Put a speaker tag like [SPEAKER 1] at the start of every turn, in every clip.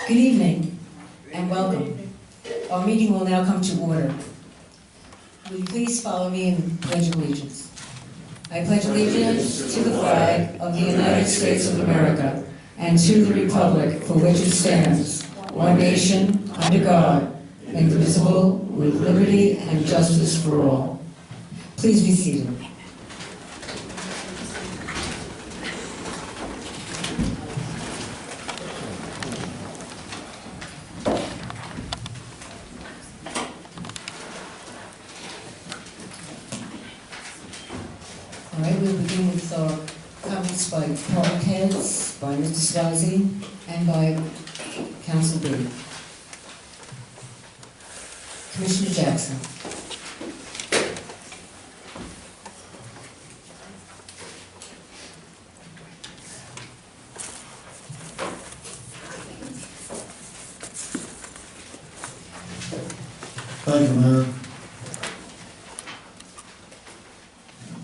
[SPEAKER 1] Good evening and welcome. Our meeting will now come to order. Will you please follow me in the Pledge of Allegiance? I pledge allegiance to the flag of the United States of America and to the republic for which it stands, one nation, under God, indivisible, with liberty and justice for all. Please be seated. All right, we'll begin with our comments by department heads, by Mr. Stasi, and by Council B. Commissioner Jackson.
[SPEAKER 2] Thank you, Mayor.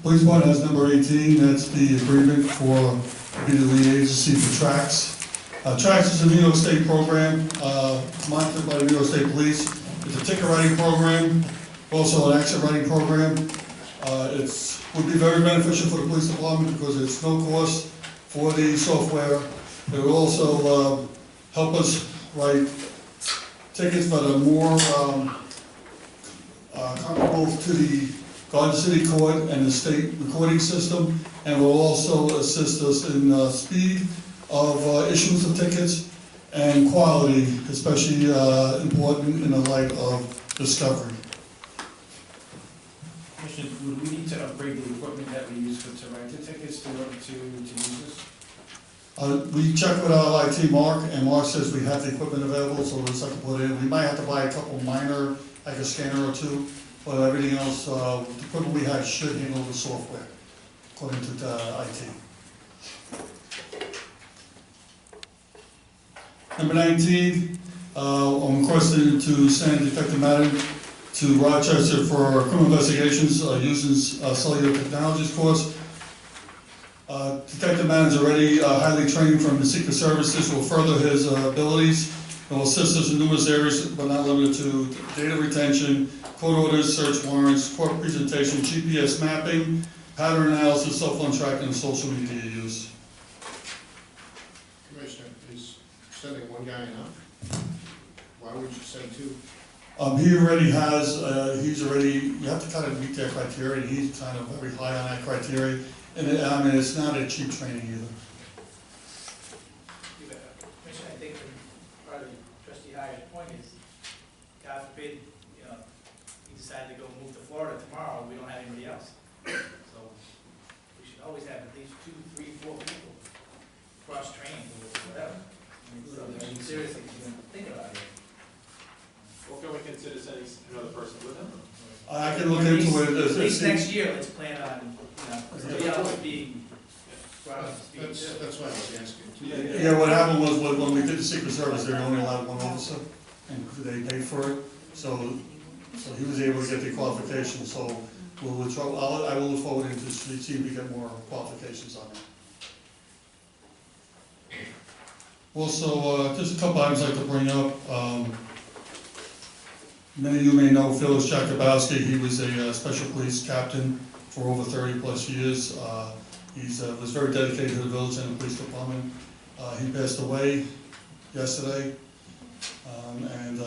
[SPEAKER 2] Police Department has number 18, that's the agreement for be the lead agency for TRAX. TRAX is a New York State program, monitored by the New York State Police. It's a ticket writing program, also an accident writing program. It would be very beneficial for the police department because it's no cost for the software. It will also help us write tickets that are more comparable to the Garden City Court and the state recording system, and will also assist us in speed of issuance of tickets and quality, especially important in the light of discovery.
[SPEAKER 3] Commissioner, would we need to upgrade the equipment that we use to write the tickets in order to use this?
[SPEAKER 2] We checked with our IT Mark, and Mark says we have the equipment available, so we'll just have to put it in. We might have to buy a couple minor, like a scanner or two, but everything else, the equipment we have should handle the software, according to the IT. Number 19, I'm requesting to send Detective Madden to Rochester for criminal investigations using cellular technologies course. Detective Madden is already highly trained from the Secret Service. This will further his abilities and will assist us in numerous areas, but not limited to data retention, court orders, search warrants, court presentation, GPS mapping, pattern analysis, cell phone tracking, and social media use.
[SPEAKER 4] Commissioner, is sending one guy enough? Why would you send two?
[SPEAKER 2] He already has, you have to kind of meet that criteria, and he's kind of very high on that criteria. And it's not a cheap training either.
[SPEAKER 5] Commissioner, I think part of Trustee Hyer's point is, God forbid, we decide to go move to Florida tomorrow, we don't have anybody else. So we should always have at least 2, 3, 4 people cross-trained or whatever. So seriously, think about it.
[SPEAKER 6] Well, can we consider sending another person with them?
[SPEAKER 2] I can look into it.
[SPEAKER 5] At least next year, let's plan on, somebody else being brought up to speed.
[SPEAKER 4] That's why I was asking.
[SPEAKER 2] Yeah, what happened was when we did the Secret Service, they only allowed one officer, and they paid for it. So he was able to get the qualifications. So I will look forward into see if we get more qualifications on it. Also, just a couple items I'd like to bring up. Many of you may know Phyllis Jakubowski. He was a special police captain for over 30 plus years. He was very dedicated to the village and the police department. He passed away yesterday, and I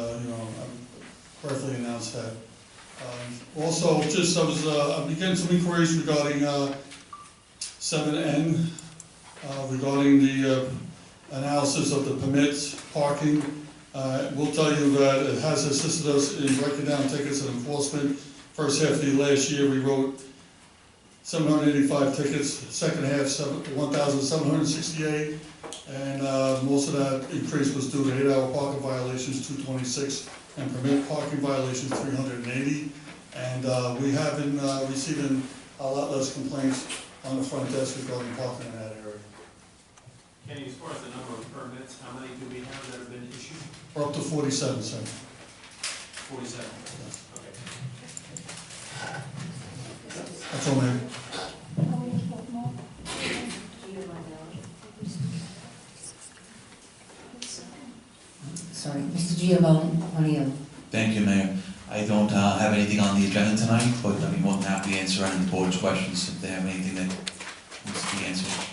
[SPEAKER 2] prayerfully announced that. Also, I'm getting some inquiries regarding 7N, regarding the analysis of the permits, parking. We'll tell you that it has assisted us in breaking down tickets and enforcement. First half of the last year, we wrote 785 tickets. Second half, 1,768. And most of that increase was due to 8-hour parking violations, 226, and permit parking violations, 380. And we have been receiving a lot less complaints on the front desk regarding parking in that area.
[SPEAKER 6] Kenny, as far as the number of permits, how many do we have that have been issued?
[SPEAKER 2] We're up to 47, sir.
[SPEAKER 6] 47. Okay.
[SPEAKER 2] That's all, ma'am.
[SPEAKER 1] sorry, Mr. Giovanni.
[SPEAKER 7] Thank you, Mayor. I don't have anything on the agenda tonight, but I'd be more than happy to answer any of the board's questions if they have anything that needs to be answered.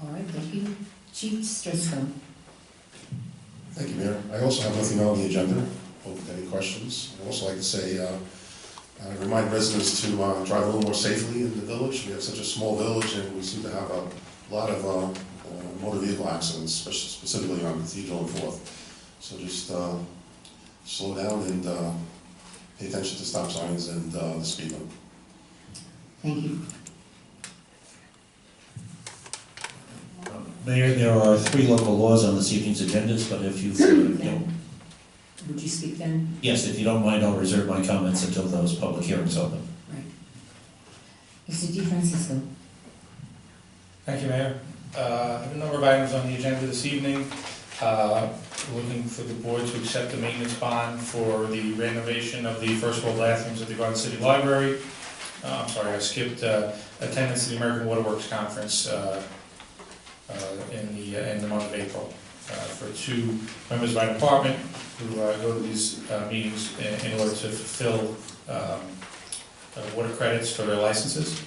[SPEAKER 1] All right, thank you. Chief Strisco.
[SPEAKER 8] Thank you, Mayor. I also have nothing on the agenda. Open to any questions. I'd also like to say, remind residents to drive a little more safely in the village. We have such a small village, and we seem to have a lot of motor vehicle accidents, specifically on Cathedral and Fourth. So just slow down and pay attention to stop signs and the speed limit.
[SPEAKER 1] Thank you.
[SPEAKER 9] Mayor, there are 3 local laws on this evening's agendas, but if you,
[SPEAKER 1] Would you speak then?
[SPEAKER 9] yes, if you don't mind, I'll reserve my comments until those public hearings open.
[SPEAKER 1] Right. Mr. DeFrancisco.
[SPEAKER 3] Thank you, Mayor. I have a number of items on the agenda this evening. Looking for the board to accept the maintenance bond for the renovation of the first floor bathrooms at the Garden City Library. I'm sorry, I skipped attendance to the American Water Works Conference in the month of April. For 2 members of my department who go to these meetings in order to fulfill water credits for their licenses,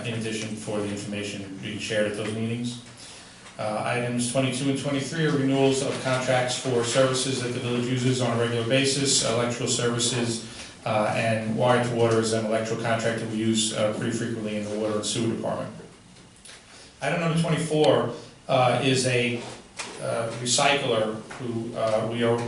[SPEAKER 3] in addition for the information being shared at those meetings. Items 22 and 23 are renewals of contracts for services that the village uses on a regular basis, electrical services, and wire to water is an electrical contract that we use pretty frequently in the water and sewer department. Item number 24 is a recycler who we are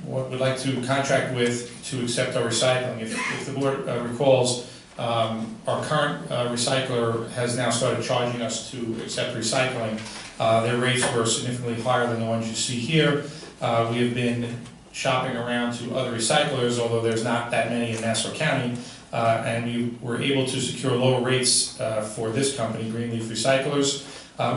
[SPEAKER 3] would like to contract with to accept our recycling. If the board recalls, our current recycler has now started charging us to accept recycling. Their rates were significantly higher than the ones you see here. We have been shopping around to other recyclers, although there's not that many in Nassau County, and we were able to secure lower rates for this company, Greenleaf Recyclers.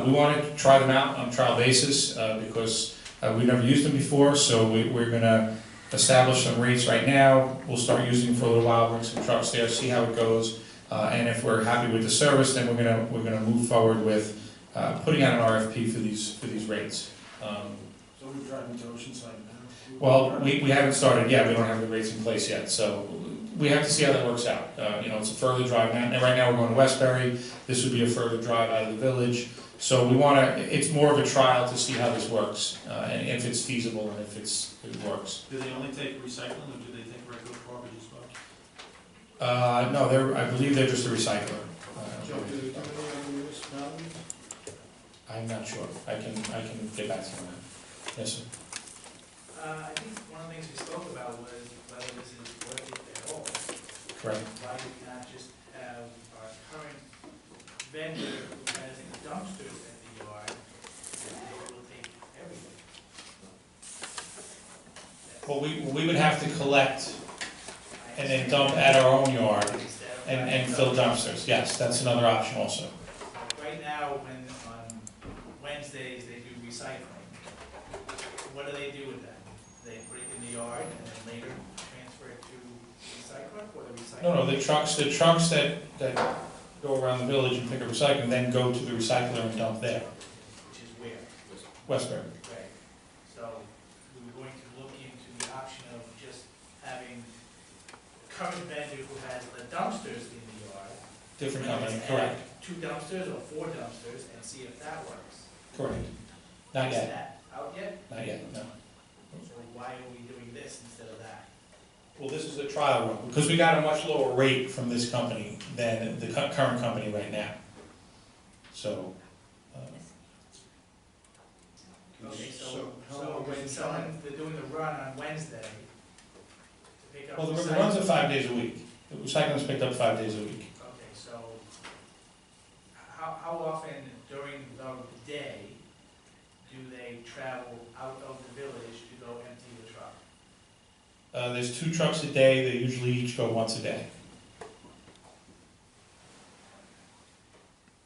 [SPEAKER 3] We wanted to try them out on a trial basis because we've never used them before, so we're going to establish some rates right now. We'll start using them for a little while, bring some trucks there, see how it goes, and if we're happy with the service, then we're gonna move forward with putting out an RFP for these rates. So we're driving to Oceanside now? Well, we haven't started yet. We don't have the rates in place yet, so we have to see how that works out. It's a further drive now. And right now we're going to Westbury. This would be a further drive out of the village. So it's more of a trial to see how this works, and if it's feasible and if it works.
[SPEAKER 6] Do they only take recycling, or do they take regular garbage as well?
[SPEAKER 3] No, I believe they're just a recycler.
[SPEAKER 4] Joe, do they do any other municipalities?
[SPEAKER 3] I'm not sure. I can get back to you on that. Yes, sir.
[SPEAKER 5] I think one of the things we spoke about was whether this is worth it at all.
[SPEAKER 3] Correct.
[SPEAKER 5] Why do we not just have our current vendor who has dumpsters at the yard, and they will take everything?
[SPEAKER 3] Well, we would have to collect and then dump at our own yard and fill dumpsters. Yes, that's another option also.
[SPEAKER 5] Right now, when on Wednesdays they do recycling, what do they do with that? They put it in the yard and then later transfer it to recycling, or the recycling?
[SPEAKER 3] No, the trucks that go around the village and pick up recycling then go to the recycler and dump there,
[SPEAKER 5] Which is where?
[SPEAKER 3] Westbury.
[SPEAKER 5] Right. So we were going to look into the option of just having the current vendor who has the dumpsters in the yard.
[SPEAKER 3] Different company,
[SPEAKER 5] add
[SPEAKER 3] correct,
[SPEAKER 5] 2 dumpsters or 4 dumpsters and see if that works.
[SPEAKER 3] correct. Not
[SPEAKER 5] Is
[SPEAKER 3] yet,
[SPEAKER 5] that out yet?
[SPEAKER 3] not yet, no.
[SPEAKER 5] So why are we doing this instead of that?
[SPEAKER 3] Well, this is a trial run, because we got a much lower rate from this company than the current company right now. So,
[SPEAKER 5] Okay,
[SPEAKER 4] So how
[SPEAKER 5] so
[SPEAKER 4] long
[SPEAKER 5] when
[SPEAKER 4] is the trial?
[SPEAKER 5] they're doing the run on Wednesday to pick up.
[SPEAKER 3] well, the
[SPEAKER 5] recycling-
[SPEAKER 3] runs are 5 days a week. The recycling's picked up 5 days a week.
[SPEAKER 5] Okay, so how often during the day do they travel out of the village to go empty the truck?
[SPEAKER 3] There's 2 trucks a day, they usually each go once a day.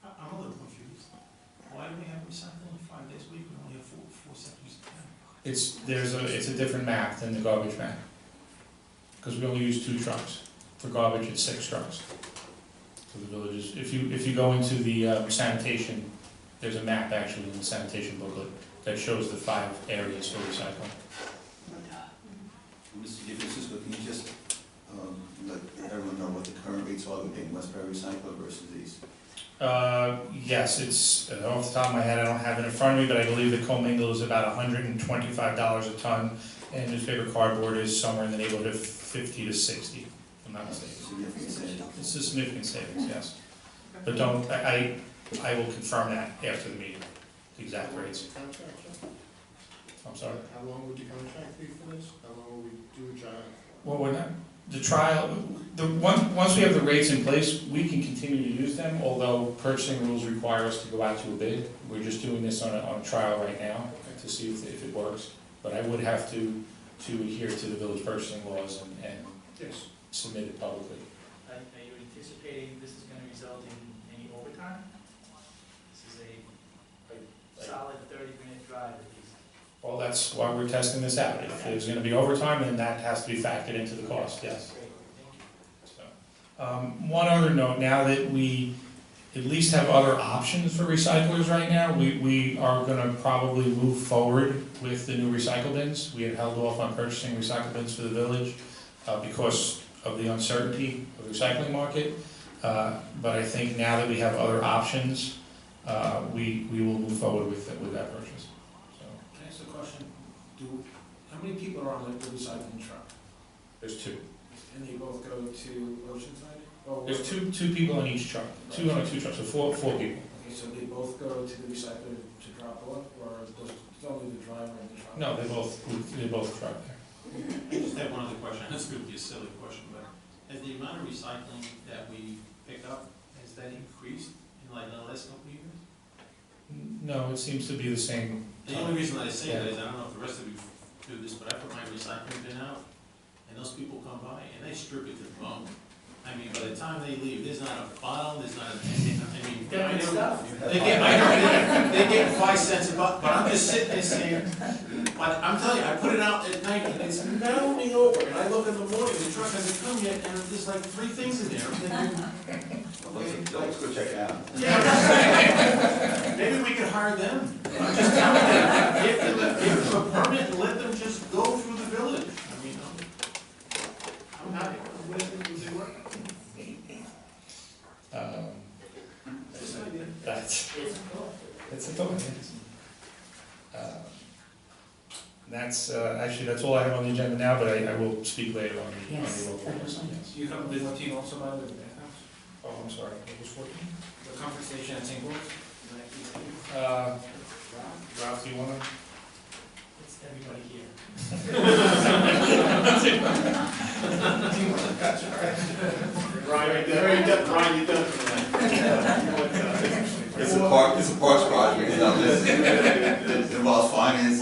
[SPEAKER 6] I'm a little confused. Why do we have recycling 5 days a week, we only have four sections?
[SPEAKER 3] It's a different map than the garbage map. Because we only use 2 trucks. For garbage, it's 6 trucks. For the villages, if you go into the sanitation there's a map actually in the sanitation booklet that shows the 5 areas for recycling.
[SPEAKER 10] Mr. DeFrancisco, can you just let everyone know what the current rates are they're paying Westbury Recycler versus these?
[SPEAKER 3] Yes, it's, off the top of my head, I don't have it in front of me, but I believe the commingle is about $125 a ton, and newspaper cardboard is somewhere in the neighborhood of 50 to 60, if I'm not mistaken.
[SPEAKER 10] Significant savings.
[SPEAKER 3] It's a significant savings, yes. But don't, I will confirm that after the meeting, the exact rates.
[SPEAKER 4] Contract, sir?
[SPEAKER 3] I'm sorry.
[SPEAKER 4] How long would the contract be for this? How long will we do a job?
[SPEAKER 3] Well, we're not, the trial, once we have the rates in place, we can continue to use them, although purchasing rules require us to go out to a bid. We're just doing this on a trial right now to see if it works. But I would have to adhere to the village purchasing laws and
[SPEAKER 4] Yes.
[SPEAKER 3] submit it publicly.
[SPEAKER 5] Are you anticipating this is gonna result in any overtime? This is a solid 30-minute drive at least.
[SPEAKER 3] Well, that's why we're testing this out. If there's gonna be overtime, then that has to be factored into the cost, yes.
[SPEAKER 5] Great, thank you.
[SPEAKER 3] So, one other note, now that we at least have other options for recyclers right now, we are gonna probably move forward with the new recycle bins. We had held off on purchasing recycle bins for the village because of the uncertainty of the recycling market. But I think now that we have other options, we will move forward with that purchase. So,
[SPEAKER 11] Can I ask a question? How many people are on the recycling truck?
[SPEAKER 3] there's 2.
[SPEAKER 11] And they both go to Oceanside? Or
[SPEAKER 3] There's two people on each truck, 2 on 2 trucks, so four people.
[SPEAKER 11] Okay, so they both go to the recycler to drop off, or does only the driver in the truck?
[SPEAKER 3] No, they both truck there.
[SPEAKER 6] I just have one other question, this could be a silly question, but has the amount of recycling that we pick up, has that increased in like the last couple of years?
[SPEAKER 3] No, it seems to be the same.
[SPEAKER 6] The only reason I say that is, I don't know if the rest of you do this, but I put my recycling bin out, and those people come by, and they strip it to the bone. I mean, by the time they leave, there's not a bottle, there's not a, I mean, I
[SPEAKER 5] Good
[SPEAKER 6] know,
[SPEAKER 5] stuff.
[SPEAKER 6] they get 5 cents a buck, but I'm just sitting there saying, but I'm telling you, I put it out at night, and it's mounding over, and I look in the morning, the truck hasn't come yet, and there's like 3 things in there, I'm thinking,
[SPEAKER 10] Let's go check it out.
[SPEAKER 6] yeah, maybe we could hire them. I'm just telling you, give them a permit and let them just go through the village. I mean, I'm happy. Does it work?
[SPEAKER 3] That's a thought, yes. That's, actually, that's all I have on the agenda now, but I will speak later on the
[SPEAKER 1] Yes,
[SPEAKER 3] local
[SPEAKER 1] that was
[SPEAKER 3] business,
[SPEAKER 1] fine.
[SPEAKER 3] yes.
[SPEAKER 11] You come to 14 also by the bathhouse?
[SPEAKER 3] Oh, I'm sorry, it was 14?
[SPEAKER 11] The comfort station at St. Louis?
[SPEAKER 3] Ralph, do you wanna?
[SPEAKER 5] It's everybody here.
[SPEAKER 4] Brian, you done for that.
[SPEAKER 10] It's a parks project, you know, it involves finance.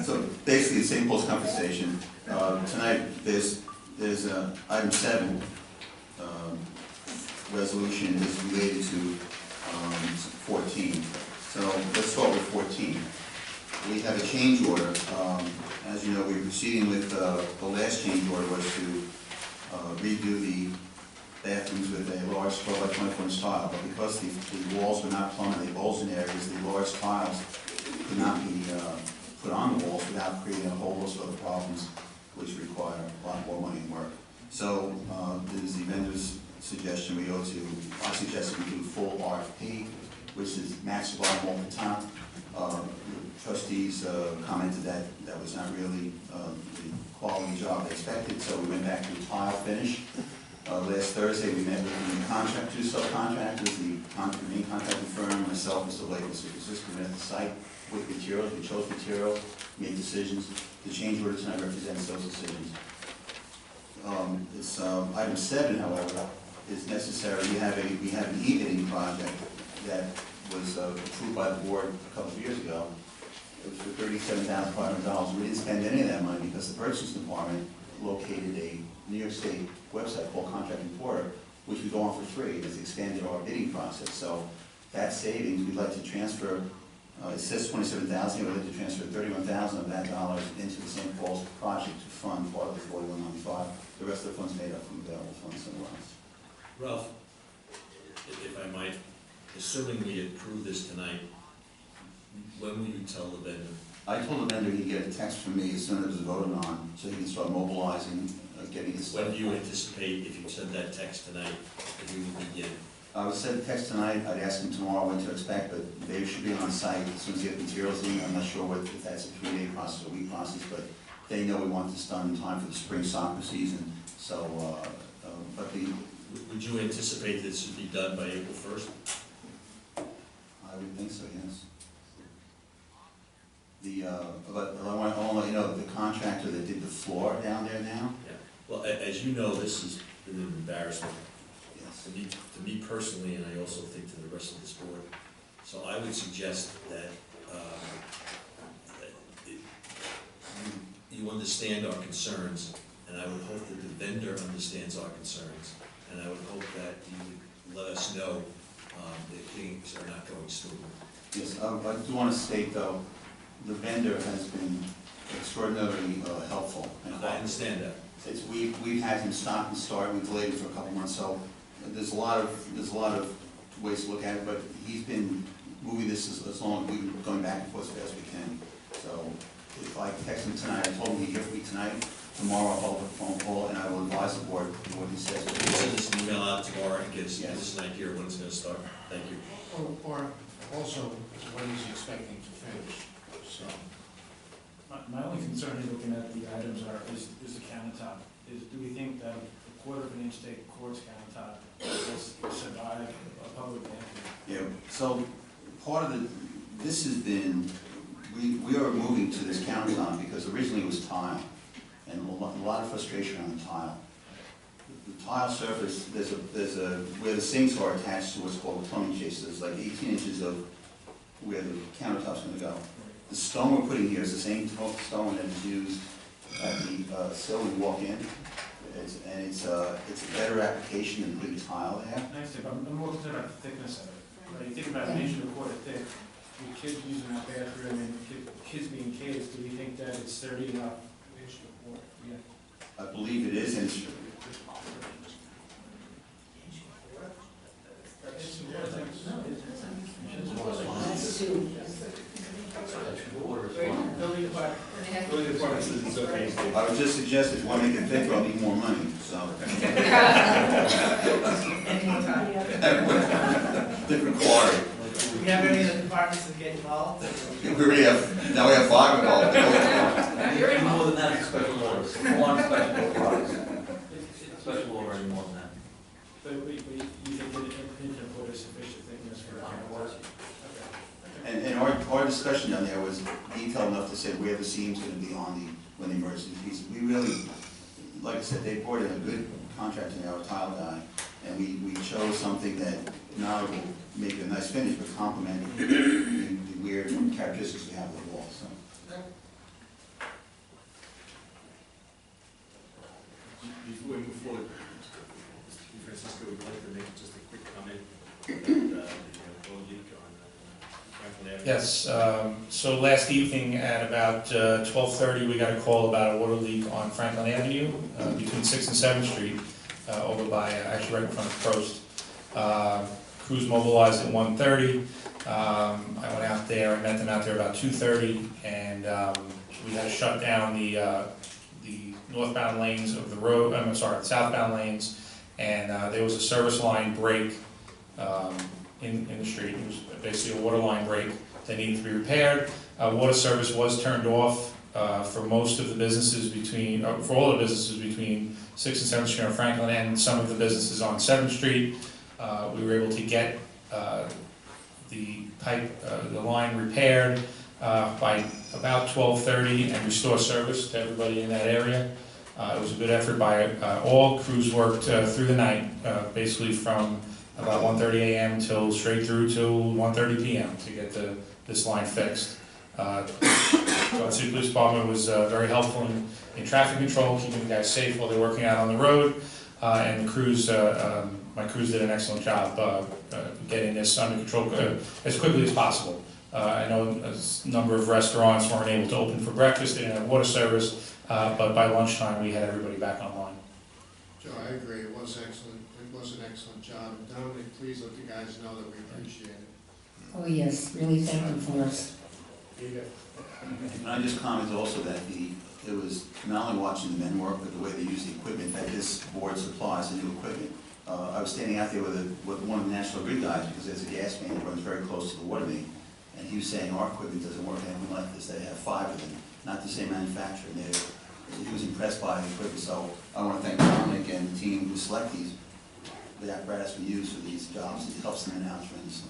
[SPEAKER 10] So basically, the St. Paul's Comfort Station, tonight, there's item 7, resolution is related to 14. So let's start with 14. We have a change order. As you know, we're proceeding with, the last change order was to redo the bathrooms with a large 12 by 24 inch tile, but because the walls were not plumbed, the holes in areas, the large tiles could not be put on the walls without creating a whole host of other problems, which require a lot more money and work. So this is the vendor's suggestion. I suggested we do full RFP, which is match the bottom wall to top. Trustees commented that that was not really the quality job they expected, so we went back to a tile finish. Last Thursday, we met with the 2 subcontractors, the main contracting firm, myself, Mr. Blake, Mr. Francisco, met at the site with materials. We chose material, made decisions. The change order tonight represents those decisions. Item 7, however, is necessary. We have an e-bidding project that was approved by the board a couple of years ago. It was for $37,500. We didn't spend any of that money because the purchasing department located a New York State website called Contracting Porter, which we go on for free. It's expanded our bidding process. So that savings, we'd like to transfer, it says $27,000, we'd like to transfer $31,000 of that dollars into the St. Paul's project to fund part of the 4195. The rest of the funds made up from available funds somewhere else.
[SPEAKER 12] Ralph, if I might, assuming we approve this tonight,
[SPEAKER 9] When will you tell the vendor?
[SPEAKER 10] I told the vendor he'd get a text from me as soon as it was voted on, so he can start mobilizing, getting his stuff.
[SPEAKER 9] When do you anticipate, if you send that text tonight, that you will begin?
[SPEAKER 10] I would send a text tonight, I'd ask him tomorrow what to expect, but they should be on site as soon as they get materials in. I'm not sure if that's a 3-day process or a week process, but they know we want this done in time for the spring soccer season, so, but
[SPEAKER 9] Would you anticipate this should be done by April 1st?
[SPEAKER 10] I would think so, yes. But I want to let you know that the contractor that did the floor down there now,
[SPEAKER 9] Yeah. Well, as you know, this has been an embarrassment
[SPEAKER 10] yes.
[SPEAKER 9] to me personally, and I also think to the rest of this board. So I would suggest that you understand our concerns, and I would hope that the vendor understands our concerns, and I would hope that you would let us know that things are not going smoothly.
[SPEAKER 10] Yes, I do want to state though, the vendor has been extraordinarily helpful. And
[SPEAKER 9] I understand that.
[SPEAKER 10] We've had him stop and start, we've delayed it for a couple months, so there's a lot of ways to look at it, but he's been moving this as long as we've been going back and forth as fast as we can. So if I text him tonight, I told him he'd hear from me tonight, tomorrow I'll hold a phone call and I will advise the board what he says.
[SPEAKER 9] We'll send this email out tomorrow and give us an idea of when it's going to start. Thank you.
[SPEAKER 4] Or also, when he's expecting to finish, so.
[SPEAKER 11] My only concern in looking at the items is the countertop. Do we think that a 1/4 inch thick quartz countertop will survive a public entry?
[SPEAKER 10] Yeah, so part of this has been, we are moving to this countertop because originally it was tile, and a lot of frustration on the tile. The tile surface, where the sinks are attached to what's called a plumbing chase, there's like 18 inches of where the countertop's gonna go. The stone we're putting here is the same stone that is used at the sill when you walk in. It's a better application than putting tile there.
[SPEAKER 11] Next thing, I'm more concerned about the thickness of it. Right, you think about an 1 1/4 thick, with kids using that bathroom and kids being kids, do we think that it's 30 enough? 1 1/4, yeah.
[SPEAKER 10] I believe it is, and
[SPEAKER 1] That's two.
[SPEAKER 5] Building department.
[SPEAKER 10] I would just suggest if you want to make it thicker, I'll need more money, so.
[SPEAKER 5] Any more time?
[SPEAKER 10] Different quarry.
[SPEAKER 5] Do we have any of the departments that get involved?
[SPEAKER 10] We already have, now we have 5 involved.
[SPEAKER 5] You're
[SPEAKER 12] More than that, it's special orders. One special order products. Special order any more than that.
[SPEAKER 11] But you think that an 1 1/4 is sufficient thickness for a countertop?
[SPEAKER 10] And our discussion down there was detailed enough to say where the seam's gonna be on when they merge these pieces. We really, like I said, they brought in a good contractor now, a tile guy, and we chose something that not only will make a nice finish, but complement the weird characteristics we have of the wall, so.
[SPEAKER 6] Before we move forward, Mr. Francisco, would like to make just a quick comment about the leak on Franklin Avenue.
[SPEAKER 3] Yes, so last evening at about 12:30, we got a call about a water leak on Franklin Avenue between 6th and 7th Street, over by, actually right in front of Prost. Crews mobilized at 1:30. I went out there, I met them out there about 2:30, and we had to shut down the northbound lanes of the road, the southbound lanes, and there was a service line break in the street. It was basically a water line break that needed to be repaired. Water service was turned off for most of the businesses for all the businesses between 6th and 7th Street on Franklin, and some of the businesses on 7th Street. We were able to get the line repaired by about 12:30 and restore service to everybody in that area. It was a good effort by all crews. Worked through the night, basically from about 1:30 a.m. till straight through till 1:30 p.m. to get this line fixed. Johnson City Police Department was very helpful in traffic control, keeping the guys safe while they're working out on the road, and the crews, my crews did an excellent job getting this under control as quickly as possible. I know a number of restaurants weren't able to open for breakfast, they didn't have water service, but by lunchtime we had everybody back online.
[SPEAKER 4] Joe, I agree, it was excellent, it was an excellent job, and Dominic, please let the guys know that we appreciate it.
[SPEAKER 1] Oh, yes, really thank them for us.
[SPEAKER 10] And I just comment also that it was not only watching the men work, but the way they use the equipment that this board supplies, the new equipment. I was standing out there with one of the National Grid guys, because there's a gas main that runs very close to the water main, and he was saying our equipment doesn't work anything like this. They have 5 of them, not the same manufacturer. And he was impressed by the equipment, so I want to thank Dominic and the team who select the apparatus we use for these jobs. It helps them out tremendously.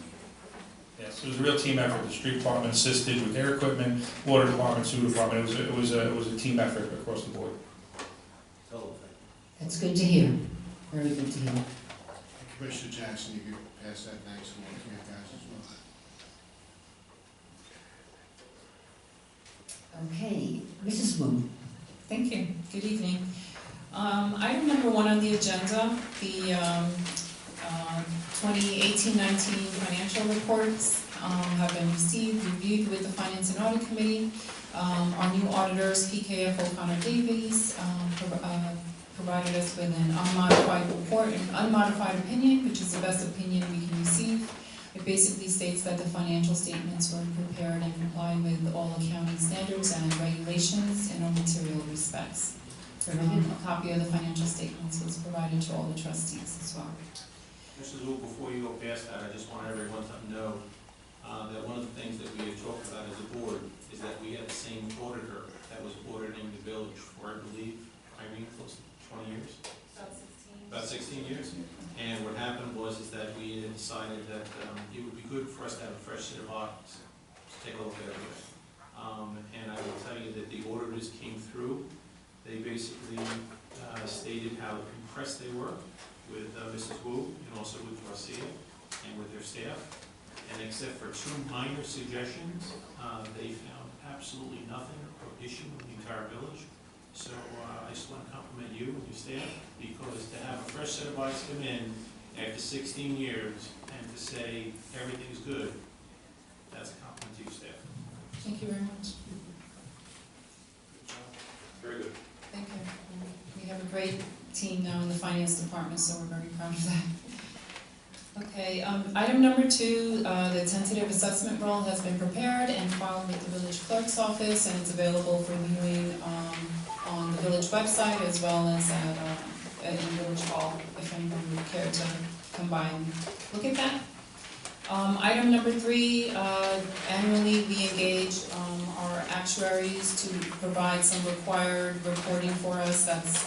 [SPEAKER 3] Yes, it was a real team effort. The street department assisted with their equipment, water department, sewer department. It was a team effort across the board.
[SPEAKER 1] That's good to hear, very good to hear.
[SPEAKER 4] Commissioner Jackson, you can pass that next one to your guys as well.
[SPEAKER 1] Okay, Mrs. Wu.
[SPEAKER 13] Thank you. Good evening. Item number 1 on the agenda, the 2018-19 financial reports have been received, reviewed with the Finance and Audit Committee. Our new auditors, PKF O'Connor Davies, provided us with an unmodified report, an unmodified opinion, which is the best opinion we can receive. It basically states that the financial statements were prepared and comply with all accounting standards and regulations in all material respects. A copy of the financial statements was provided to all the trustees as well.
[SPEAKER 6] Mrs. Wu, before you go past that, I just want everyone to know that one of the things that we had talked about as a board is that we had the same auditor that was auditing the village for, I believe, Irene, close to 20 years? About 16 years. And what happened was is that we had decided that it would be good for us to have a fresh set of eyes to take a look at everything. And I will tell you that the auditors came through. They basically stated how impressed they were with Mrs. Wu and also with Garcia and with their staff. And except for 2 minor suggestions, they found absolutely nothing or issue with the entire village. So I just want to compliment you and your staff, because to have a fresh set of eyes come in after 16 years and to say everything's good, that's a compliment to your staff.
[SPEAKER 13] Thank you very much.
[SPEAKER 6] Very good.
[SPEAKER 13] Thank you. We have a great team now in the finance department, so we're very proud of that. Okay, item number 2, the tentative assessment roll has been prepared and filed with the village clerk's office, and it's available for viewing on the village website as well as in Village Hall, if anyone would care to come by and look at that. Item number 3, annually we engage our actuaries to provide some required reporting for us. That's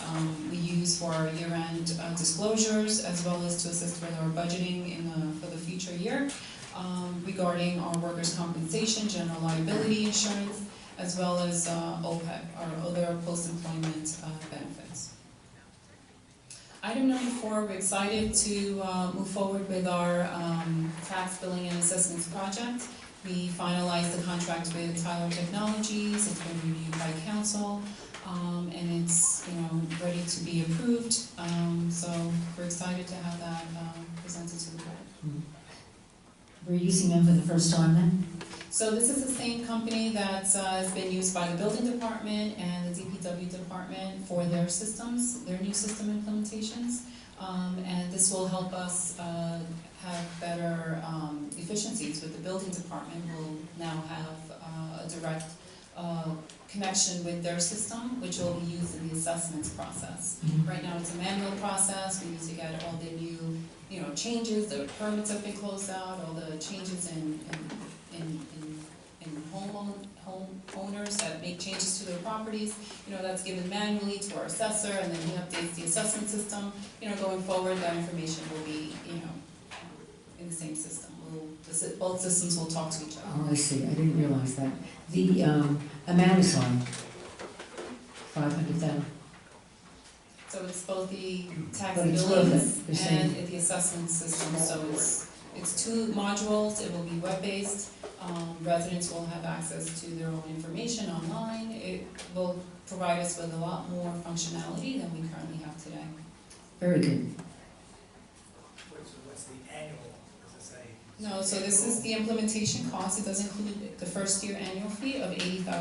[SPEAKER 13] we use for our year-end disclosures, as well as to assist with our budgeting for the future year, regarding our workers' compensation, general liability insurance, as well as OPEB, our other post-employment benefits. Item number 4, we're excited to move forward with our tax billing and assessments project. We finalized the contract with Tyler Technologies. It's been reviewed by council, and it's ready to be approved. So we're excited to have that presented to the board.
[SPEAKER 1] We're using them for the first time then?
[SPEAKER 13] So this is the same company that has been used by the building department and the DPW department for their systems, their new system implementations. And this will help us have better efficiencies with the building department. We'll now have a direct connection with their system, which will be used in the assessments process. Right now it's a manual process. We need to get all the new changes, the permits have been closed out, all the changes in homeowners that make changes to their properties, that's given manually to our assessor, and then he updates the assessment system. Going forward, that information will be, in the same system. Both systems will talk to each other.
[SPEAKER 1] Oh, I see, I didn't realize that. The amount is on 500,000.
[SPEAKER 13] So it's both the tax
[SPEAKER 1] But
[SPEAKER 13] and
[SPEAKER 1] it's
[SPEAKER 13] billings
[SPEAKER 1] worth it, you're
[SPEAKER 13] and
[SPEAKER 1] saying.
[SPEAKER 13] the assessment system, so it's 2 modules, it will be web-based. Residents will have access to their own information online. It will provide us with a lot more functionality than we currently have today.
[SPEAKER 1] Very good.
[SPEAKER 5] What's the annual, does it say?
[SPEAKER 13] No, so this is the implementation cost. It does include the first year annual fee of $80,000.
[SPEAKER 5] Every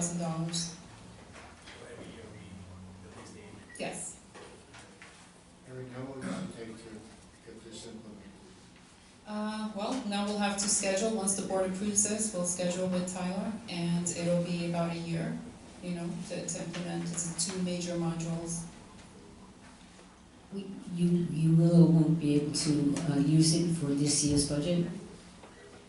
[SPEAKER 5] year we release the
[SPEAKER 13] Yes.
[SPEAKER 4] Eric, how long does it take to get this implemented?
[SPEAKER 13] Well, now we'll have to schedule, once the board approves this, we'll schedule with Tyler, and it'll be about a year, to implement. It's 2 major modules.
[SPEAKER 1] You will or won't be able to use it for this year's budget?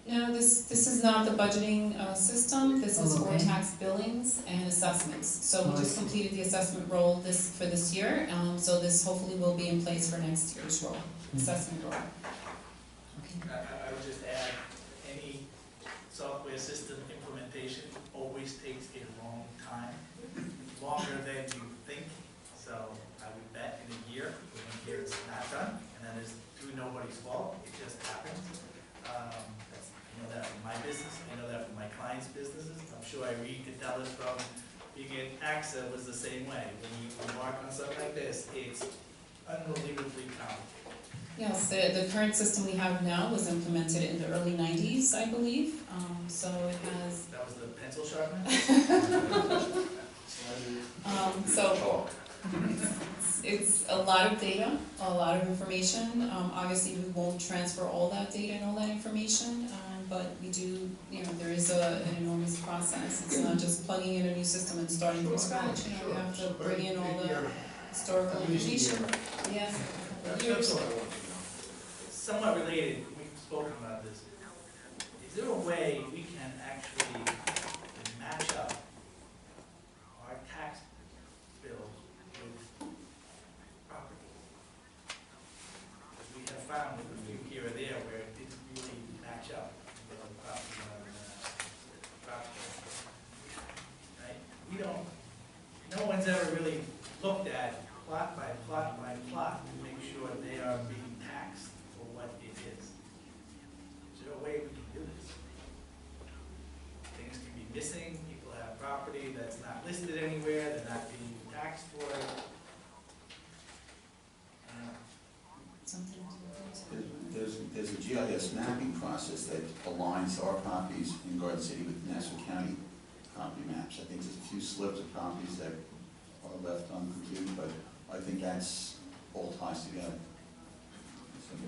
[SPEAKER 13] No, this is not the budgeting system, this is for
[SPEAKER 1] okay.
[SPEAKER 13] tax billings and assessments. So
[SPEAKER 1] Oh,
[SPEAKER 13] we
[SPEAKER 1] I
[SPEAKER 13] just
[SPEAKER 1] see.
[SPEAKER 13] completed the assessment roll for this year, so this hopefully will be in place for next year's roll, assessment roll.
[SPEAKER 5] I would just add, any software system implementation always takes a long time, longer than you think. So I would bet in a year, within a year it's not done, and that is through nobody's fault, it just happens. I know that from my business, I know that from my clients' businesses. I'm sure Irene could tell us from being in AXA was the same way. When you embark on something like this, it's unbelievably complicated.
[SPEAKER 13] Yes, the current system we have now was implemented in the early 90s, I believe, so it has,
[SPEAKER 5] That was the pencil sharpener?
[SPEAKER 13] so it's a lot of data, a lot of information. Obviously, we won't transfer all that data and all that information, but we do, there is an enormous process. It's not just plugging in a new system and starting from scratch, we have to bring in all the historical information. Yes.
[SPEAKER 5] That's all I want to know. Somewhat related, we've spoken about this. Is there a way we can actually match up our tax bills with property? Because we have found with a few here or there where it didn't really match up with the property on property. Right? We don't, no one's ever really looked at plot by plot by plot to make sure they are being taxed for what it is. Is there a way we can do this? Things can be missing, people have property that's not listed anywhere, they're not being taxed for it.
[SPEAKER 13] Something to do.
[SPEAKER 10] There's a GIS mapping process that aligns our properties in Garden City with Nassau County property maps. I think there's a few slips of properties that are left uncompleted, but I think that's all ties together.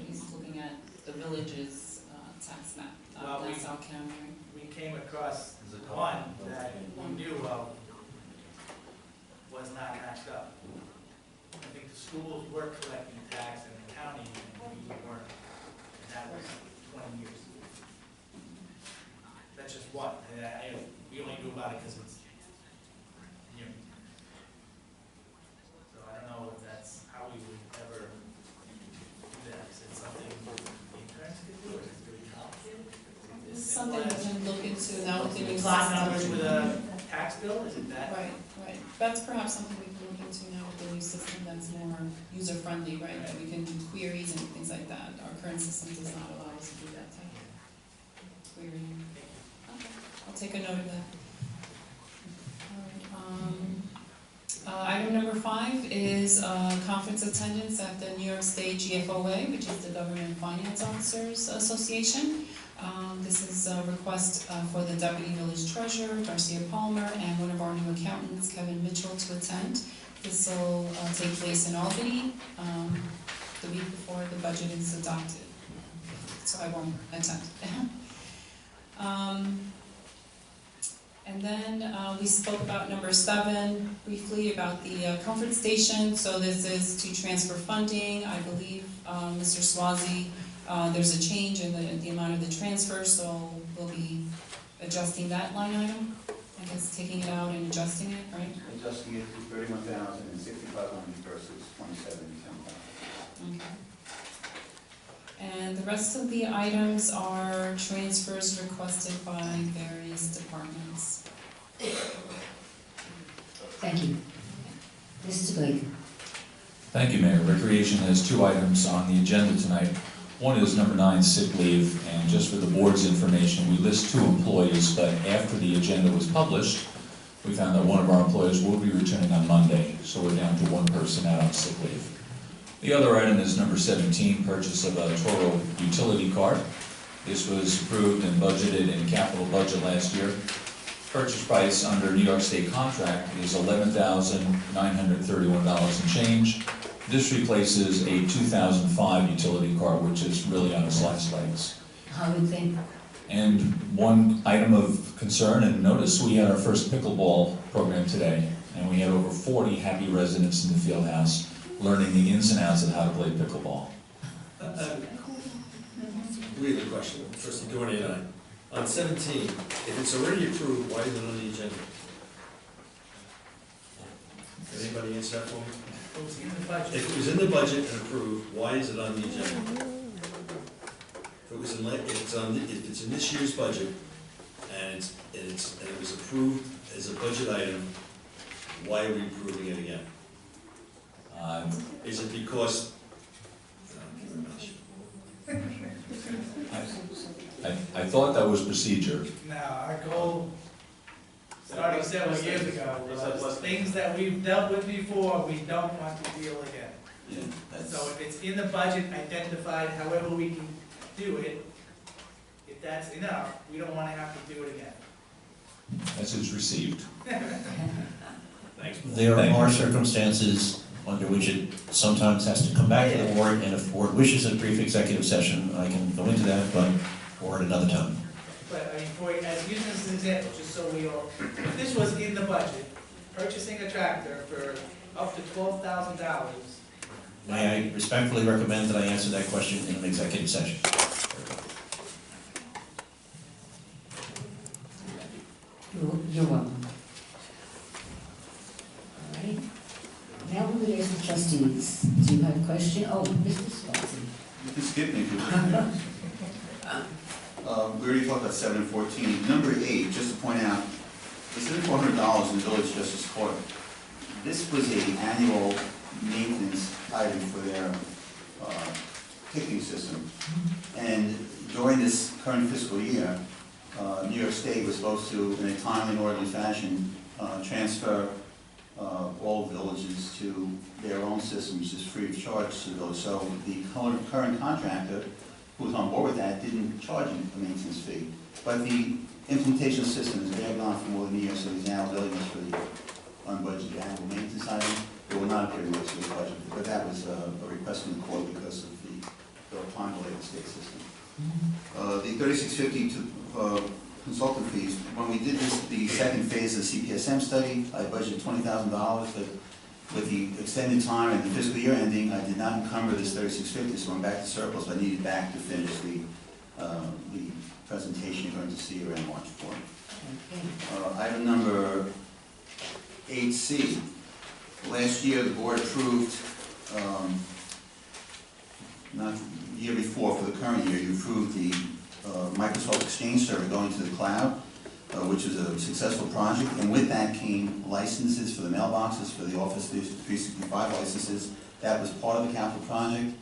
[SPEAKER 13] He's looking at the village's tax map,
[SPEAKER 5] Well, we-
[SPEAKER 13] Nassau County.
[SPEAKER 5] We came across one that we knew of was not matched up. I think the schools were collecting tax in the county and we weren't. And that was 20 years. That's just one. We only knew about it because it's new. So I don't know if that's how we would ever do that. Is it something the interns could do, or is it really complicated?
[SPEAKER 13] It's something we can look into now with the new
[SPEAKER 5] Plot numbers
[SPEAKER 13] system.
[SPEAKER 5] with a tax bill, is it that?
[SPEAKER 13] Right, right. That's perhaps something we can look into now with the new system that's more user-friendly, right? That we can do queries and things like that. Our current system does not allow us to do that type of querying. Okay, I'll take a note of that. All right, item number 5 is conference attendance at the New York State GFOA, which is the Government Finance Officers Association. This is a request for the Deputy Village Treasurer, Darcia Palmer, and one of our new accountants, Kevin Mitchell, to attend. This will take place in Albany the week before the budget is adopted, so I won't attend. And then we spoke about number 7 briefly about the comfort station. So this is to transfer funding. I believe, Mr. Swazi, there's a change in the amount of the transfer, so we'll be adjusting that line item. I guess taking it out and adjusting it, right?
[SPEAKER 10] Adjusting it to 31,000 and 6,500 versus 27,000.
[SPEAKER 13] Okay. And the rest of the items are transfers requested by various departments.
[SPEAKER 1] Thank you. Mr. Blake.
[SPEAKER 14] Thank you, Mayor. Recreation has 2 items on the agenda tonight. One is number 9, sick leave, and just for the board's information, we list 2 employees, but after the agenda was published, we found that one of our employees will be returning on Monday, so we're down to 1 person out on sick leave. The other item is number 17, purchase of a Toro utility cart. This was approved and budgeted in capital budget last year. Purchase price under New York State contract is $11,931 and change. This replaces a 2005 utility car, which is really on its last legs.
[SPEAKER 1] How would think?
[SPEAKER 14] And one item of concern and notice, we had our first pickleball program today, and we had over 40 happy residents in the field house learning the ins and outs of how to play pickleball.
[SPEAKER 9] We have a question, trustee Dorney and I. On 17, if it's already approved, why is it on the agenda? Can anybody answer that for me?
[SPEAKER 5] It was in the budget.
[SPEAKER 9] If it was in the budget and approved, why is it on the agenda? If it was in, if it's in this year's budget, and it was approved as a budget item, why are we approving it again? Is it because,
[SPEAKER 14] I thought that was procedure.
[SPEAKER 5] Now, our goal, starting several years ago, was things that we've dealt with before, we don't want to deal again.
[SPEAKER 9] yeah, that's,
[SPEAKER 5] So if it's in the budget, identified however we can do it, if that's enough, we don't want to have to do it again.
[SPEAKER 14] As it's received.
[SPEAKER 9] thanks.
[SPEAKER 15] There
[SPEAKER 14] Thank
[SPEAKER 15] are
[SPEAKER 14] you.
[SPEAKER 15] circumstances under which it sometimes has to come back to the board, and if the board wishes a brief executive session, I can go into that, but, or at another time.
[SPEAKER 5] But, I mean, as using this as an example, just so we all, if this was in the budget, purchasing a tractor for up to $12,000,
[SPEAKER 15] May I respectfully recommend that I answer that question in an executive session?
[SPEAKER 1] You're welcome. All right. Now we're going to ask the trustees. Do you have a question? Oh, Mr. Swanson.
[SPEAKER 10] You can skip me if you want. We already talked about 7 and 14. Number 8, just to point out, the $7,400 in the village justice court. This was an annual maintenance item for their ticketing system. And during this current fiscal year, New York State was supposed to, in a timely and orderly fashion, transfer all villages to their own systems just free of charge to the village. So the current contractor, who was on board with that, didn't charge him a maintenance fee. But the implementation system has been on for more than a year, so he's now billing us for the unbudgeted annual maintenance item. It will not appear in this year's budget, but that was a request from the court because of the time delay of the state system. The 3650 to consultant fees, when we did this, the second phase of the CPSM study, I budgeted $20,000, but with the extended time and the fiscal year ending, I did not encumber this 3650, so I'm back to surplus. I needed back to finish the presentation you're going to see around March 4th. Item number 8C. Last year, the board approved, not the year before, for the current year, you approved the Microsoft Exchange server going to the cloud, which was a successful project, and with that came licenses for the mailboxes, for the Office 365 licenses. That was part of the capital project.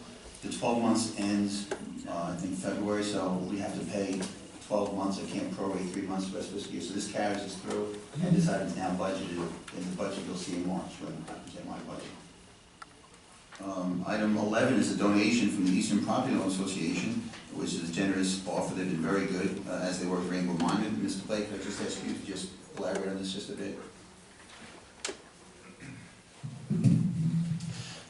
[SPEAKER 10] The 12 months ends, I think, February, so we have to pay 12 months. I can't prorate 3 months for the rest of this year. So this carries us through, and this item is now budgeted in the budget you'll see in March when I present my budget. Item 11 is a donation from the Eastern Property Law Association, which is a generous offer. They've been very good as they work with Rainbow Monument. Mr. Blake, I just ask you to just elaborate on this just a bit.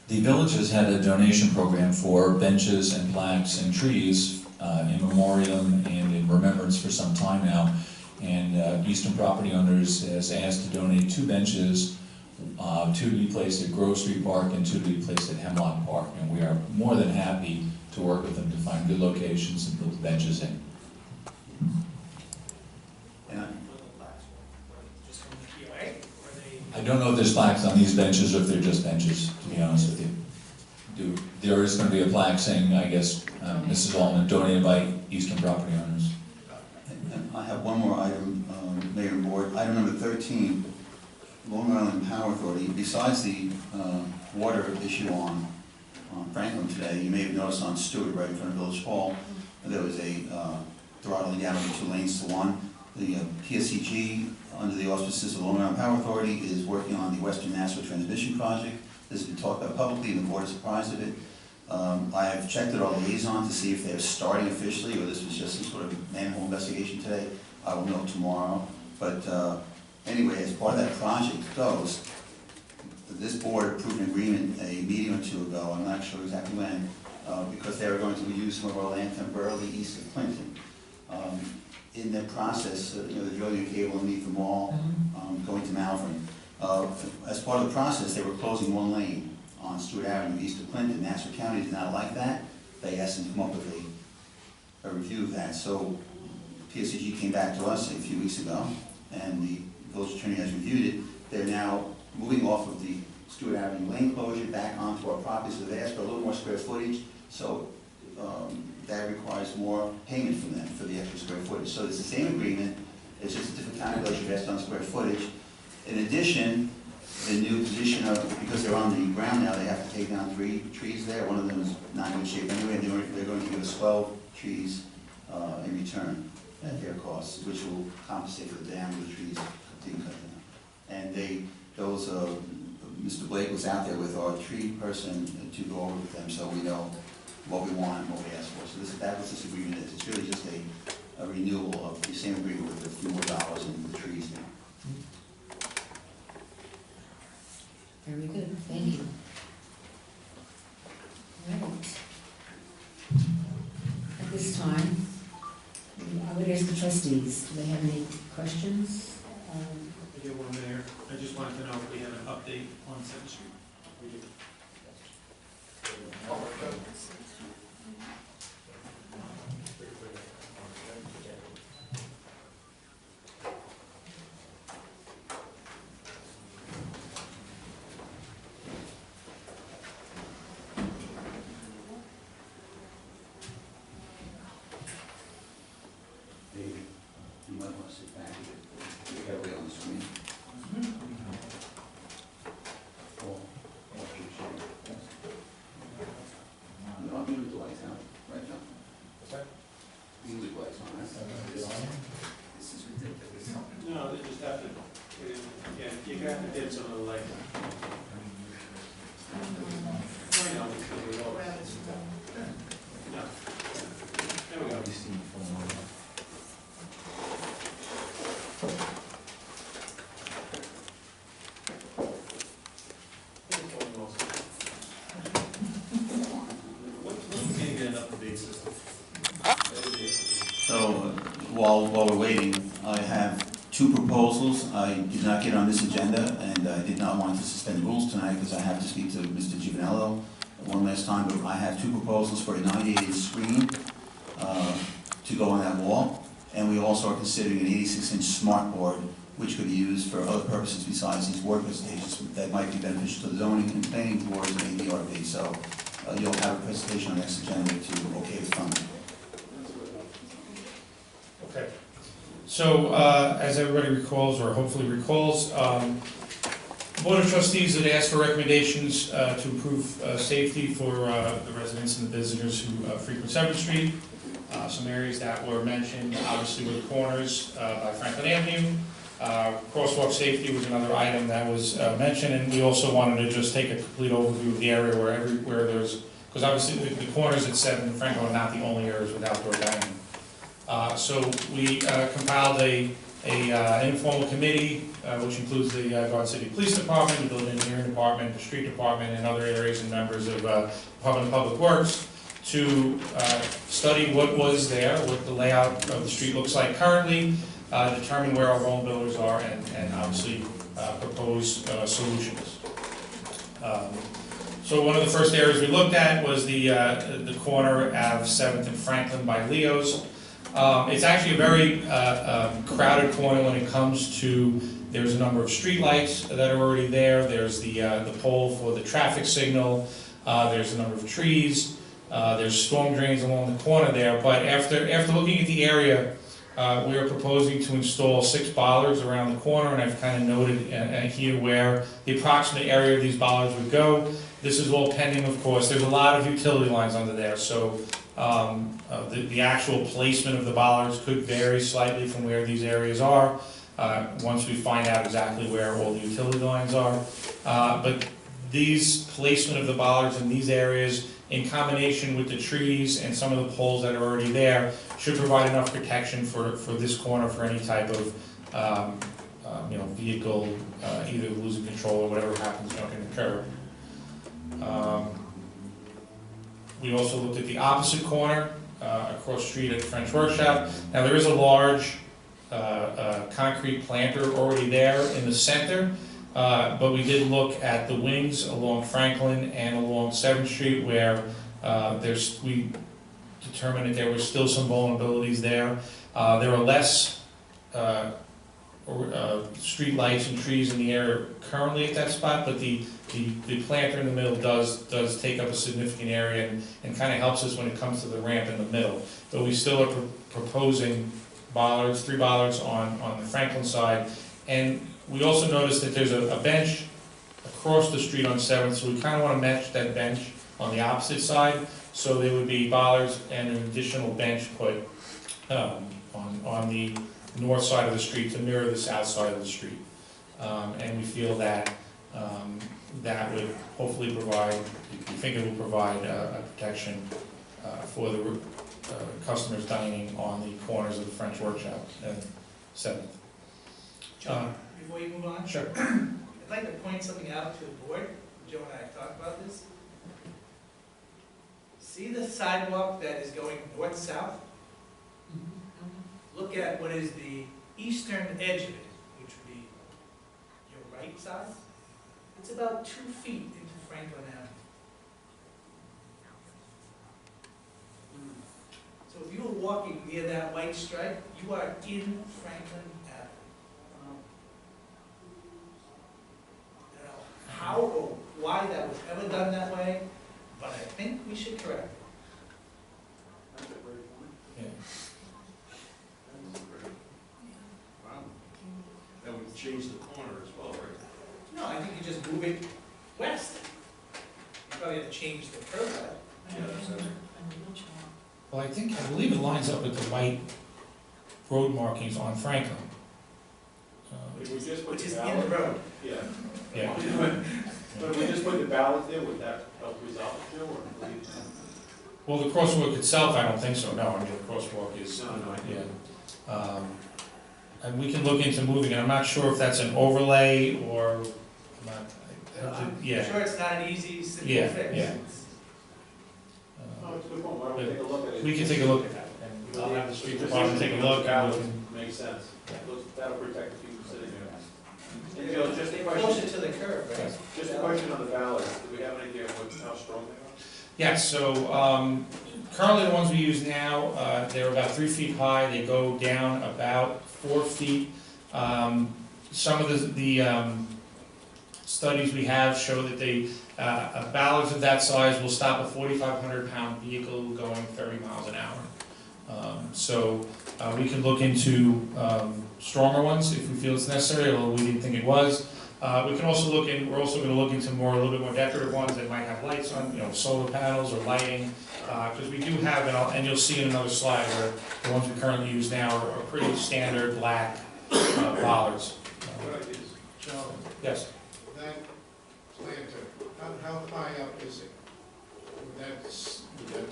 [SPEAKER 14] The village has had a donation program for benches and plaques and trees in memoriam and in remembrance for some time now. And Eastern Property Owners has asked to donate 2 benches, 2 to be placed at Grove Street Park and 2 to be placed at Hemlock Park. And we are more than happy to work with them to find good locations and put the benches in. I don't know if there's plaques on these benches or if they're just benches, to be honest with you. There is going to be a plaque saying, I guess, Mrs. Allman, donated by Eastern Property Owners.
[SPEAKER 10] And I have one more item, Mayor and Board. Item number 13, Long Island Power Authority. Besides the water issue on Franklin today, you may have noticed on Stewart, right in front of Village Hall, there was a throttling down of the 2 lanes to 1. The PSCG, under the auspices of the Long Island Power Authority, is working on the Western Nassau Transmission Project. This has been talked about publicly, and the board is surprised at it. I have checked with our liaison to see if they're starting officially, or this was just some sort of manhole investigation today. I will know tomorrow. But anyway, as part of that project goes, this board approved an agreement a meeting or two ago, I'm not sure exactly when, because they were going to use some of our land temporarily east of Clinton. In that process, they're drilling a cable underneath the mall, going to Malvern. As part of the process, they were closing one lane on Stewart Avenue east of Clinton. Nassau County did not like that. They asked them to come up with a review of that. So PSCG came back to us a few weeks ago, and the village attorney has reviewed it. They're now moving off of the Stewart Avenue lane closure back onto our property, so they asked for a little more square footage. So that requires more payment from them for the extra square footage. So it's the same agreement, it's just a different calculation based on square footage. In addition, the new position of, because they're on the ground now, they have to take down 3 trees there. One of them is not in good shape anyway, and they're going to give us 12 trees in return at their cost, which will compensate for the damage of the trees being cut down. And Mr. Blake was out there with our tree person to go over with them, so we know what we want and what we ask for. So that was this agreement is. It's really just a renewal of the same agreement with a few more dollars in the trees now.
[SPEAKER 1] Very good, thank you. All right. At this time, I would ask the trustees, do they have any questions?
[SPEAKER 11] I do one, Mayor. I just wanted to know if we have an update on 7th Street. We do.
[SPEAKER 10] You might want to sit back a bit. You got to wait on the screen. No, I'm leaving the lights out right now. You leave the lights on. This is ridiculous.
[SPEAKER 11] No, they just have to, yeah, you have to dip some of the light. I know, because we're low. No. There we go.
[SPEAKER 10] So while we're waiting, I have 2 proposals. I did not get on this agenda, and I did not want to suspend the rules tonight because I have to speak to Mr. Giovanello one last time, but I have 2 proposals for a 98-inch screen to go on that wall, and we also are considering an 86-inch smart board, which could be used for other purposes besides these board presentations that might be beneficial to the zoning and planning boards and ADRB. So you'll have a presentation on the next agenda to okay the funding.
[SPEAKER 3] Okay. So, as everybody recalls, or hopefully recalls, the Board of Trustees had asked for recommendations to improve safety for the residents and the visitors who frequent 7th Street. Some areas that were mentioned, obviously, were the corners by Franklin Avenue. Crosswalk safety was another item that was mentioned, and we also wanted to just take a complete overview of the area where there's, because obviously the corners at 7th and Franklin are not the only areas with outdoor dining. So we compiled an informal committee, which includes the Garden City Police Department, the Building Engineering Department, the Street Department, and other areas and members of Department of Public Works, to study what was there, what the layout of the street looks like currently, determine where our vulnerabilities are, and obviously propose solutions. So one of the first areas we looked at was the corner of 7th and Franklin by Leo's. It's actually a very crowded corner when it comes to, there's a number of street lights that are already there, there's the pole for the traffic signal, there's a number of trees, there's storm drains along the corner there, but after looking at the area, we are proposing to install 6 bollards around the corner, and I've kind of noted here where the approximate area of these bollards would go. This is all pending, of course. There's a lot of utility lines under there, so the actual placement of the bollards could vary slightly from where these areas are, once we find out exactly where all the utility lines are. But these placement of the bollards in these areas, in combination with the trees and some of the poles that are already there, should provide enough protection for this corner for any type of vehicle either losing control or whatever happens can occur. We also looked at the opposite corner, across the street at French Workshop. Now, there is a large concrete planter already there in the center, but we did look at the wings along Franklin and along 7th Street where we determined that there were still some vulnerabilities there. There are less street lights and trees in the area currently at that spot, but the planter in the middle does take up a significant area and kind of helps us when it comes to the ramp in the middle. But we still are proposing bollards, 3 bollards on the Franklin side. And we also noticed that there's a bench across the street on 7th, so we kind of want to match that bench on the opposite side. So there would be bollards and an additional bench put on the north side of the street to mirror the south side of the street. And we feel that that would hopefully provide, we think it will provide a protection for the customers dining on the corners of the French Workshop and 7th.
[SPEAKER 5] John, before you move on?
[SPEAKER 3] Sure.
[SPEAKER 5] I'd like to point something out to the board. Joe and I have talked about this. See the sidewalk that is going north-south? Look at what is the eastern edge of it, which would be your right side. It's about 2 feet into Franklin Avenue. So if you were walking near that white stripe, you are in Franklin Avenue. I don't know how or why that was ever done that way, but I think we should correct it.
[SPEAKER 3] Yeah.
[SPEAKER 6] Wow. That would change the corner as well, right?
[SPEAKER 5] No, I think you just move it west. You probably have to change the curve cut.
[SPEAKER 6] Yeah, that's it.
[SPEAKER 3] Well, I believe it lines up with the white road markings on Franklin.
[SPEAKER 6] If we just put
[SPEAKER 5] Which
[SPEAKER 6] the
[SPEAKER 5] is in
[SPEAKER 6] ballot,
[SPEAKER 5] the road.
[SPEAKER 6] yeah.
[SPEAKER 3] Yeah.
[SPEAKER 6] But if we just put the ballot there, would that help resolve it, Joe, or?
[SPEAKER 3] Well, the crosswalk itself, I don't think so, no. I mean, the crosswalk is,
[SPEAKER 6] No, no, I
[SPEAKER 3] yeah. And we can look into moving it. I'm not sure if that's an overlay or, I'm not,
[SPEAKER 5] I'm
[SPEAKER 3] yeah.
[SPEAKER 5] sure it's not an easy, simple
[SPEAKER 3] Yeah,
[SPEAKER 5] fix.
[SPEAKER 3] yeah.
[SPEAKER 6] No, it's a good point, why don't we take a look at it?
[SPEAKER 3] We can take a look at that, and I'll have the street department take a look, and we can,
[SPEAKER 6] Makes sense. That'll protect the people sitting there. And Joe, just a
[SPEAKER 5] Closer
[SPEAKER 6] question,
[SPEAKER 5] to the curve, right?
[SPEAKER 6] just a question on the ballots. Do we have an idea of how strong they are?
[SPEAKER 3] yes, so, currently the ones we use now, they're about 3 feet high, they go down about 4 feet. Some of the studies we have show that ballards of that size will stop a 4,500-pound vehicle going 30 miles an hour. So we can look into stronger ones if we feel it's necessary, although we didn't think it was. We can also we're also going to look into a little bit more decorative ones that might have lights on, solar panels or lighting, because we do have, and you'll see in another slide where the ones we currently use now are pretty standard black bollards.
[SPEAKER 4] What is, Joe,
[SPEAKER 3] Yes.
[SPEAKER 4] that planter, how high up is it? Would that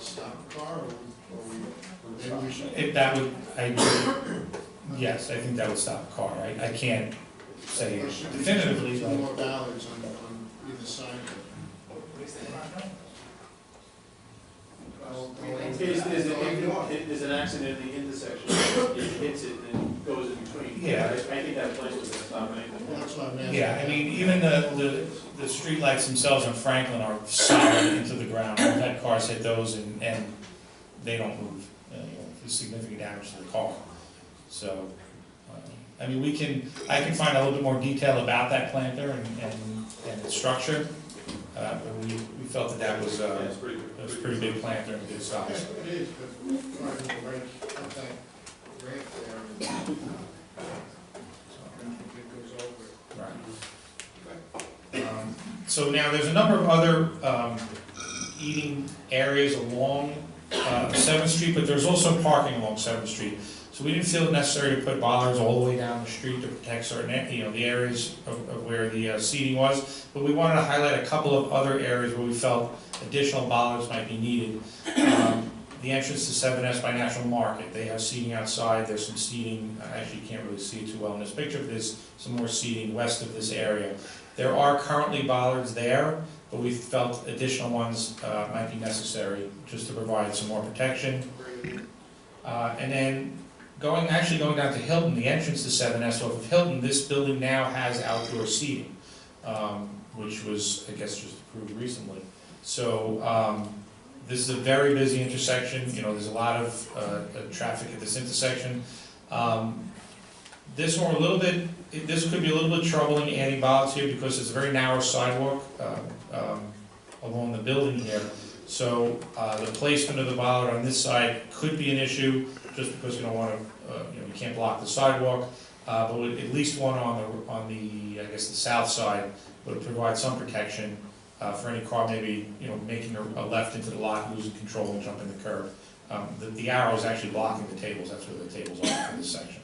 [SPEAKER 4] stop a car, or maybe we should?
[SPEAKER 3] Yes, I think that would stop a car. I can't say
[SPEAKER 4] Or should we
[SPEAKER 3] definitively,
[SPEAKER 4] just put
[SPEAKER 3] but.
[SPEAKER 4] more ballards on either side of it?
[SPEAKER 6] In case there's an accident in the intersection, it hits it and goes in between.
[SPEAKER 3] Yeah.
[SPEAKER 6] I think that place was gonna stop anything.
[SPEAKER 4] Well, that's what I'm asking.
[SPEAKER 3] Yeah, I mean, even the streetlights themselves on Franklin are solid into the ground. We've had cars hit those and they don't move. There's significant damage to the car. So, I mean, I can find a little bit more detail about that planter and its structure. But we felt that was
[SPEAKER 6] It's pretty
[SPEAKER 3] a pretty big planter and good size.
[SPEAKER 4] It is, but driving right up that ramp there, it goes over.
[SPEAKER 3] Right. So now, there's a number of other eating areas along 7th Street, but there's also parking along 7th Street. So we didn't feel it necessary to put bollards all the way down the street to protect certain, the areas of where the seating was. But we wanted to highlight a couple of other areas where we felt additional bollards might be needed. the entrance to 7S by National Market. They have seating outside, there's some seating, actually you can't really see it too well in this picture, but there's some more seating west of this area. There are currently bollards there, but we felt additional ones might be necessary just to provide some more protection. And then going down to Hilton, the entrance to 7S off of Hilton, this building now has outdoor seating, which was, I guess, just approved recently. So this is a very busy intersection. You know, there's a lot of traffic at this intersection. This one a little bit, this could be a little bit troubling adding bollards here because it's a very narrow sidewalk along the building here. So the placement of the bollard on this side could be an issue, just because you don't want to, you can't block the sidewalk. But with at least one on the I guess the south side would provide some protection for any car maybe making a left into the lot, losing control and jumping the curb. The arrow is actually blocking the tables. That's where the tables are in this section.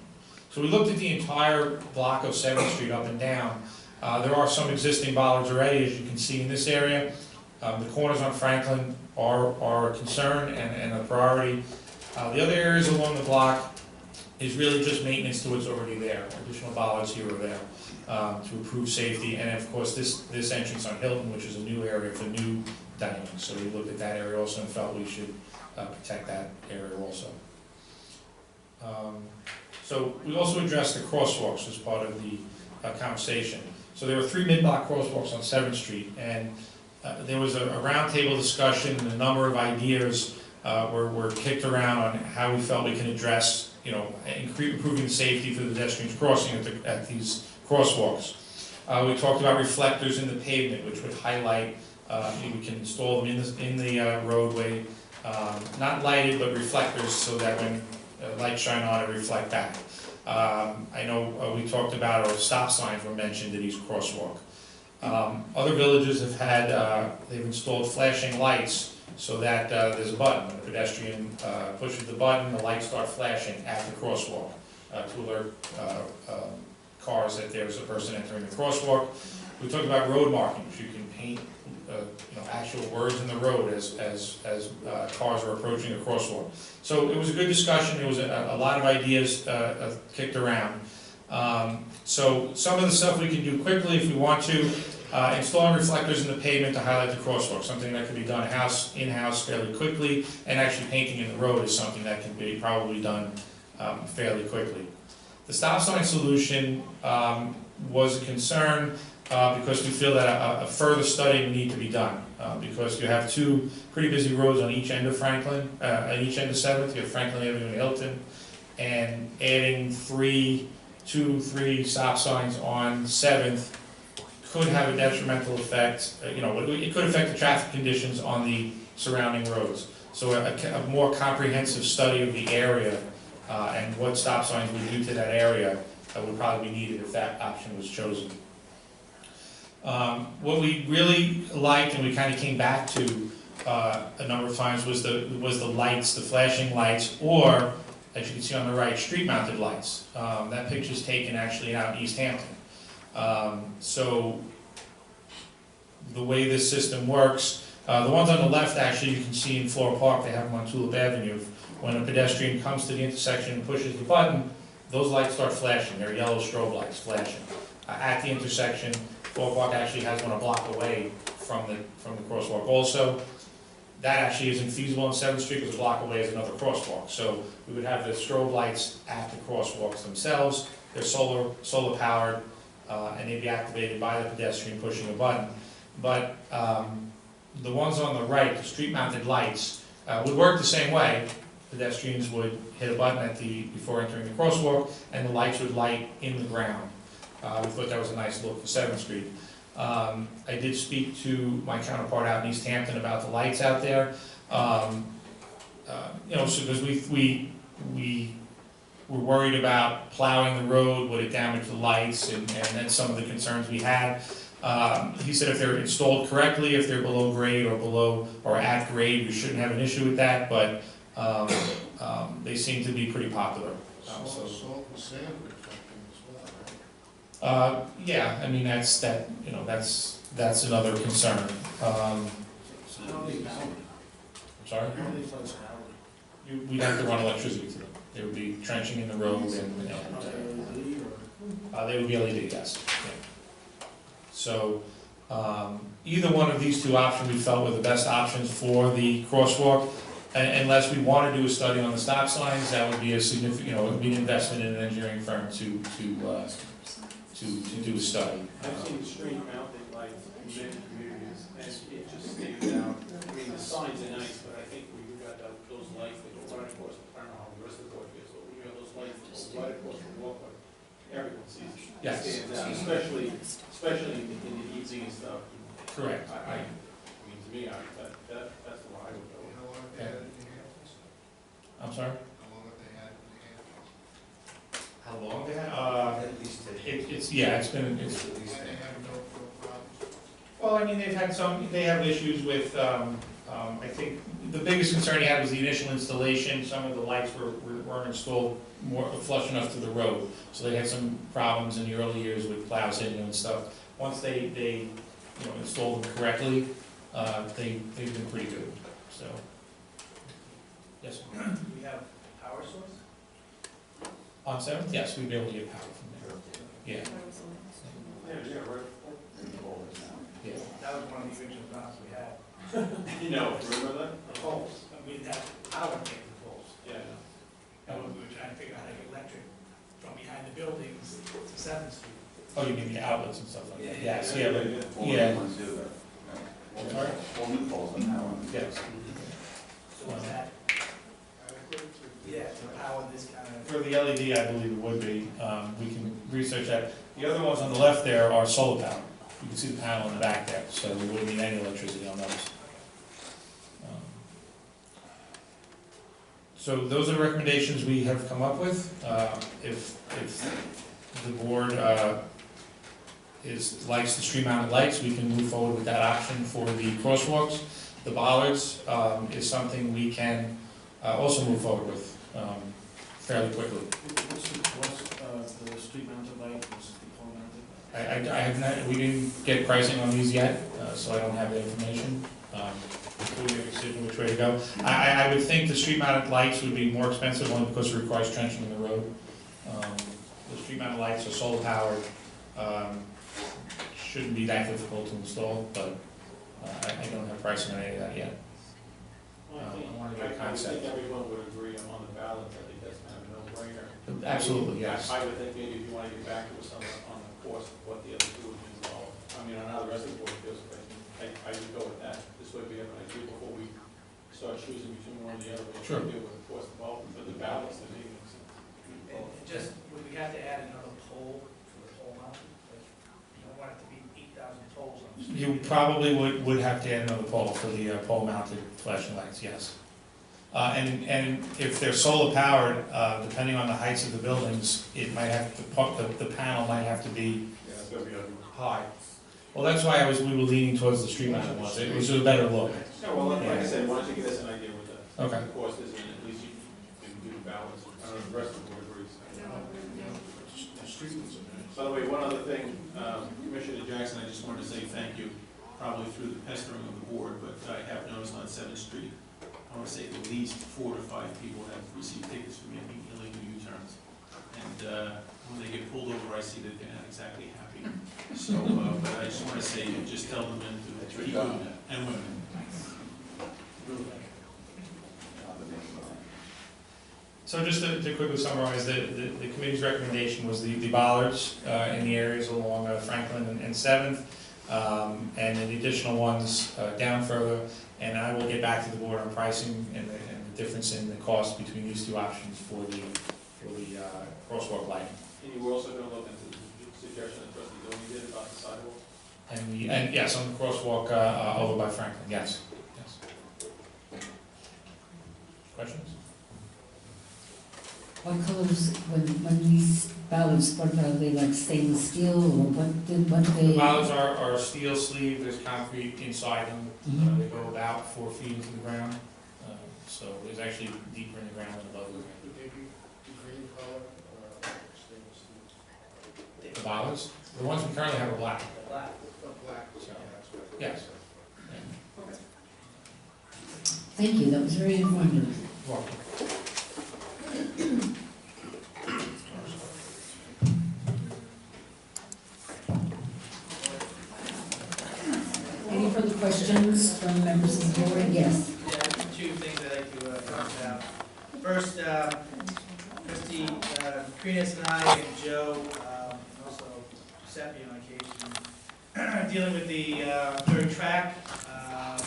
[SPEAKER 3] So we looked at the entire block of 7th Street up and down. There are some existing bollards already, as you can see in this area. The corners on Franklin are a concern and a priority. The other areas along the block is really just maintenance to what's already there, additional bollards here or there to improve safety. And of course, this entrance on Hilton, which is a new area for new dining. So we looked at that area also and felt we should protect that area also. So we also addressed the crosswalks as part of the conversation. So there were 3 mid-block crosswalks on 7th Street, and there was a roundtable discussion, and a number of ideas were kicked around on how we felt we can address, improving the safety for the pedestrians crossing at these crosswalks. We talked about reflectors in the pavement, which would highlight. We can install them in the roadway, not lighted, but reflectors, so that when lights shine on, it reflect back. I know we talked about, or stop signs were mentioned at each crosswalk. Other villages have had, they've installed flashing lights so that there's a button. When a pedestrian pushes the button, the lights start flashing at the crosswalk to alert cars that there's a person entering the crosswalk. We talked about road markings. You can paint actual words in the road as cars are approaching a crosswalk. So it was a good discussion. There was a lot of ideas kicked around. So some of the stuff we can do quickly if we want to. Installing reflectors in the pavement to highlight the crosswalk, something that can be done in-house fairly quickly, and actually painting in the road is something that can be probably done fairly quickly. The stop sign solution was a concern because we feel that a further study would need to be done because you have 2 pretty busy roads on each end of Franklin, on each end of 7th. You have Franklin Avenue and Hilton, and adding 2, 3 stop signs on 7th could have a detrimental effect. It could affect the traffic conditions on the surrounding roads. So a more comprehensive study of the area and what stop signs would do to that area would probably be needed if that option was chosen. What we really liked, and we kind of came back to a number of times, was the lights, the flashing lights, or as you can see on the right, street-mounted lights. That picture is taken actually out in East Hampton. So the way this system works, the ones on the left actually you can see in Floral Park, they have them on Tulip Avenue. When a pedestrian comes to the intersection and pushes the button, those lights start flashing. They're yellow strobe lights flashing. At the intersection, Floral Park actually has one a block away from the crosswalk also. That actually isn't feasible on 7th Street because a block away is another crosswalk. So we would have the strobe lights at the crosswalks themselves. They're solar powered. And they'd be activated by the pedestrian pushing a button. But the ones on the right, the street-mounted lights, would work the same way. Pedestrians would hit a button before entering the crosswalk, and the lights would light in the ground. We thought that was a nice look for 7th Street. I did speak to my counterpart out in East Hampton about the lights out there. Because we were worried about plowing the road, would it damage the lights, and that's some of the concerns we had. He said if they're installed correctly, if they're below grade or at grade, we shouldn't have an issue with that, but they seem to be pretty popular.
[SPEAKER 4] Salt and sand reflecting as well, right?
[SPEAKER 3] Yeah, I mean that's another concern.
[SPEAKER 11] So how are they powered?
[SPEAKER 3] Sorry?
[SPEAKER 11] How are they flex powered?
[SPEAKER 3] We'd have to run electricity to them. They would be trenching in the road they would be LED, yes. Yeah. So, either one of these two options we felt were the best options for the crosswalk. Unless we want to do a study on the stop signs, that would be a significant, it would be an investment in an engineering firm to do a study.
[SPEAKER 6] I've seen screen mounted lights in many communities, and it just stands out. I mean, the signs are nice, but I think when you got those lights that go right across the front, how the rest of the board gets, but when you have those lights that go right across the walkway, everyone sees it. It
[SPEAKER 3] Yes.
[SPEAKER 6] stands out, especially in the evening and stuff.
[SPEAKER 3] Correct.
[SPEAKER 6] I mean, to me, that's the way I would go.
[SPEAKER 4] How long have they had it in the handles?
[SPEAKER 3] I'm sorry?
[SPEAKER 4] How long have they had it in the handles?
[SPEAKER 3] How long they have?
[SPEAKER 9] At least 10
[SPEAKER 3] It's
[SPEAKER 4] And they have no problems?
[SPEAKER 3] Well, I mean, they have issues with, I think, the biggest concern he had was the initial installation. Some of the lights weren't installed flush enough to the road. So they had some problems in the early years with plows hitting them and stuff. Once they installed them correctly, they've been pretty good, so. Yes, sir.
[SPEAKER 5] Do we have power source?
[SPEAKER 3] On 7th, yes, we'd be able to get power from there. Yeah,
[SPEAKER 6] Yeah, right.
[SPEAKER 3] yeah.
[SPEAKER 5] That was one of the original problems we had.
[SPEAKER 6] Remember that?
[SPEAKER 5] The poles, we didn't have power to take the poles.
[SPEAKER 6] Yeah.
[SPEAKER 5] And we were trying to figure out how to get electric from behind the buildings to 7th Street.
[SPEAKER 3] Oh, you mean the outlets and stuff like that?
[SPEAKER 5] Yeah,
[SPEAKER 3] Yes,
[SPEAKER 6] yeah,
[SPEAKER 3] yeah,
[SPEAKER 6] yeah.
[SPEAKER 3] but, yeah. Sorry?
[SPEAKER 10] All new poles on that one.
[SPEAKER 3] Yes.
[SPEAKER 5] So is that,
[SPEAKER 4] Adequate?
[SPEAKER 5] yeah, to power this kind of,
[SPEAKER 3] For the LED, I believe it would be. We can research that. The other ones on the left there are solar power. You can see the panel in the back there, so we wouldn't need any electricity on those. So those are the recommendations we have come up with. If the board likes the street-mounted lights, we can move forward with that option for the crosswalks. The bollards is something we can also move forward with fairly quickly.
[SPEAKER 11] What's the street mounted light versus the pole mounted?
[SPEAKER 3] I have not, we didn't get pricing on these yet, so I don't have the information. We'll make a decision which way to go. I would think the street-mounted lights would be more expensive, only because it requires trenching in the road. The street-mounted lights are solar powered, shouldn't be that difficult to install, but I don't have pricing on any of that yet. I want to get a concept.
[SPEAKER 6] I think everyone would agree on the balance. I think that's kind of a no-brainer.
[SPEAKER 3] Absolutely, yes.
[SPEAKER 6] I would think maybe if you want to get back to us on the cost of what the other two would involve. I mean, on how the rest of the board feels, but I would go with that. This way we have an idea before we start choosing between one or the other. What
[SPEAKER 3] Sure.
[SPEAKER 6] we do with the cost involved, but the balance, the meetings.
[SPEAKER 5] and just, would we have to add another pole to the pole mount? Like, you don't want it to be 8,000 poles on the street.
[SPEAKER 3] You probably would have to add another pole for the pole-mounted flashing lights, yes. And if they're solar powered, depending on the heights of the buildings, it might have to, the panel might have to be
[SPEAKER 6] Yeah, it's gonna be a.
[SPEAKER 3] high. Well, that's why we were leaning towards the street-mounted ones. It was a better look.
[SPEAKER 6] Yeah, well, like I said, why don't you give us an idea what the
[SPEAKER 3] Okay.
[SPEAKER 6] cost is, and at least you can do the balance. I don't know if the rest of the board agrees. By the way, one other thing, Commissioner Jackson, I just wanted to say thank you, probably through the pestering of the board, but I have noticed on 7th Street, I want to say at least 4 to 5 people have received tickets for making illegal U-turns. And when they get pulled over, I see that they're not exactly happy. So, but I just want to say, just tell them to keep moving, and women.
[SPEAKER 3] So just to quickly summarize, the committee's recommendation was the bollards in the areas along Franklin and 7th, and then the additional ones down further. And I will get back to the board on pricing and the difference in the cost between these two options for the crosswalk lighting.
[SPEAKER 6] And you were also going to look into the suggestion that Trustee Domi did about the sidewalk?
[SPEAKER 3] And yes, on the crosswalk over by Franklin, yes. Questions?
[SPEAKER 1] What colors, when these bollards, what are they, like stainless steel, or what
[SPEAKER 3] The bollards are steel sleeve, there's concrete inside them. They go about 4 feet into the ground. So there's actually deeper in the ground than above the ground.
[SPEAKER 4] Would they be green color or stainless steel?
[SPEAKER 3] The bollards, the ones we currently have are black.
[SPEAKER 5] Black.
[SPEAKER 4] Black.
[SPEAKER 3] So,
[SPEAKER 4] Yeah, that's what.
[SPEAKER 3] yes.
[SPEAKER 1] Thank you, that was very informative.
[SPEAKER 3] Welcome.
[SPEAKER 1] further questions from members of the board? Yes.
[SPEAKER 5] Yeah, two things I'd like to talk about. First, trustee Krinis and I and Joe, also Giuseppe on occasion, dealing with the third track. I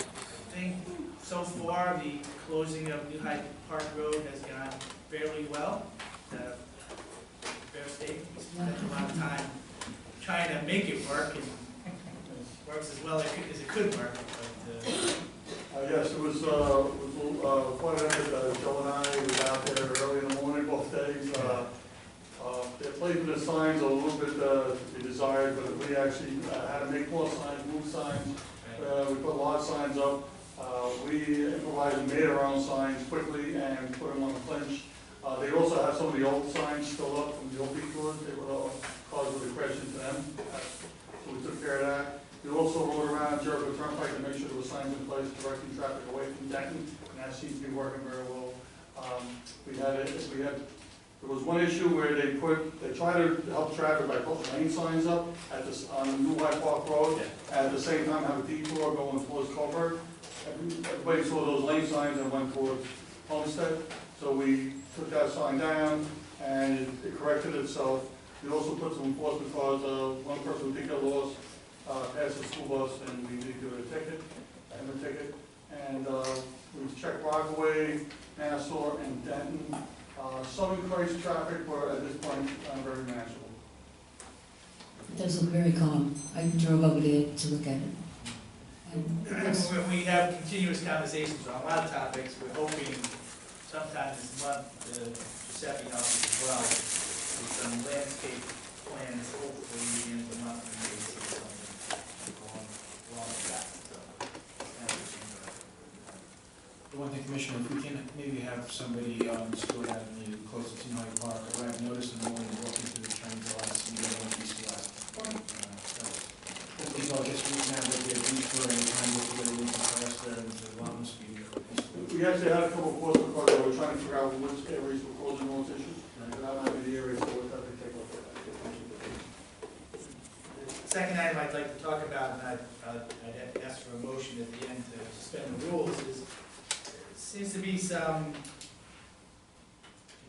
[SPEAKER 5] think so far the closing of New Hyde Park Road has gone fairly well. Fair state, we spent a lot of time trying to make it work, and it works as well as it could work, but
[SPEAKER 2] Yes, it was quite an effort. Joe and I were out there early in the morning both days. The placement of signs a little bit to be desired, but we actually had to make more signs, move signs. We put a lot of signs up. We improvised and made our own signs quickly and put them on the clinch. They also have some of the old signs still up from the old tours. They were caused with a question to them. So we took care of that. We also rode around Jericho Turnpike to make sure there were signs in place directing traffic away from Denton, and that seems to be working very well. There was one issue where they tried to help traffic by putting lane signs up on New Hyde Park Road, and at the same time have a detour going towards Culver. Everybody saw those lane signs and went towards Homestead, so we took that sign down, and it corrected itself. We also put some enforcement cards. One person who did get lost passed the school bus, and we did give it a ticket, and we checked Rockaway, Nassau, and Denton. Southern Christ traffic were at this point very manageable.
[SPEAKER 1] It does look very calm. I drove over there to look at it.
[SPEAKER 5] we have continuous conversations on a lot of topics. We're hoping sometime this month, Giuseppe help us as well with some landscape plans, hopefully the end of the month, we may see something along that. So,
[SPEAKER 11] The one thing, Commissioner, if we can maybe have somebody stored out in the closest to Hyde Park, or I've noticed in the morning walking to the train lots, and the other one east to west. Hopefully, I guess we can have like a detour and try and get to where we can cross there and to Lama Speed.
[SPEAKER 2] We actually had a couple of enforcement cards that were trying to figure out which areas were causing most issues. And that might be the areas that we'll have to take a look at.
[SPEAKER 5] The second item I'd like to talk about, and I'd ask for a motion at the end to suspend the rules, is seems to be some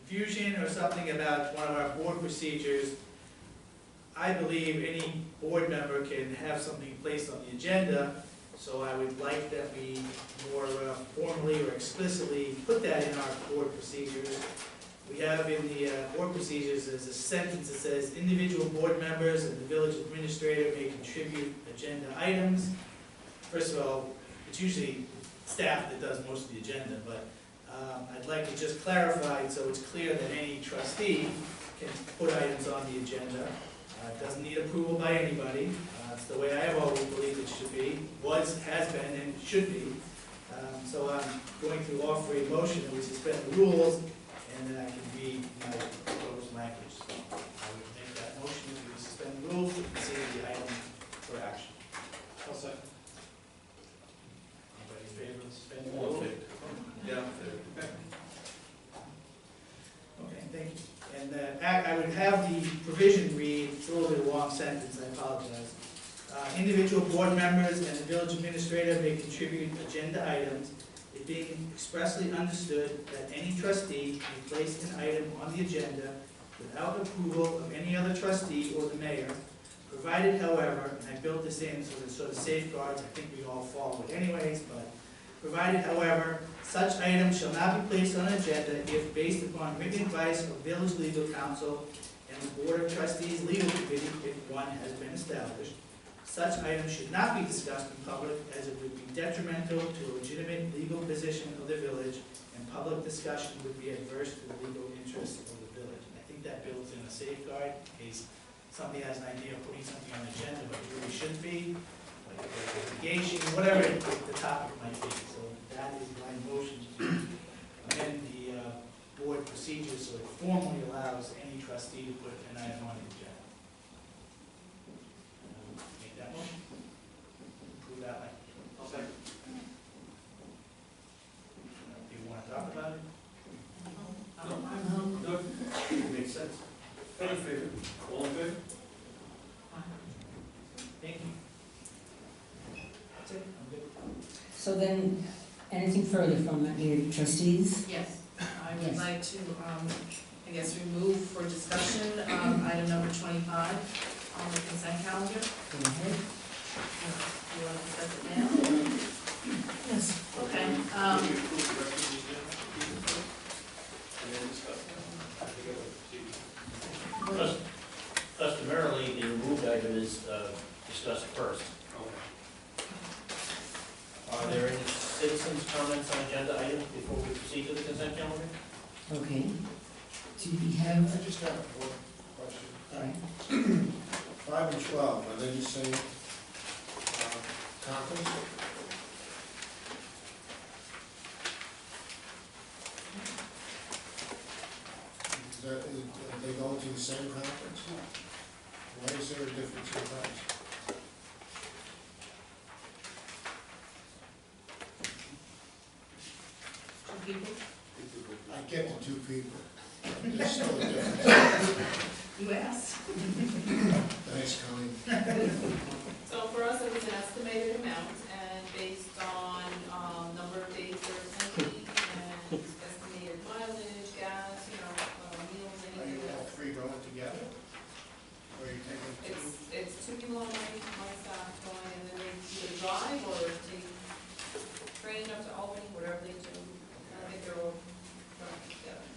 [SPEAKER 5] confusion or something about one of our board procedures. I believe any board member can have something placed on the agenda, so I would like that we more formally or explicitly put that in our board procedures. We have in the board procedures, there's a sentence that says, individual board members and the village administrator may contribute agenda items. First of all, it's usually staff that does most of the agenda, but I'd like to just clarify so it's clear that any trustee can put items on the agenda. It doesn't need approval by anybody. It's the way I have always believed it should be, has been, and should be. So I'm going to offer a motion that we suspend the rules, and then I can read my proposed language. So I would make that motion that we suspend the rules and consider the item for action.
[SPEAKER 11] I'll second.
[SPEAKER 5] Anybody in favor of suspending the rules?
[SPEAKER 9] Yeah.
[SPEAKER 5] Okay, thank you. And I would have the provision read, it's a little bit of a long sentence, I apologize. Individual board members and the village administrator may contribute agenda items, it being expressly understood that any trustee may place an item on the agenda without approval of any other trustee or the mayor, provided, however, and I built this in so that sort of safeguards, I think we all follow it anyways, but provided, however, such items shall not be placed on an agenda if based upon written advice of village legal counsel and the board of trustees legal committee if one has been established. Such items should not be discussed in public as it would be detrimental to a legitimate legal position of the village, and public discussion would be adverse to the legal interests of the village. And I think that builds in a safeguard in case somebody has an idea of putting something on the agenda, but it really shouldn't be, like litigation, whatever the topic might be. So that is my motion to amend the board procedure so it formally allows any trustee to put an item on the agenda. Make that motion. Approve that way.
[SPEAKER 9] I'll second.
[SPEAKER 5] Do you want to talk about it?
[SPEAKER 9] No, it makes sense. All in favor? All in favor?
[SPEAKER 5] Thank you. That's it.
[SPEAKER 1] So then, anything further from the trustees?
[SPEAKER 16] Yes, I would
[SPEAKER 1] Yes.
[SPEAKER 16] like to, I guess, remove for discussion, item number 25 on the consent calendar.
[SPEAKER 1] Go ahead.
[SPEAKER 16] You want to discuss it now?
[SPEAKER 1] Yes.
[SPEAKER 16] Okay,
[SPEAKER 12] Customarily, the removed item is discussed first. Are there any citizens' comments on agenda items before we proceed to the consent calendar?
[SPEAKER 1] Okay. Do we have,
[SPEAKER 4] I just have one question.
[SPEAKER 1] all right,
[SPEAKER 4] 5 and 12, are they the same conference? Are they going to the same conference? Why is there a difference in price?
[SPEAKER 16] two people,
[SPEAKER 4] I get the 2 people. There's still a difference.
[SPEAKER 16] you asked.
[SPEAKER 4] Thanks, Colleen.
[SPEAKER 16] So for us, it was an estimated amount, and based on, number of days they're attending, and estimated mileage, gas, meals,
[SPEAKER 4] Are
[SPEAKER 16] anything
[SPEAKER 4] you all
[SPEAKER 16] else.
[SPEAKER 4] 3 going together? Or are you taking 2?
[SPEAKER 16] It's 2 people on my staff going, and then they either drive or take train up to Albany, whatever they do. I think they're all going together.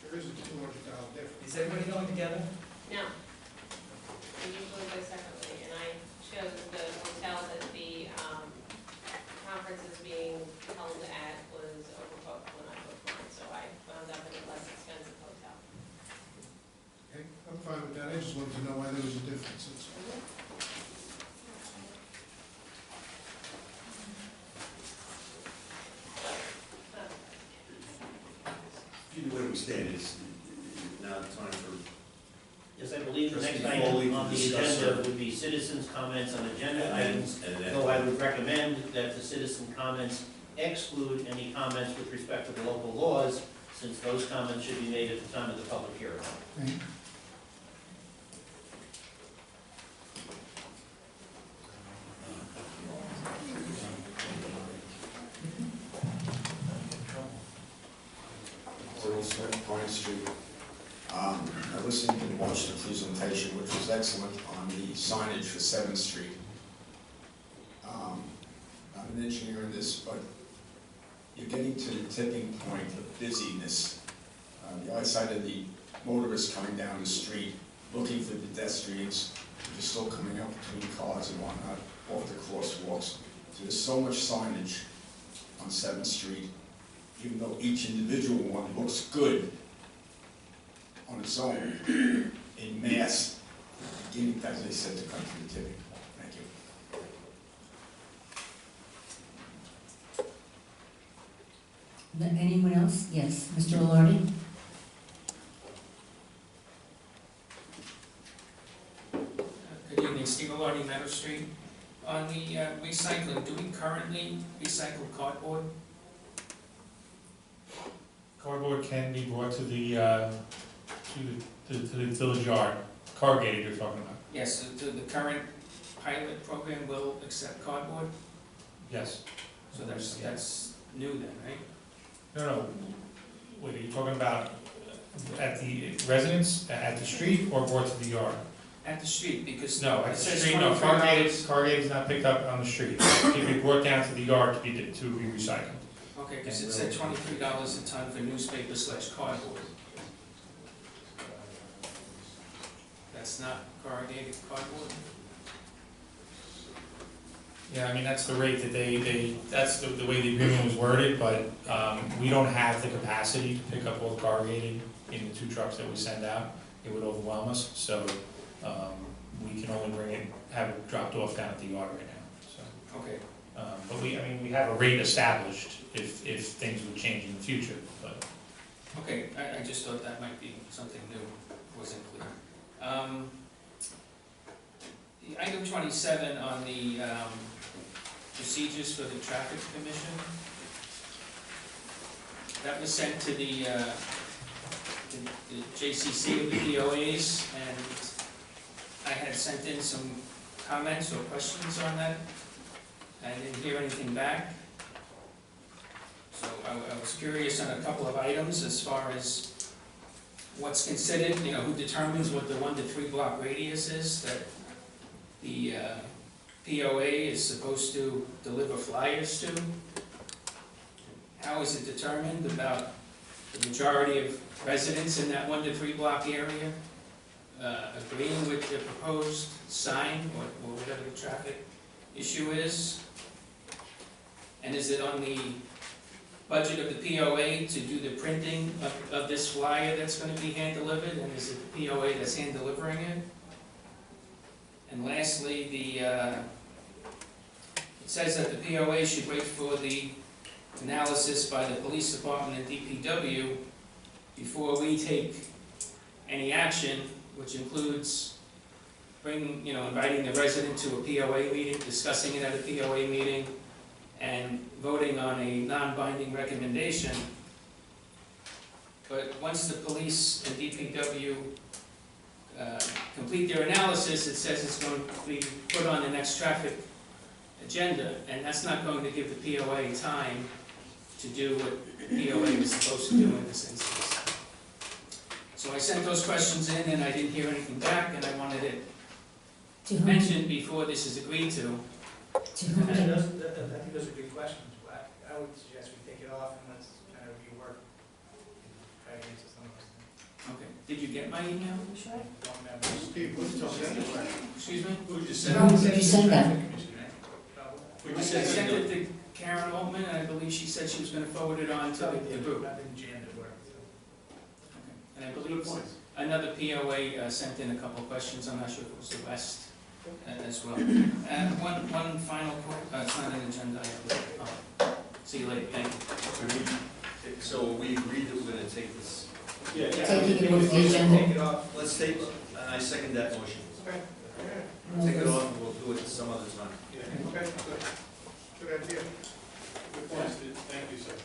[SPEAKER 4] There is a $200 difference.
[SPEAKER 5] Is everybody going together?
[SPEAKER 17] No. We usually go separately, and I chose the hotel that the conference is being held at was overbooked when I booked mine, so I wound up in a less expensive hotel.
[SPEAKER 4] Okay, I'm fine with that. I just wanted to know why there was a difference. That's all.
[SPEAKER 9] Either way we stand, it's now time for,
[SPEAKER 12] Yes, I believe the next
[SPEAKER 9] Trustee Foley
[SPEAKER 12] item on the
[SPEAKER 9] discuss
[SPEAKER 12] agenda
[SPEAKER 9] our-
[SPEAKER 12] would be citizens' comments on agenda
[SPEAKER 9] And
[SPEAKER 12] items,
[SPEAKER 9] then- and then-
[SPEAKER 12] though I would recommend that the citizen comments exclude any comments with respect to the local laws, since those comments should be made at the time of the public hearing.
[SPEAKER 1] right.
[SPEAKER 18] Earl Smith, Pine Street. I listened and watched the presentation, which was excellent, on the signage for 7th Street. I'm an engineer in this, but you're getting to the tipping point of busyness. The eyesight of the motorists coming down the street, looking for pedestrians, which are still coming up between cars and whatnot, off the crosswalks. So there's so much signage on 7th Street, even though each individual one looks good on its own, in mass, beginning, as I said, to come to the tipping point. Thank you.
[SPEAKER 1] Anyone else? Yes, Mr. Alardi?
[SPEAKER 19] Good evening, Steve Alardi, Meadow Street. On the recycling, do we currently recycle cardboard?
[SPEAKER 3] Cardboard can be brought to the village yard, corrugated you're talking about.
[SPEAKER 19] Yes, so the current pilot program will accept cardboard?
[SPEAKER 3] Yes.
[SPEAKER 19] So that's new then, right?
[SPEAKER 3] No, wait, are you talking about at the residence, at the street, or brought to the yard?
[SPEAKER 19] At the street, because
[SPEAKER 3] No,
[SPEAKER 19] it
[SPEAKER 3] at the
[SPEAKER 19] says
[SPEAKER 3] street, no,
[SPEAKER 19] $23.
[SPEAKER 3] corrugated is not picked up on the street. It can be brought down to the yard to be recycled.
[SPEAKER 19] Okay, because it said $23 a ton for newspaper/cardboard. That's not corrugated cardboard?
[SPEAKER 3] Yeah, I mean, that's the rate that that's the way the agreement was worded, but we don't have the capacity to pick up all corrugated in the 2 trucks that we send out. It would overwhelm us, so we can only have it dropped off down at the yard right now, so.
[SPEAKER 19] Okay.
[SPEAKER 3] But we have a rate established if things would change in the future, but.
[SPEAKER 19] Okay, I just thought that might be something new, wasn't clear. The item 27 on the procedures for the traffic commission, that was sent to the JCC of the DOAs, and I had sent in some comments or questions on that I didn't hear anything back. So I was curious on a couple of items as far as what's considered, you know, who determines what the 1 to 3 block radius is that the POA is supposed to deliver flyers to? How is it determined about the majority of residents in that 1 to 3 block area agreeing with the proposed sign or whatever the traffic issue is? And is it on the budget of the POA to do the printing of this flyer that's going to be hand-delivered? And is it the POA that's hand-delivering it? And lastly, it says that the POA should wait for the analysis by the police department and DPW before we take any action, which includes inviting the resident to a POA meeting, discussing it at a POA meeting, and voting on a non-binding recommendation. But once the police and DPW complete their analysis, it says it's going to be put on the next traffic agenda, and that's not going to give the POA time to do what the POA is supposed to do in this instance. So I sent those questions in and I didn't hear anything back, and I wanted it mentioned before this is agreed to.
[SPEAKER 5] I think those are good questions. I would suggest we take it off and let's kind of review work and try to answer some of those things.
[SPEAKER 19] Okay. Did you get my email?
[SPEAKER 5] Don't remember.
[SPEAKER 4] Steve, who did you send it to?
[SPEAKER 19] Excuse me?
[SPEAKER 9] Who just
[SPEAKER 1] Who did you send that?
[SPEAKER 19] I sent it to Karen Altman, and I believe she said she was going to forward it on to the group.
[SPEAKER 5] I've been jammed at work, so.
[SPEAKER 19] And I believe another POA sent in a couple of questions. I'm not sure if it was the West as well. And one final, it's not an agenda item. See you later, thank you.
[SPEAKER 9] So we agreed that we're gonna take this.
[SPEAKER 19] Yeah.
[SPEAKER 1] Taking it off the agenda.
[SPEAKER 5] Take it off.
[SPEAKER 9] Let's take, and I second that motion. Take it off and we'll do it some other time.
[SPEAKER 4] Yeah, okay, good. Good idea. Good point, Steve. Thank you, sir.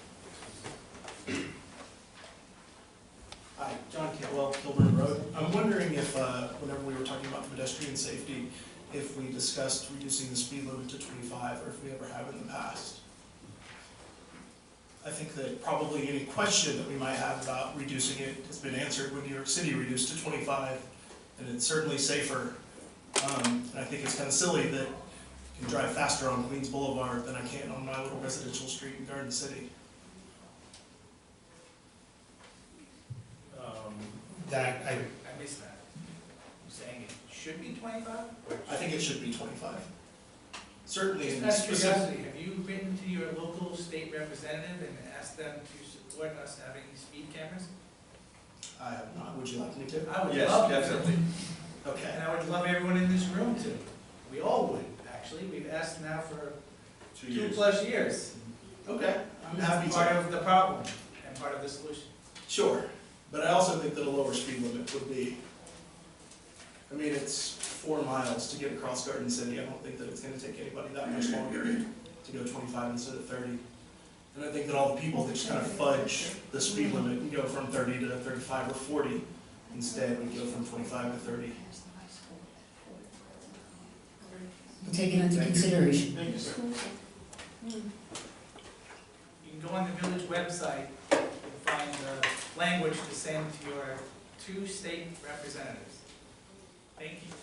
[SPEAKER 20] Hi, John Cantwell, Kilburn Road. I'm wondering if, whenever we were talking about pedestrian safety, if we discussed reducing the speed limit to 25, or if we ever have in the past. I think that probably any question that we might have about reducing it has been answered when New York City reduced to 25, and it's certainly safer. And I think it's kind of silly that I can drive faster on Queens Boulevard than I can on my little residential street in Garden City.
[SPEAKER 5] I missed that. You're saying it should be 25?
[SPEAKER 20] I think it should be 25. Certainly in
[SPEAKER 5] Just
[SPEAKER 20] specific.
[SPEAKER 5] curiosity, have you written to your local state representative and asked them to support us having speed cameras?
[SPEAKER 20] I have not. Would you like me to?
[SPEAKER 5] I would
[SPEAKER 9] Yes,
[SPEAKER 5] love
[SPEAKER 9] definitely.
[SPEAKER 5] to.
[SPEAKER 20] Okay.
[SPEAKER 5] And I would love everyone in this room to. We all would, actually. We've asked now for 2+ years.
[SPEAKER 20] Okay. I'm happy
[SPEAKER 5] That's
[SPEAKER 20] to.
[SPEAKER 5] part of the problem and part of the solution.
[SPEAKER 20] Sure. But I also think that a lower speed limit would be, I mean, it's 4 miles to get across Garden City. I don't think that it's going to take anybody that much longer to go 25 instead of 30. And I think that all the people that just kind of fudge the speed limit and go from 30 to 35 or 40, instead would go from 25 to 30.
[SPEAKER 1] We'll take it into consideration.
[SPEAKER 4] Thank you, sir.
[SPEAKER 5] You can go on the village website and find the language to send to your 2 state representatives. Thank you.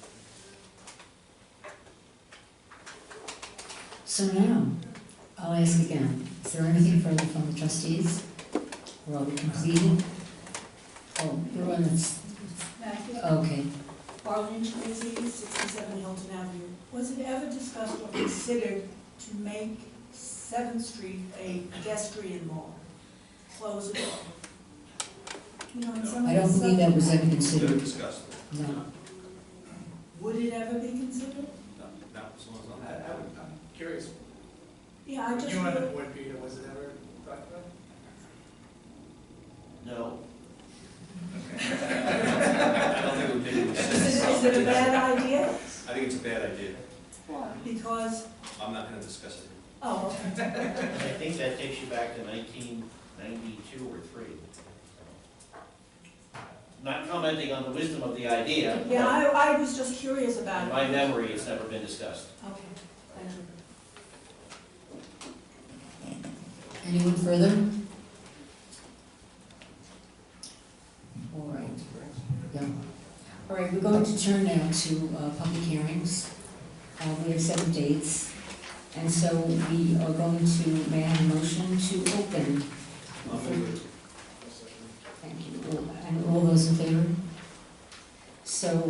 [SPEAKER 1] So now, I'll ask again, is there anything further from the trustees? Or are we completed? Oh, you're on this, okay.
[SPEAKER 21] Arlene Tracy, 67 Hilton Avenue. Was it ever discussed or considered to make 7th Street a pedestrian mall? Close it off? You know, in some
[SPEAKER 1] I
[SPEAKER 21] of
[SPEAKER 1] don't
[SPEAKER 21] the
[SPEAKER 1] believe that was ever
[SPEAKER 9] Never
[SPEAKER 1] considered.
[SPEAKER 9] discussed.
[SPEAKER 1] No.
[SPEAKER 21] Would it ever be considered?
[SPEAKER 9] No, not as long as
[SPEAKER 5] I'm curious.
[SPEAKER 21] Yeah, I just.
[SPEAKER 5] You on the board, Peter, was it ever talked about?
[SPEAKER 12] No.
[SPEAKER 9] I don't think it would make any sense.
[SPEAKER 21] Is it a bad idea?
[SPEAKER 9] I think it's a bad idea.
[SPEAKER 21] Why? Because,
[SPEAKER 9] I'm not gonna discuss it.
[SPEAKER 21] oh, okay.
[SPEAKER 12] I think that takes you back to 1992 or 3. Not commenting on the wisdom of the idea.
[SPEAKER 21] Yeah, I was just curious
[SPEAKER 12] but
[SPEAKER 21] about
[SPEAKER 12] in
[SPEAKER 21] it.
[SPEAKER 12] my memory, it's never been discussed.
[SPEAKER 21] Okay, thank you.
[SPEAKER 1] Anyone further? All right. Yeah. All right, we're going to turn now to public hearings. We have 7 dates, and so we are going to, may I have a motion to open? Thank you. And all those in favor? So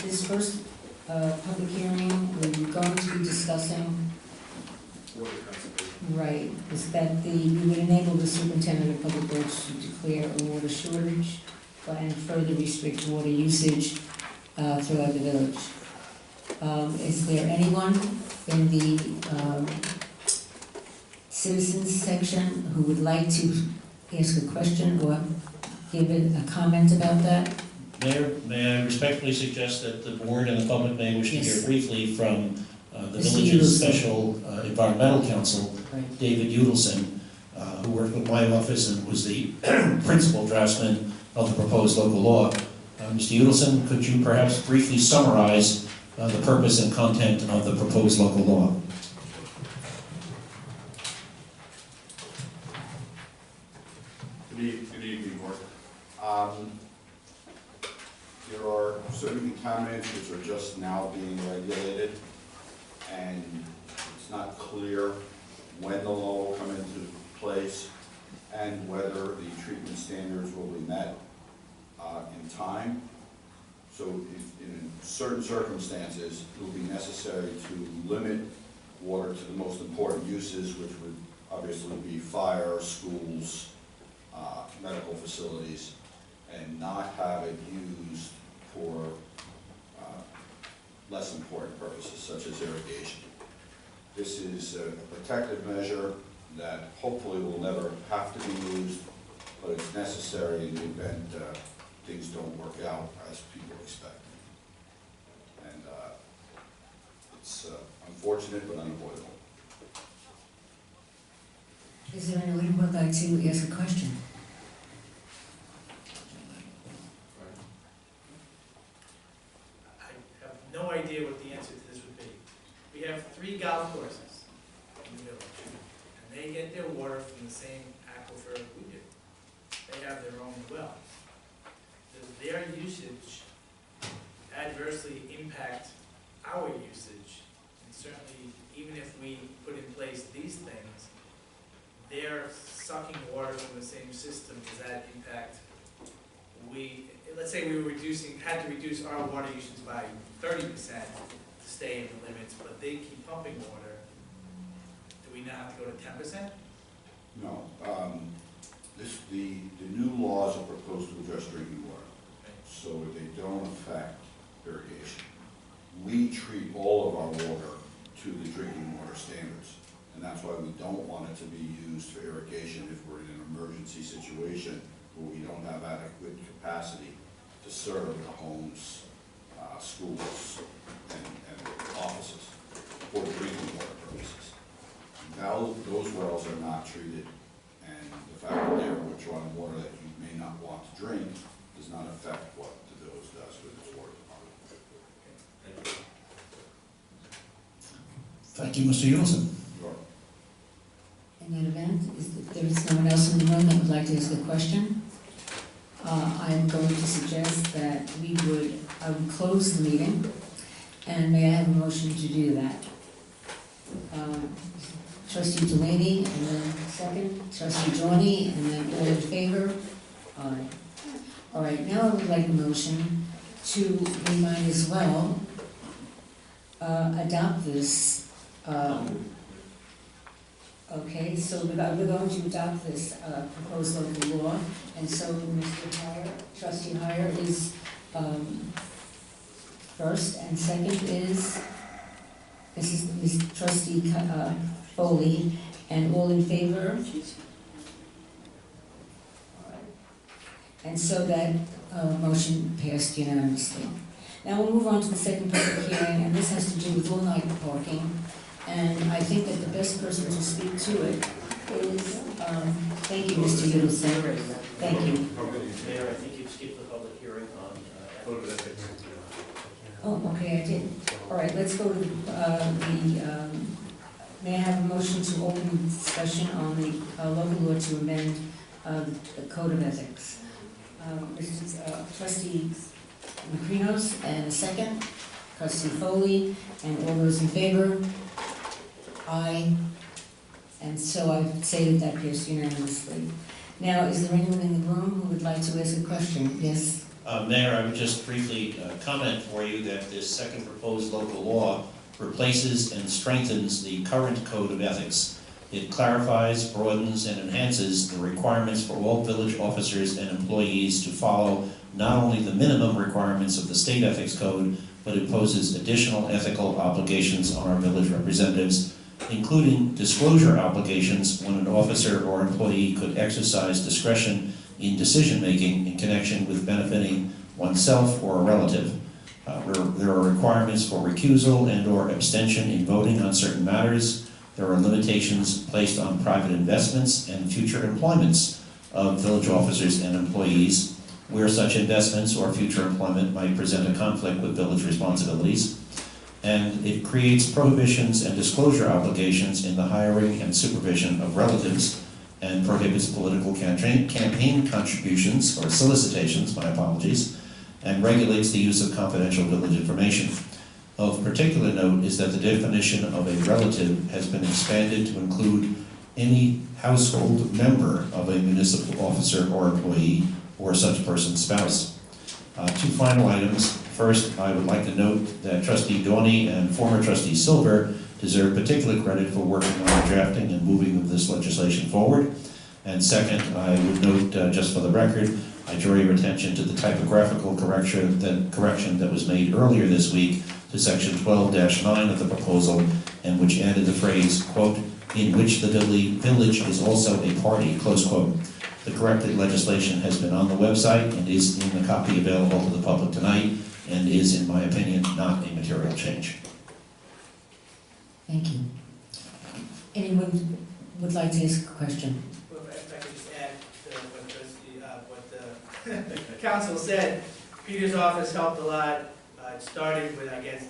[SPEAKER 1] this first public hearing, we're going to be discussing, right, is that we would enable the superintendent of public works to declare a water shortage and further restrict water usage throughout the village. Is there anyone in the citizens section who would like to ask a question or give a comment about that?
[SPEAKER 15] Mayor, may I respectfully suggest that the board and the public may wish to hear
[SPEAKER 1] Yes.
[SPEAKER 15] briefly from the
[SPEAKER 1] Mr.
[SPEAKER 15] village's
[SPEAKER 1] Udelson.
[SPEAKER 15] special environmental counsel,
[SPEAKER 1] Right.
[SPEAKER 15] David Udelson, who worked with my office and was the principal draftsman of the proposed local law. Mr. Udelson, could you perhaps briefly summarize the purpose and content of the proposed local law?
[SPEAKER 7] Good evening, Board. There are certain contaminants which are just now being regulated, and it's not clear when the law will come into place and whether the treatment standards will be met in time. So in certain circumstances, it will be necessary to limit water to the most important uses, which would obviously be fire, schools, medical facilities, and not have it used for less important purposes such as irrigation. This is a protective measure that hopefully will never have to be used, but it's necessary in the event things don't work out as people expect. And it's unfortunate but unavoidable.
[SPEAKER 1] Is there anyone who would like to ask a question?
[SPEAKER 5] I have no idea what the answer to this would be. We have 3 golf courses in the village, and they get their water from the same aquifer we do. They have their own well. Does their usage adversely impact our usage? And certainly, even if we put in place these things, they're sucking water from the same system. Does that impact let's say we were had to reduce our water usage by 30% to stay in the limits, but they keep pumping water, do we now have to go to 10%?
[SPEAKER 7] No. The new laws are proposed to address drinking water, so they don't affect irrigation. We treat all of our water to the drinking water standards, and that's why we don't want it to be used for irrigation if we're in an emergency situation where we don't have adequate capacity to serve the homes, schools, and offices for drinking water purposes. Now, those wells are not treated, and the fact that they're withdrawing water that you may not want to drink does not affect what the village does with its water department.
[SPEAKER 15] Thank you, Mr. Udelson.
[SPEAKER 1] In that event, there is no one else in the room that would like to ask a question? I'm going to suggest that I would close the meeting, and may I have a motion to do that? Trustee Delaney, and then second, Trustee Johnny, and then all in favor? Aye. All right, now I would like a motion to, we might as well adopt this. Okay, so we're going to adopt this proposed local law, and so Mr. Heyer, Trustee Heyer is first, and second is Trustee Foley, and all in favor? And so that motion passed unanimously. Now we'll move on to the second public hearing, and this has to do with all-night parking. And I think that the best person to speak to it is, thank you, Mr. Udelson. Thank you.
[SPEAKER 12] Mayor, I think you skipped the public hearing on ethics.
[SPEAKER 1] Oh, okay, I did. All right, let's go to May I have a motion to open discussion on the local law to amend the code of ethics? Trustee Macrinos, and a second. Trustee Foley, and all those in favor? Aye. And so I say that passed unanimously. Now, is there anyone in the room who would like to ask a question? Yes?
[SPEAKER 15] Mayor, I would just briefly comment for you that this second proposed local law replaces and strengthens the current code of ethics. It clarifies, broadens, and enhances the requirements for all village officers and employees to follow not only the minimum requirements of the state ethics code, but imposes additional ethical obligations on our village representatives, including disclosure obligations when an officer or employee could exercise discretion in decision-making in connection with benefiting oneself or a relative. There are requirements for recusal and/or abstention in voting on certain matters. There are limitations placed on private investments and future employments of village officers and employees, where such investments or future employment might present a conflict with village responsibilities. And it creates prohibitions and disclosure obligations in the hiring and supervision of relatives, and prohibits political campaign contributions, or solicitations, my apologies, and regulates the use of confidential village information. Of particular note is that the definition of a relative has been expanded to include any household member of a municipal officer or employee, or such person's spouse. Two final items. First, I would like to note that Trustee Dawney and former Trustee Silver deserve particular credit for working on the drafting and moving of this legislation forward. And second, I would note, just for the record, I draw your attention to the typographical correction that was made earlier this week to section 12-9 of the proposal, and which added the phrase, quote, "in which the village is also a party," close quote. The corrected legislation has been on the website and is in the copy available to the public tonight, and is, in my opinion, not a material change.
[SPEAKER 1] Thank you. Anyone would like to ask a question?
[SPEAKER 5] Well, if I could just add to what the council said, Peter's office helped a lot. It started with, I guess,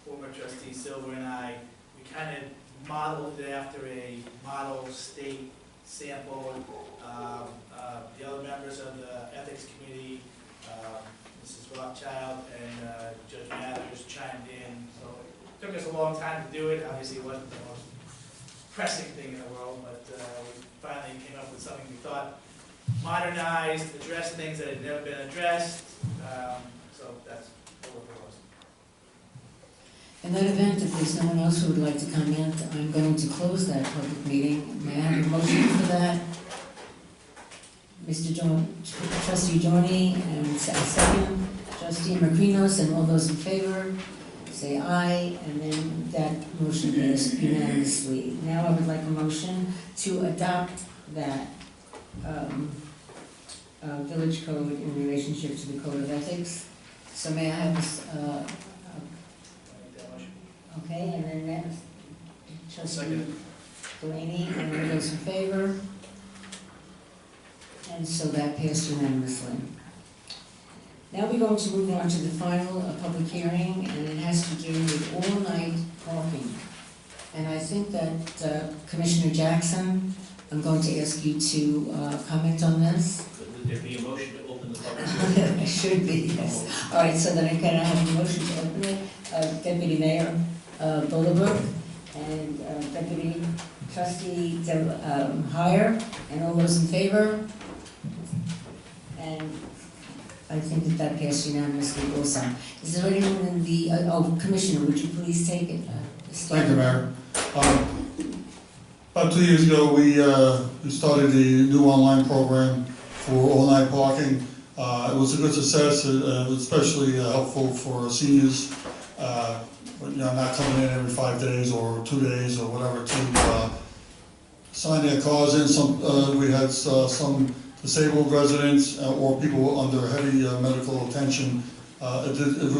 [SPEAKER 5] former trustee Silver and I. We kind of modeled it after a model state sample. The other members of the ethics committee, Mrs. Rothschild and Judge Mathers chimed in. So it took us a long time to do it. Obviously, it wasn't the most pressing thing in the world, but we finally came up with something we thought modernized, addressed things that had never been addressed. So that's what it was.
[SPEAKER 1] In that event, if there's no one else who would like to comment, I'm going to close that public meeting. May I have a motion for that? Trustee Dawney, and a second. Trustee Macrinos, and all those in favor, say aye, and then that motion is unanimously. Now I would like a motion to adopt that village code in relationship to the code of ethics. So may I have this, okay, and then that's Trustee Delaney, and all those in favor? And so that passed unanimously. Now we're going to move on to the final public hearing, and it has to do with all-night parking. And I think that Commissioner Jackson, I'm going to ask you to comment on this.
[SPEAKER 12] Would there be a motion to open the public hearing?
[SPEAKER 1] It should be, yes. All right, so then I can have a motion to open it. Deputy Mayor Bolingbroke and Deputy Trustee Heyer, and all those in favor? And I think that passed unanimously also. Is there anyone in the, Commissioner, would you please take it?
[SPEAKER 2] Thank you, Mayor. About 2 years ago, we started the new online program for all-night parking. It was a good success. It was especially helpful for seniors, not coming in every 5 days or 2 days or whatever to sign their cars in. We had some disabled residents or people under heavy medical attention. It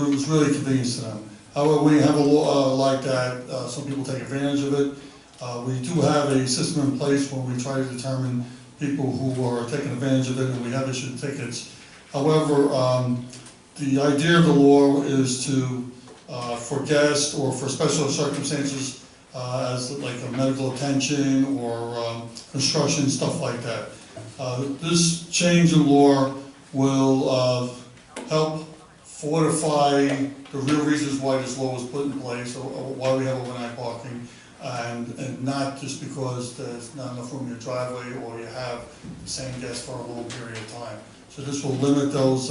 [SPEAKER 2] was really convenient to them. However, we have a law like that. Some people take advantage of it. We do have a system in place where we try to determine people who are taking advantage of it, and we have issued tickets. However, the idea of the law is to, for guests or for special circumstances, as like a medical attention or construction, stuff like that. This change in law will help fortify the real reasons why this law was put in place, or why we have overnight parking, and not just because there's not enough room in your driveway or you have the same guest for a long period of time. So this will limit those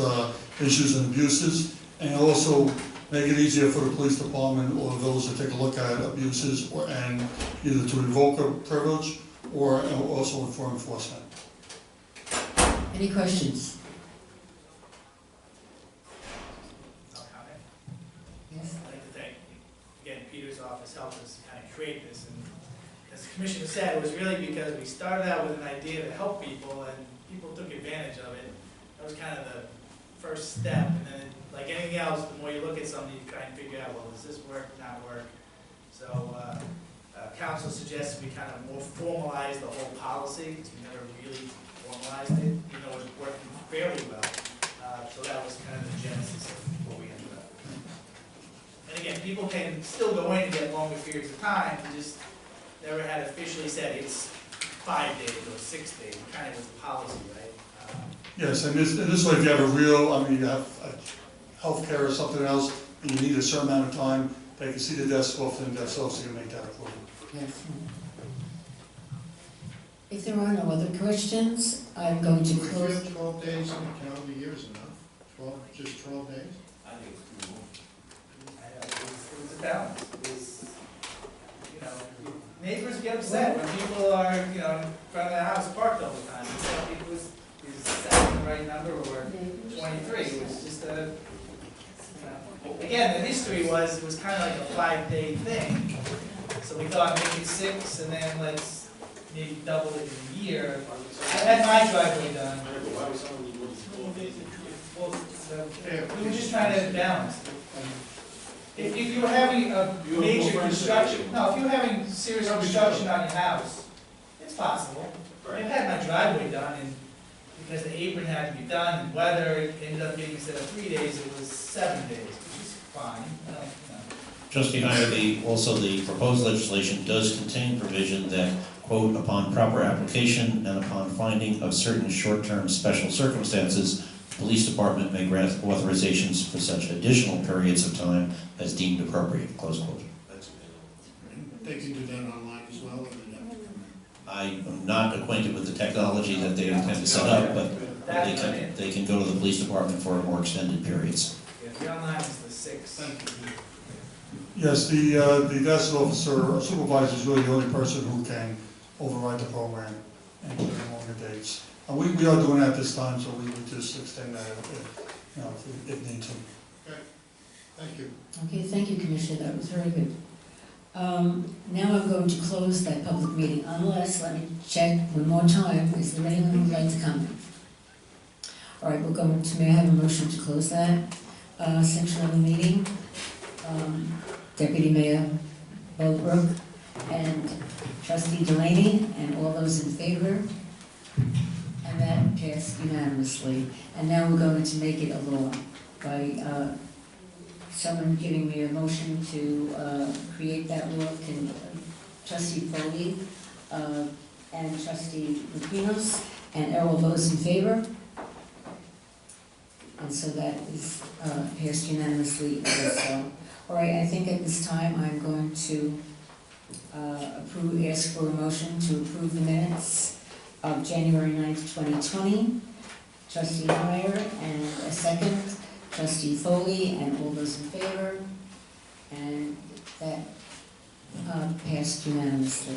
[SPEAKER 2] issues and abuses, and also make it easier for the police department or those that take a look at abuses, and either to revoke a privilege or also for enforcement.
[SPEAKER 1] Any questions? Yes?
[SPEAKER 5] I'd like to thank, again, Peter's office helped us kind of create this, and as the commissioner said, it was really because we started out with an idea to help people, and people took advantage of it. That was kind of the first step, and then, like anything else, the more you look at something, you try and figure out, well, does this work, not work? So, council suggested we kind of more formalize the whole policy, because we never really formalized it, even though it was working fairly well. So that was kind of the genesis of what we ended up. And again, people can still go in and get longer periods of time, we just never had officially said it's 5 days or 6 days, it kind of was the policy, right?
[SPEAKER 2] Yes, and this way, if you have a real, I mean, you have healthcare or something else, and you need a certain amount of time, they can see the desk often, that's also going to make that approval.
[SPEAKER 1] Yes. If there are no other questions, I'm going to
[SPEAKER 4] Do we
[SPEAKER 1] close.
[SPEAKER 4] feel 12 days in the calendar year is enough? Just 12 days?
[SPEAKER 5] I think it's too long. It was a balance, it was, you know, neighbors get upset when people are, you know, in front of the house parked all the time. So it was 7 the right number or 23, it was just a, you know. Again, the history was, it was kind of like a 5-day thing. So we thought make it 6 and then let's maybe double it in a year. I had my driveway done. Well, we were just trying to balance. If you were having a major construction, no, if you were having serious construction on your house, it's possible. I've had my driveway done, and because the apron had to be done, and weather, it ended up being, instead of 3 days, it was 7 days, which is fine.
[SPEAKER 15] Trustee Heyer, also the proposed legislation does contain provision that, quote, upon proper application and upon finding of certain short-term special circumstances, the police department may grant authorizations for such additional periods of time as deemed appropriate, close quote.
[SPEAKER 4] They can do that online as well, or they don't?
[SPEAKER 15] I am not acquainted with the technology that they intend to set up, but they can go to the police department for more extended periods.
[SPEAKER 5] Yeah, the online is the 6th.
[SPEAKER 2] Yes, the desk officer or supervisor is really the only person who can override the program and put in longer dates. And we are doing that this time, so we would just extend that if, you know, if need to.
[SPEAKER 4] Okay, thank you.
[SPEAKER 1] Okay, thank you, Commissioner, that was very good. Now I'm going to close that public meeting, unless, let me check one more time, is there anyone who would like to comment? All right, we're going to, may I have a motion to close that section of the meeting? Deputy Mayor Boldbrook and Trustee Delaney, and all those in favor? And that passed unanimously. And now we're going to make it a law by someone giving me a motion to create that law. Can Trustee Foley and Trustee Lupinos, and all those in favor? And so that is passed unanimously also. All right, I think at this time I'm going to ask for a motion to approve the minutes of January 9th, 2020. Trustee Heyer, and a second. Trustee Foley, and all those in favor. And that passed unanimously.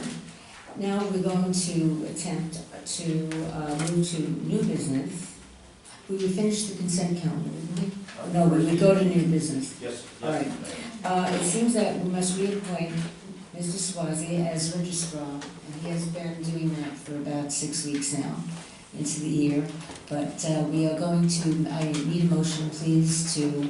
[SPEAKER 1] Now we're going to attempt to move to new business. We would finish the consent calendar, wouldn't we? No, we would go to new business.
[SPEAKER 12] Yes.
[SPEAKER 1] All right. It seems that we must reappoint Mr. Swazi as registrar, and he has been doing that for about 6 weeks now into the year. But we are going to, I need a motion, please, to,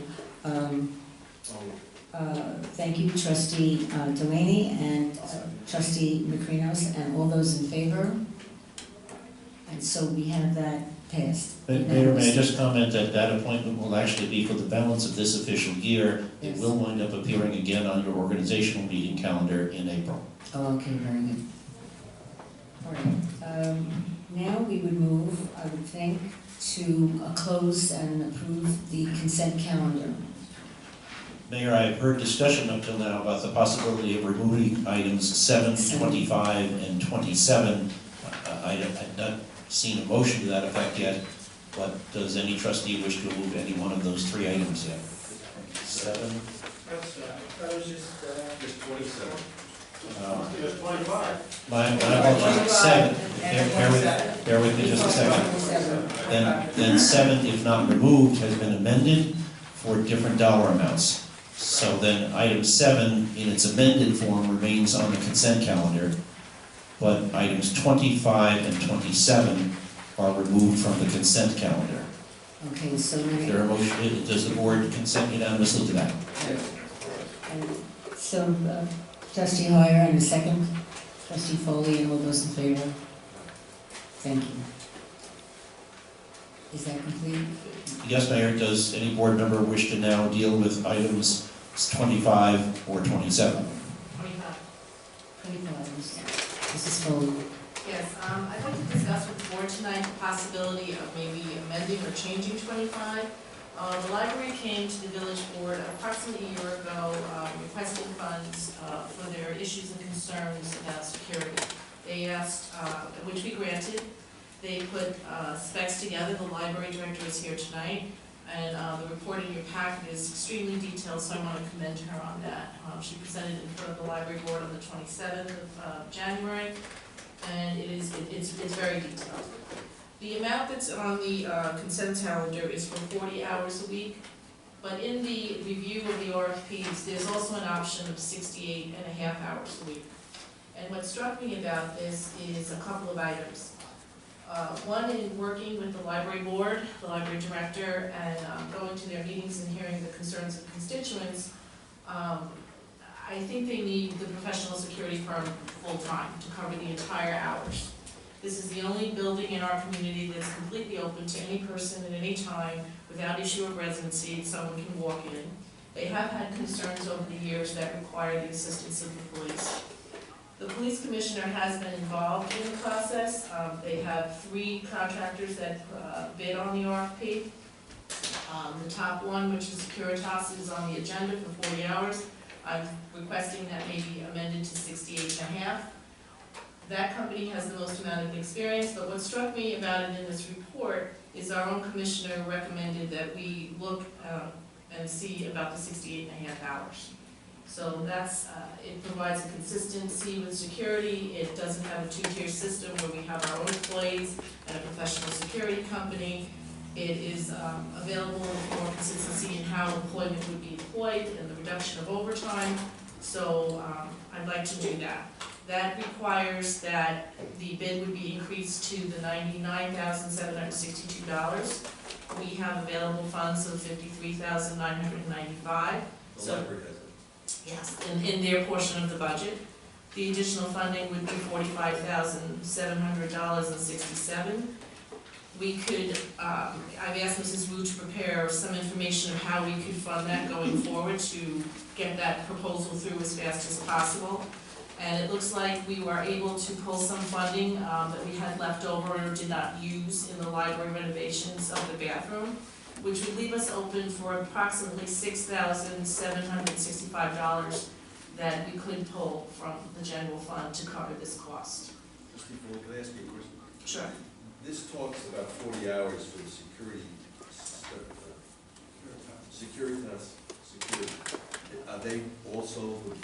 [SPEAKER 1] thank you, Trustee Delaney and Trustee Macrinos, and all those in favor. And so we have that passed.
[SPEAKER 15] Mayor, may I just comment that that appointment will actually be for the balance of this official year. It
[SPEAKER 1] Yes.
[SPEAKER 15] will wind up appearing again on your organizational meeting calendar in April.
[SPEAKER 1] Oh, okay, very good. All right, now we would move, I would think, to close and approve the consent calendar.
[SPEAKER 15] Mayor, I've heard discussion up till now about the possibility of removing items 7, 25, and 27. I've not seen a motion to that effect yet, but does any trustee wish to remove any one of those three items yet? 7?
[SPEAKER 5] That was
[SPEAKER 9] Just 27.
[SPEAKER 5] Just 25.
[SPEAKER 15] My apologies, 7. Bear with me just a second. Then 7, if not removed, has been amended for different dollar amounts. So then item 7, in its amended form, remains on the consent calendar, but items 25 and 27 are removed from the consent calendar.
[SPEAKER 1] Okay, so
[SPEAKER 15] Is there a motion, does the board consent unanimously to that?
[SPEAKER 1] So, trustee Hoyer, and a second, trustee Foley, and all those in favor? Thank you. Is that complete?
[SPEAKER 15] Yes, Mayor, does any board member wish to now deal with items 25 or 27?
[SPEAKER 1] 25, Mrs. Foley.
[SPEAKER 16] Yes, I'd like to discuss with the board tonight the possibility of maybe amending or changing 25. The library came to the village board approximately a year ago requesting funds for their issues and concerns about security. They asked, which we granted. They put specs together. The library director is here tonight, and the report in your packet is extremely detailed, so I want to commend her on that. She presented it in front of the library board on the 27th of January, and it's very detailed. The amount that's on the consent calendar is for 40 hours a week, but in the review of the RFPs, there's also an option of 68 and a half hours a week. And what struck me about this is a couple of items. One, in working with the library board, the library director, and going to their meetings and hearing the concerns of constituents, I think they need the professional security firm full-time to cover the entire hours. This is the only building in our community that's completely open to any person at any time without issue of residency, someone can walk in. They have had concerns over the years that require the assistance of the police. The police commissioner has been involved in the process. They have 3 contractors that bid on the RFP. The top one, which is Securitas, is on the agenda for 40 hours. I'm requesting that may be amended to 68 and a half. That company has the most amount of experience, but what struck me about it in this report is our own commissioner recommended that we look and see about the 68 and a half hours. So that's, it provides a consistency with security. It doesn't have a 2-tier system where we have our own employees and a professional security company. It is available for more consistency in how employment would be employed and the reduction of overtime. So I'd like to do that. That requires that the bid would be increased to the $99,762. We have available funds of $53,995.
[SPEAKER 9] The library has it.
[SPEAKER 16] Yes, in their portion of the budget. The additional funding would be $45,700.67. We could, I've asked Mrs. Wu to prepare some information of how we could fund that going forward to get that proposal through as fast as possible. And it looks like we were able to pull some funding that we had left over or did not use in the library renovations of the bathroom, which would leave us open for approximately $6,765 that we could pull from the general fund to cover this cost.
[SPEAKER 9] Just before, can I ask you a question?
[SPEAKER 16] Sure.
[SPEAKER 9] This talks about 40 hours for the security. Are they also would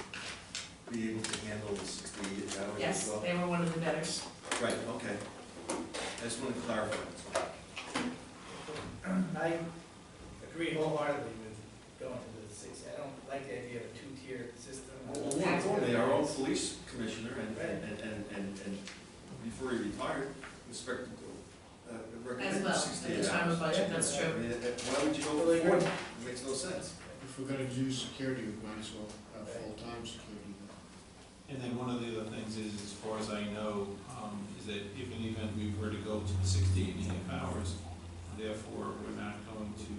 [SPEAKER 9] be able to handle the 68 hours
[SPEAKER 16] Yes,
[SPEAKER 9] as well?
[SPEAKER 16] they were one of the betters.
[SPEAKER 9] Right, okay. I just want to clarify that.
[SPEAKER 5] I agree wholeheartedly with going to the 60. I don't like the idea of a 2-tier system.
[SPEAKER 9] Well, more importantly, our own police commissioner and before he retired, inspected recommended
[SPEAKER 16] As well,
[SPEAKER 9] 68
[SPEAKER 16] at the time of
[SPEAKER 9] hours.
[SPEAKER 16] budget, that's true.
[SPEAKER 9] I mean, why would you go for 40? It makes no sense.
[SPEAKER 4] If we're gonna do security, we might as well have full-time security.
[SPEAKER 6] And then one of the other things is, as far as I know, is that if in the event we were to go to the 68.5 hours, therefore, we're not going to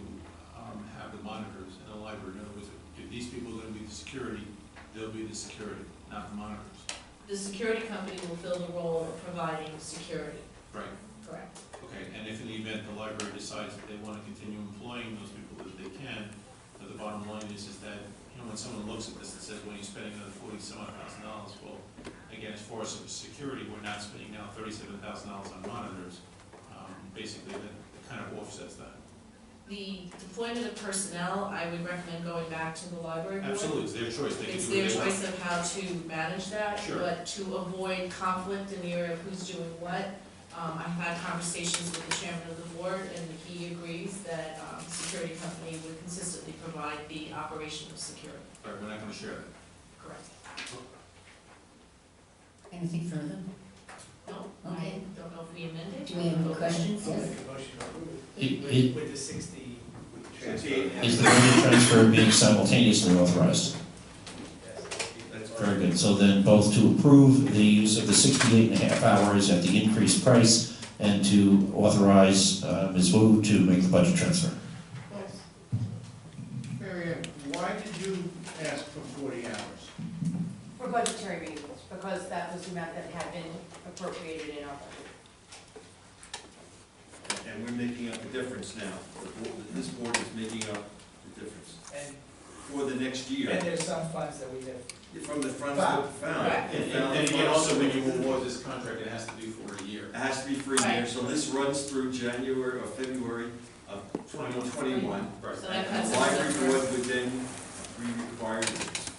[SPEAKER 6] have the monitors in the library. In other words, if these people are gonna be the security, they'll be the security, not the monitors.
[SPEAKER 16] The security company will fill the role of providing security.
[SPEAKER 6] Right.
[SPEAKER 16] Correct.
[SPEAKER 6] Okay, and if in the event the library decides that they wanna continue employing those people that they can, but the bottom line is that, you know, when someone looks at this and says, when you're spending another $40,000, well, again, as far as security, we're not spending now $37,000 on monitors. Basically, that kind of offsets that.
[SPEAKER 16] The deployment of personnel, I would recommend going back to the library board.
[SPEAKER 6] Absolutely, it's their choice. They can
[SPEAKER 16] It's
[SPEAKER 6] do what
[SPEAKER 16] their
[SPEAKER 6] they want.
[SPEAKER 16] choice of how to manage that.
[SPEAKER 6] Sure.
[SPEAKER 16] But to avoid conflict in the area of who's doing what, I've had conversations with the chairman of the board, and he agrees that the security company would consistently provide the operation of security.
[SPEAKER 6] Right, we're not gonna share that.
[SPEAKER 16] Correct.
[SPEAKER 1] Anything further?
[SPEAKER 16] No,
[SPEAKER 1] Okay.
[SPEAKER 16] I don't know if we amended.
[SPEAKER 1] Do we have any questions?
[SPEAKER 5] I'll
[SPEAKER 1] Yes.
[SPEAKER 5] make a motion to approve
[SPEAKER 15] It-
[SPEAKER 5] with the 60 transfer.
[SPEAKER 15] Is the budget transfer being simultaneously authorized?
[SPEAKER 5] Yes.
[SPEAKER 15] Very good. So then both to approve the use of the 68.5 hours at the increased price and to authorize Ms. Wu to make the budget transfer.
[SPEAKER 4] Mary Ann, why did you ask for 40 hours?
[SPEAKER 8] For budgetary reasons, because that was the amount that had been appropriated in our budget.
[SPEAKER 9] And we're making up the difference now. This board is making up the difference
[SPEAKER 5] And,
[SPEAKER 9] for the next year.
[SPEAKER 5] and there's some funds that we have.
[SPEAKER 9] From the funds that found.
[SPEAKER 16] Correct.
[SPEAKER 6] And again, also, when you award this contract, it has to be for a year.
[SPEAKER 9] It has to be for a year, so this runs through January or February of 2021.
[SPEAKER 6] Right.
[SPEAKER 16] So that
[SPEAKER 9] And
[SPEAKER 16] puts
[SPEAKER 9] the
[SPEAKER 16] us at
[SPEAKER 9] library
[SPEAKER 16] the
[SPEAKER 9] board
[SPEAKER 16] first.
[SPEAKER 9] would then be required to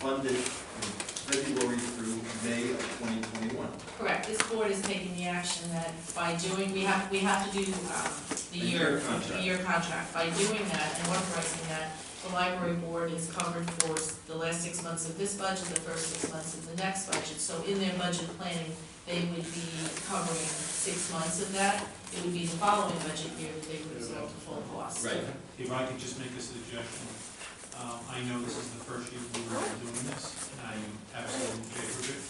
[SPEAKER 9] fund it from February through May of 2021.
[SPEAKER 16] Correct, this board is taking the action that by doing, we have to do the
[SPEAKER 9] A
[SPEAKER 16] year
[SPEAKER 9] year contract.
[SPEAKER 16] the year contract. By doing that and authorizing that, the library board is covered for the last 6 months of this budget, the first 6 months of the next budget. So in their budget planning, they would be covering 6 months of that. It would be the following budget year that they would absorb the full cost.
[SPEAKER 9] Right.
[SPEAKER 6] If I could just make a suggestion, I know this is the first year we were doing this, and I am absolutely in favor of it,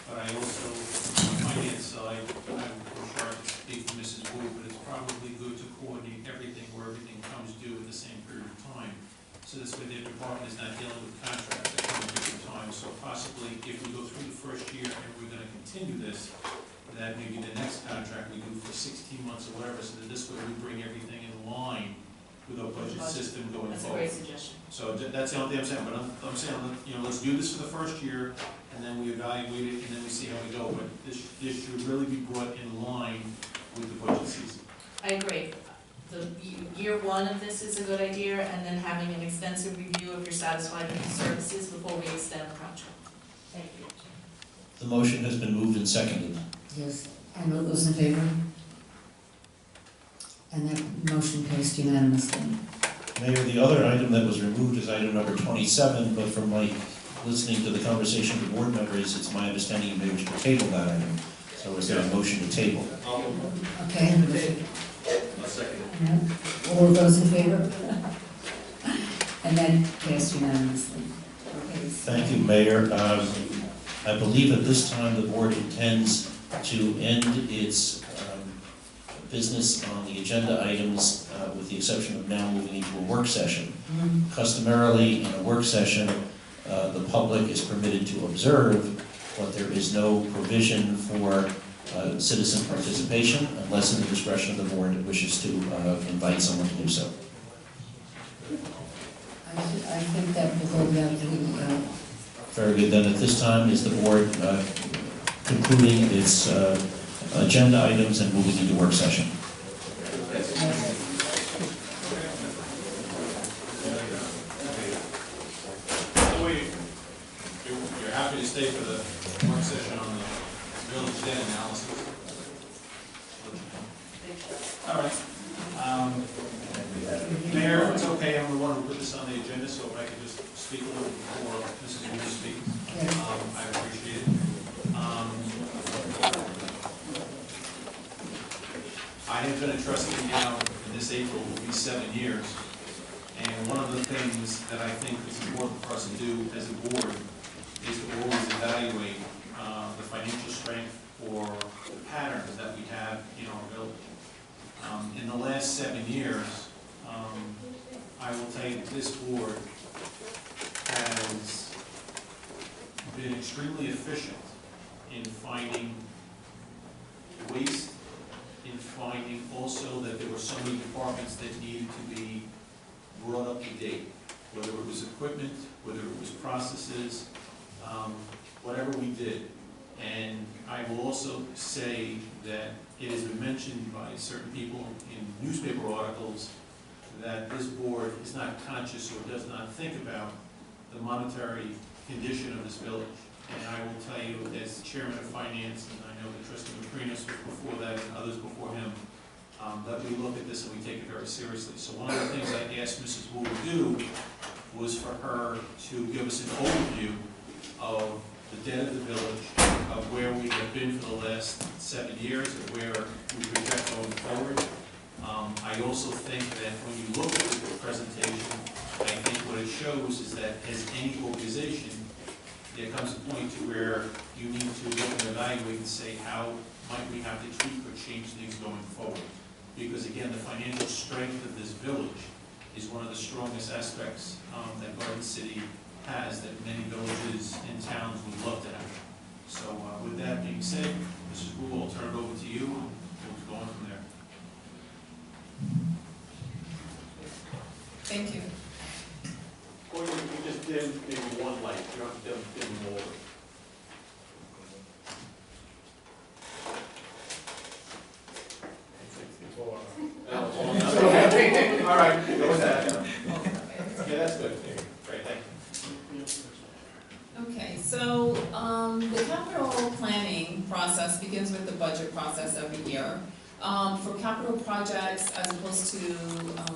[SPEAKER 6] but I also, on the finance side, I'm sure I can speak for Mrs. Wu, but it's probably good to coordinate everything where everything comes due at the same period of time. So this way their department is not dealing with contracts that come at different times. So possibly if we go through the first year and we're gonna continue this, that maybe the next contract we do for 16 months or whatever, so that this way we bring everything in line with our budget system going
[SPEAKER 16] That's a
[SPEAKER 6] forward.
[SPEAKER 16] great suggestion.
[SPEAKER 6] So that's the only thing I'm saying, but I'm saying, you know, let's do this for the first year, and then we evaluate it, and then we see how we go. But this should really be brought in line with the budget season.
[SPEAKER 16] I agree. The year one of this is a good idea, and then having an extensive review if you're satisfied with the services before we extend the contract. Thank you.
[SPEAKER 15] The motion has been moved and seconded.
[SPEAKER 1] Yes. And all those in favor? And that motion passed unanimously.
[SPEAKER 15] Mayor, the other item that was removed is item number 27, but from my listening to the conversation with board members, it's my understanding you may wish to table that item. So is there a motion to table?
[SPEAKER 1] Okay.
[SPEAKER 9] I'll second it.
[SPEAKER 1] All those in favor? And that passed unanimously. Okay.
[SPEAKER 15] Thank you, Mayor. I believe at this time the board intends to end its business on the agenda items, with the exception of now moving into a work session. Customarily, in a work session, the public is permitted to observe, but there is no provision for citizen participation unless in the discretion of the board it wishes to invite someone to do so.
[SPEAKER 1] I think that will go without the,
[SPEAKER 15] Very good. Then at this time, is the board concluding its agenda items and moving into work session?
[SPEAKER 6] So you're happy to stay for the work session on the village debt analysis? All right. Mayor, if it's okay, I'm the one who put this on the agenda, so if I could just speak a little before Mrs. Wu speaks, I appreciate it. I have been a trustee now, in this April, will be 7 years. And one of the things that I think is important for us to do as a board is to always evaluate the financial strength or the patterns that we have in our village. In the last 7 years, I will tell you that this board has been extremely efficient in finding waste, in finding also that there were so many departments that needed to be brought up to date, whether it was equipment, whether it was processes, whatever we did. And I will also say that it has been mentioned by certain people in newspaper articles that this board is not conscious or does not think about the monetary condition of this village. And I will tell you, as the chairman of finance, and I know that trustee Macrinas was before that and others before him, that we look at this and we take it very seriously. So one of the things I asked Mrs. Wu to do was for her to give us an overview of the debt of the village, of where we have been for the last 7 years, and where we project going forward. I also think that when you look at the presentation, I think what it shows is that as any organization, there comes a point to where you need to look and evaluate and say, how might we have to tweak or change things going forward? Because again, the financial strength of this village is one of the strongest aspects that Garden City has, that many villages and towns would love to have. So with that being said, Mrs. Wu, I'll turn it over to you, and we'll go on from there.
[SPEAKER 1] Thank you.
[SPEAKER 6] Or you can just dim maybe one light, you don't have to dim them all. All right, go with that. Yeah, that's good. Great, thank you.
[SPEAKER 16] Okay, so the capital planning process begins with the budget process every year. For capital projects, as opposed to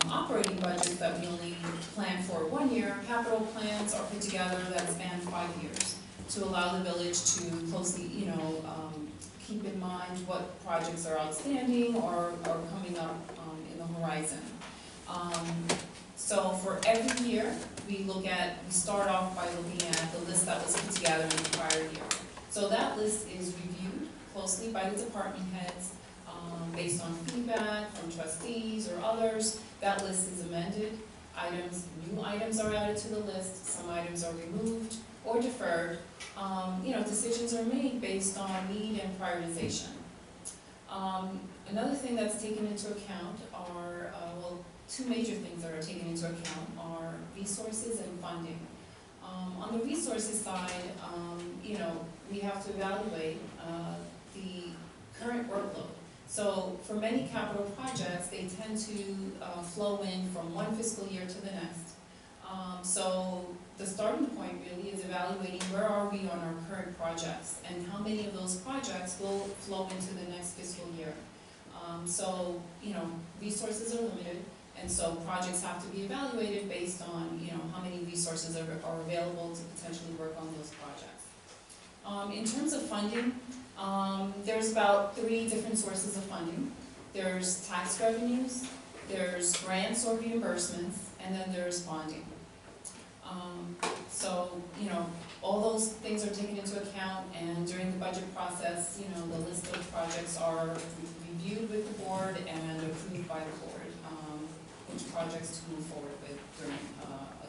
[SPEAKER 16] operating budgets that we only plan for 1 year, capital plans are put together that span 5 years to allow the village to closely, keep in mind what projects are outstanding or are coming up in the horizon. So for every year, we start off by looking at the list that was put together in the prior year. So that list is reviewed closely by the department heads based on feedback from trustees or others. That list is amended. New items are added to the list, some items are removed or deferred. Decisions are made based on need and prioritization. Another thing that's taken into account are, two major things that are taken into account are resources and funding. On the resources side, we have to evaluate the current workload. So for many capital projects, they tend to flow in from one fiscal year to the next. So the starting point really is evaluating where are we on our current projects and how many of those projects will flow into the next fiscal year. Resources are limited, and so projects have to be evaluated based on how many resources are available to potentially work on those projects. In terms of funding, there's about 3 different sources of funding. There's tax revenues, there's grants or reimbursements, and then there's bonding. All those things are taken into account, and during the budget process, the list of projects are reviewed with the board and approved by the board, which projects to move forward with during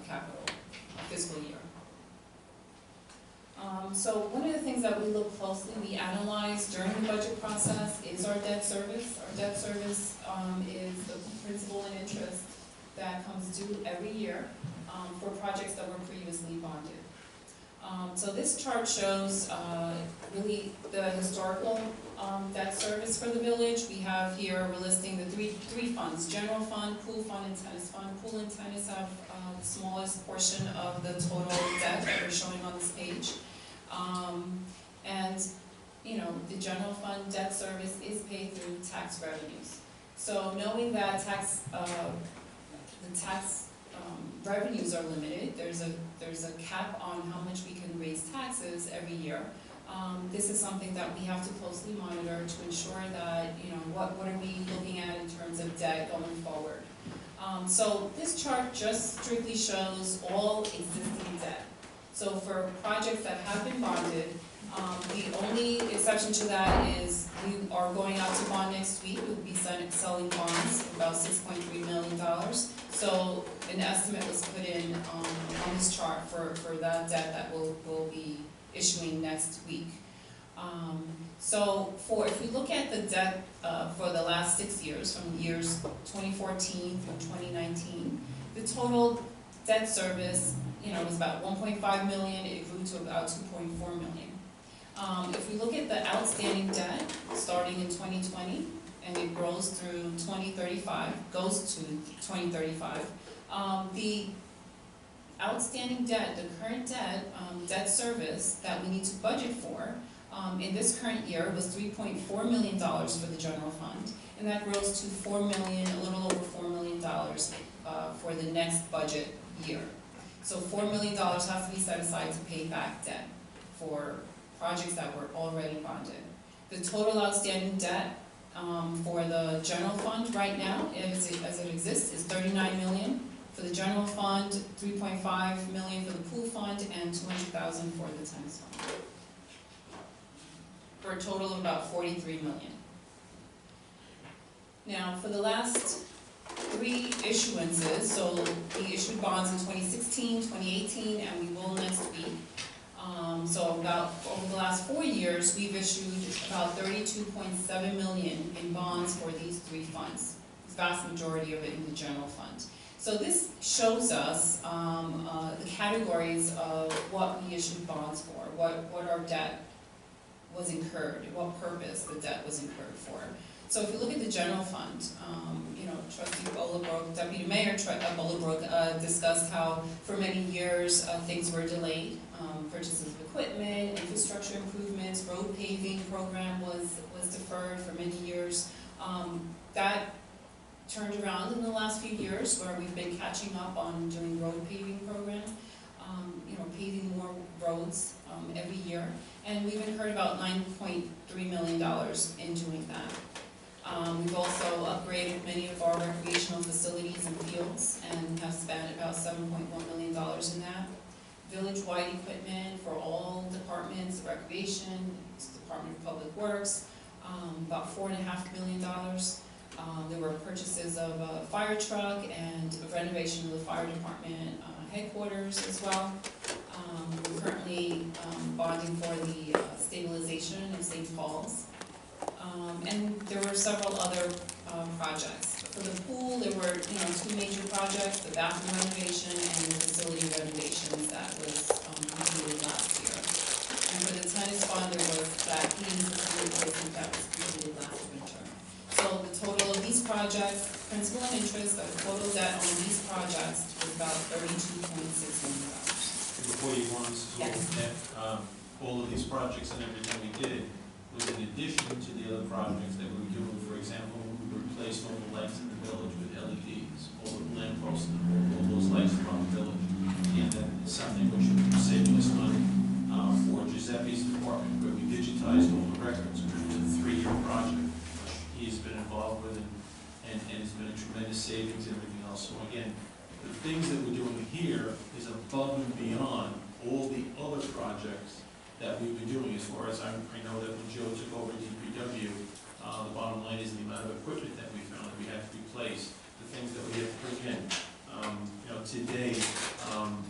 [SPEAKER 16] a fiscal year. So one of the things that we look closely, we analyze during the budget process is our debt service. Our debt service is the principal and interest that comes due every year for projects that were previously bonded. So this chart shows really the historical debt service for the village. We have here, we're listing the three funds: general fund, pool fund, and tennis fund. Pool and tennis have the smallest portion of the total debt that we're showing on this page. The general fund debt service is paid through tax revenues. So knowing that the tax revenues are limited, there's a cap on how much we can raise taxes every year. This is something that we have to closely monitor to ensure that, what are we looking at in terms of debt going forward. So this chart just strictly shows all existing debt. So for projects that have been bonded,
[SPEAKER 13] The only exception to that is we are going out to bond next week. We'll be selling bonds, about $6.3 million. So an estimate was put in on this chart for that debt that we'll be issuing next week. So if we look at the debt for the last 6 years, from years 2014 through 2019, the total debt service, was about 1.5 million. It grew to about 2.4 million. If we look at the outstanding debt starting in 2020 and it grows through 2035, goes to 2035, the outstanding debt, the current debt service that we need to budget for in this current year was $3.4 million for the general fund, and that grows to $4 million, a little over $4 million for the next budget year. So $4 million has to be set aside to pay back debt for projects that were already bonded. The total outstanding debt for the general fund right now, as it exists, is $39 million. For the general fund, $3.5 million for the pool fund, and $200,000 for the tennis fund. For a total of about $43 million. Now, for the last 3 issuances, so we issued bonds in 2016, 2018, and we will next week. So over the last 4 years, we've issued about $32.7 million in bonds for these 3 funds. The vast majority of it in the general fund. So this shows us the categories of what we issued bonds for, what our debt was incurred, what purpose the debt was incurred for. So if you look at the general fund, Trustee Bolingbroke, Deputy Mayor Bolingbroke discussed how for many years things were delayed. Purchases of equipment, infrastructure improvements, road paving program was deferred for many years. That turned around in the last few years where we've been catching up on doing road paving program, paving more roads every year. And we've incurred about $9.3 million in doing that. We've also upgraded many of our recreational facilities and fields and have spent about $7.1 million in that. Village-wide equipment for all departments, recreation, Department of Public Works, about $4.5 million. There were purchases of a fire truck and a renovation of the fire department headquarters as well. We're currently bonding for the stabilization of St. Paul's. And there were several other projects. For the pool, there were 2 major projects, the bathroom renovation and the facility renovations that was completed last year. And for the tennis fund, there was that heating system replacement that was completed last winter. So the total of these projects, principal and interest, the total debt on these projects was about $32.6 million.
[SPEAKER 6] Before you want us to look at all of these projects and everything we did, was in addition to the other projects that we were doing. For example, we replaced all the lights in the village with LEDs, all the lampposts, all those lights around the village. And that is something which is saving us money for Giuseppe's department, where we digitized all the records, which was a 3-year project, which he's been involved with, and it's been a tremendous savings and everything else. So again, the things that we're doing here is above and beyond all the other projects that we've been doing. As far as I know that when Joe took over DPW, the bottom line is the amount of equipment that we found that we have to replace, the things that we have to bring in. Today,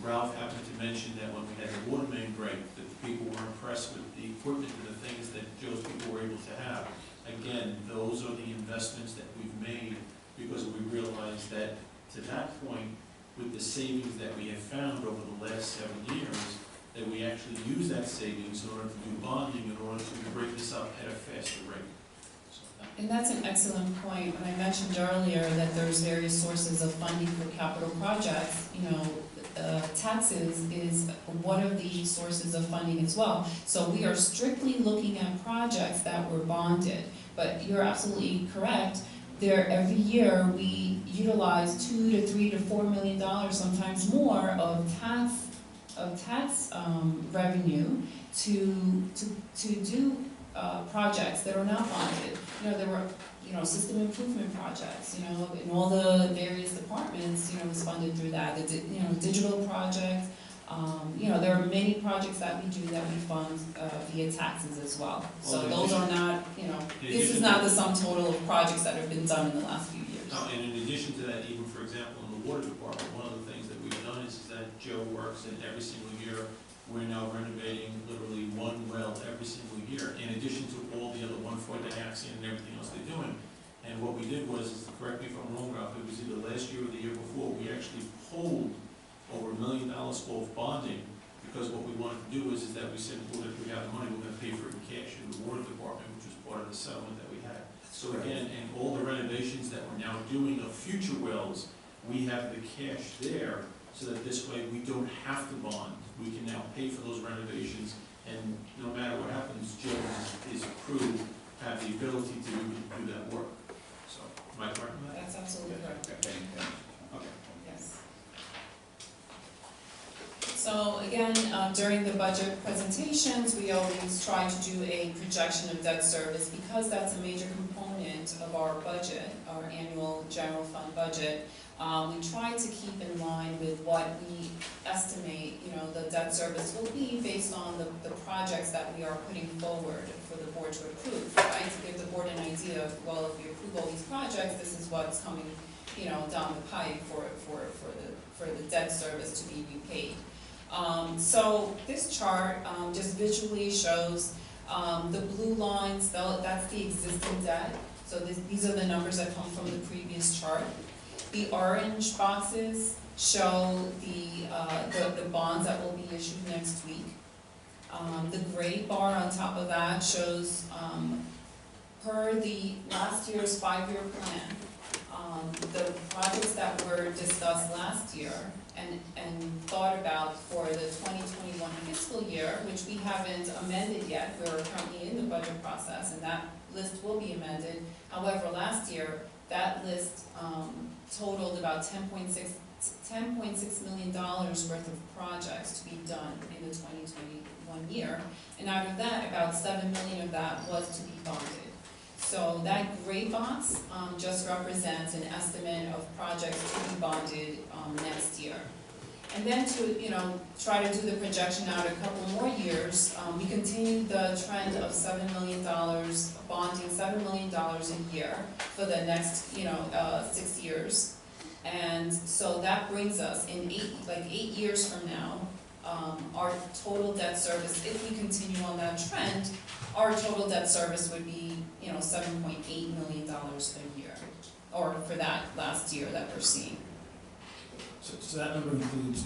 [SPEAKER 6] Ralph happened to mention that when we had the water main break, that the people were impressed with the equipment and the things that Joe's people were able to have. Again, those are the investments that we've made because we realized that to that point, with the savings that we have found over the last 7 years, that we actually use that savings in order to do bonding, in order to break this up at a faster rate.
[SPEAKER 13] And that's an excellent point. When I mentioned earlier that there's various sources of funding for capital projects, taxes is one of the sources of funding as well. So we are strictly looking at projects that were bonded. But you're absolutely correct. Every year we utilize $2 to $3 to $4 million, sometimes more, of tax revenue to do projects that are not bonded. There were system improvement projects. In all the various departments, was funded through that. The digital project. There are many projects that we do that we fund via taxes as well. So
[SPEAKER 6] Well,
[SPEAKER 13] those are not, this is not the sum total of projects that have been done in the last few years.
[SPEAKER 6] No, and in addition to that, even for example, in the water department, one of the things that we've done is that Joe works, and every single year, we're now renovating literally one well every single year, in addition to all the other 140 Axion and everything else they're doing. And what we did was, correct me if I'm wrong, Ralph, it was either last year or the year before, we actually pulled over $1 million off bonding, because what we wanted to do is that we said, well, if we have the money, we're gonna pay for it in cash in the water department, which was part of the settlement that we had. So again, and all the renovations that we're now doing of future wells, we have the cash there, so that this way we don't have to bond. We can now pay for those renovations, and no matter what happens, Joe and his crew have the ability to do that work. So, am I correct?
[SPEAKER 13] That's absolutely correct.
[SPEAKER 6] Okay.
[SPEAKER 13] Yes. So again, during the budget presentations, we always try to do a projection of debt service because that's a major component of our budget, our annual general fund budget. We try to keep in line with what we estimate, the debt service will be based on the projects that we are putting forward for the board to approve, right? To give the board an idea of, well, if we approve all these projects, this is what's coming, down the pipe for the debt service to be repaid. So this chart just visually shows the blue lines, that's the existing debt. So these are the numbers that come from the previous chart. The orange boxes show the bonds that will be issued next week. The gray bar on top of that shows, per the last year's 5-year plan, the projects that were discussed last year and thought about for the 2021 fiscal year, which we haven't amended yet. We're currently in the budget process, and that list will be amended. However, last year, that list totaled about $10.6 million worth of projects to be done in the 2021 year. And out of that, about $7 million of that was to be bonded. So that gray box just represents an estimate of projects to be bonded next year. And then to try to do the projection out a couple more years, we continue the trend of $7 million, bonding $7 million a year for the next 6 years. And so that brings us in 8 years from now, our total debt service, if we continue on that trend, our total debt service would be $7.8 million a year, or for that last year that we're seeing.
[SPEAKER 11] So that number includes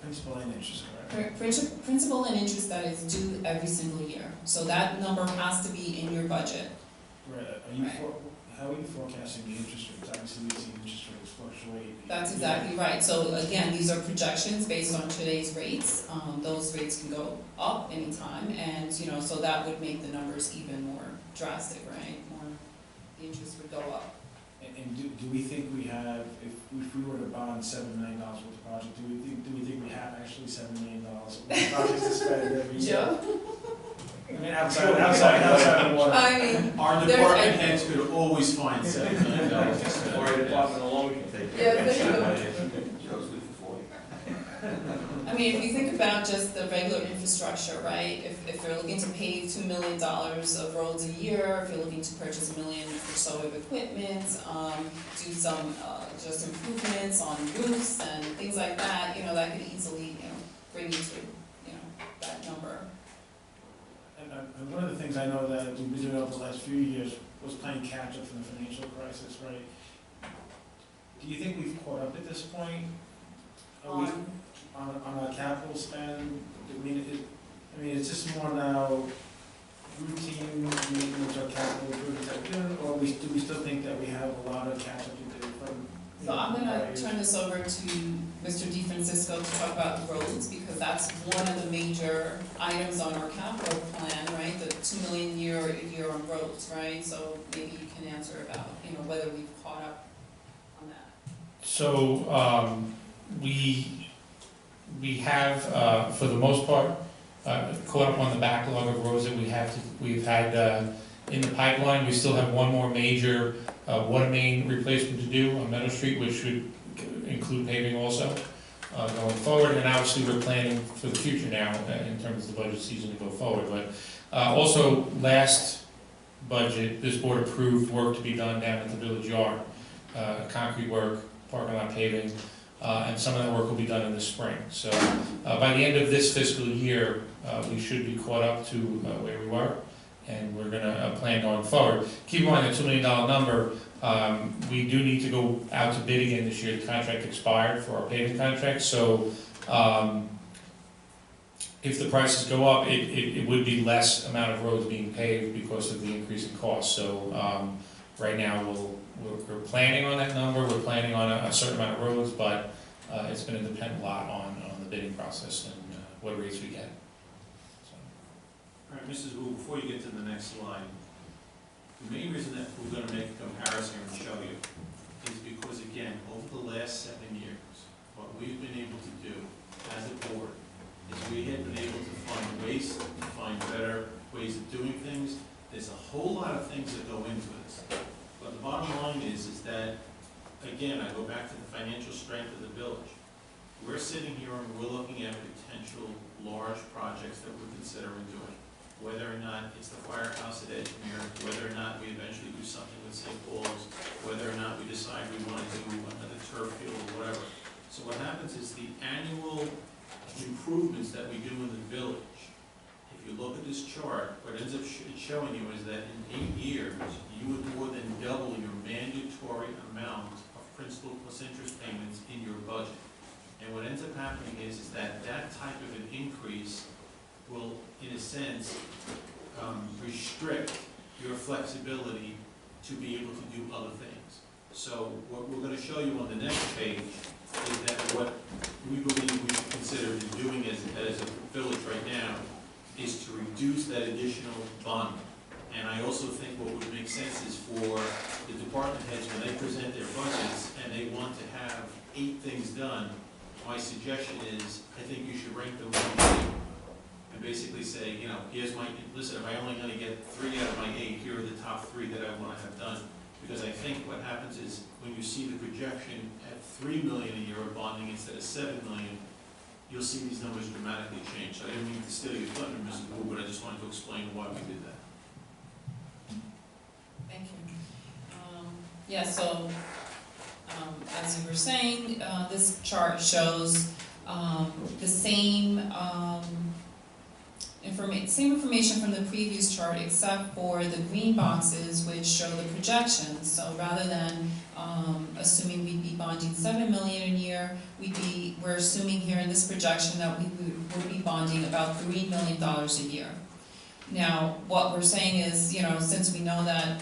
[SPEAKER 11] principal and interest, correct?
[SPEAKER 13] Principal and interest that is due every single year. So that number has to be in your budget.
[SPEAKER 11] Right. How are you forecasting the interest rates? Obviously, we've seen interest rates fluctuate.
[SPEAKER 13] That's exactly right. So again, these are projections based on today's rates. Those rates can go up anytime, and so that would make the numbers even more drastic, right? The interest would go up.
[SPEAKER 11] And do we think we have, if we were to bond $7 million worth of project, do we think we have actually $7 million worth of projects to spend every year?
[SPEAKER 13] Joe?
[SPEAKER 11] I mean, outside of water.
[SPEAKER 13] I mean,
[SPEAKER 6] our department heads could always find $7 million.
[SPEAKER 9] Our department alone can take
[SPEAKER 13] Yeah,
[SPEAKER 9] it.
[SPEAKER 7] Joe's good for 40.
[SPEAKER 13] I mean, if you think about just the regular infrastructure, right? If you're looking to pave $2 million of roads a year, if you're looking to purchase $1 million or so of equipment, do some just improvements on roofs and things like that, that could easily, bring you to, that number.
[SPEAKER 11] And one of the things I know that we've been doing over the last few years was playing catch up from the financial crisis, right? Do you think we've caught up at this point? On our capital spend? I mean, it's just more now routine maintenance or capital improvements that we're doing, or do we still think that we have a lot of catch up to do from?
[SPEAKER 13] So I'm gonna turn this over to Mr. DeFrancisco to talk about roads, because that's one of the major items on our capital plan, right? The $2 million a year on roads, right? So maybe you can answer about, whether we've caught up on that.
[SPEAKER 3] So, we have, for the most part, caught up on the backlog of roads that we've had in the pipeline. We still have one more major water main replacement to do on Meadow Street, which should include paving also. going forward, and obviously we're planning for the future now in terms of the budget season to go forward. But also, last budget, this board approved work to be done down at the Village Yard, concrete work, parking lot paving, and some of that work will be done in the spring. So by the end of this fiscal year, we should be caught up to where we were, and we're gonna plan going forward. Keep in mind the $2 million number, we do need to go out to bid again this year. The contract expired for our paving contract, so if the prices go up, it would be less amount of roads being paved because of the increase in cost. So right now, we're planning on that number, we're planning on a certain amount of roads, but it's gonna depend a lot on the bidding process and what rates we get.
[SPEAKER 6] All right, Mrs. Wu, before you get to the next slide, the main reason that we're gonna make a comparison and show you is because, again, over the last 7 years, what we've been able to do as a board is we have been able to find ways to find better ways of doing things. There's a whole lot of things that go into this. But the bottom line is that, again, I go back to the financial strength of the village. We're sitting here and we're looking at potential large projects that we're considering doing. Whether or not it's the firehouse at Edgemere, whether or not we eventually do something with St. Paul's, whether or not we decide we want to do another turf field or whatever. So what happens is the annual improvements that we do in the village, if you look at this chart, what ends up showing you is that in 8 years, you would more than double your mandatory amount of principal plus interest payments in your budget. And what ends up happening is that that type of an increase will, in a sense, restrict your flexibility to be able to do other things. So what we're going to show you on the next page is that what we believe we should consider doing as a village right now is to reduce that additional bond. And I also think what would make sense is for the department heads, when they present their budgets and they want to have 8 things done, my suggestion is, I think you should rank them 1 and basically say, you know, here's my, listen, if I'm only gonna get 3 out of my 8, here are the top 3 that I wanna have done. Because I think what happens is, when you see the projection at $3 million a year of bonding instead of $7 million, you'll see these numbers dramatically change. So I didn't mean to steal your thunder, Mrs. Wu, but I just wanted to explain why we did that.
[SPEAKER 13] Thank you. Yeah, so, as you were saying, this chart shows the same information from the previous chart, except for the green boxes, which show the projections. So rather than assuming we'd be bonding $7 million a year, we're assuming here in this projection that we would be bonding about $3 million a year. Now, what we're saying is, you know, since we know that,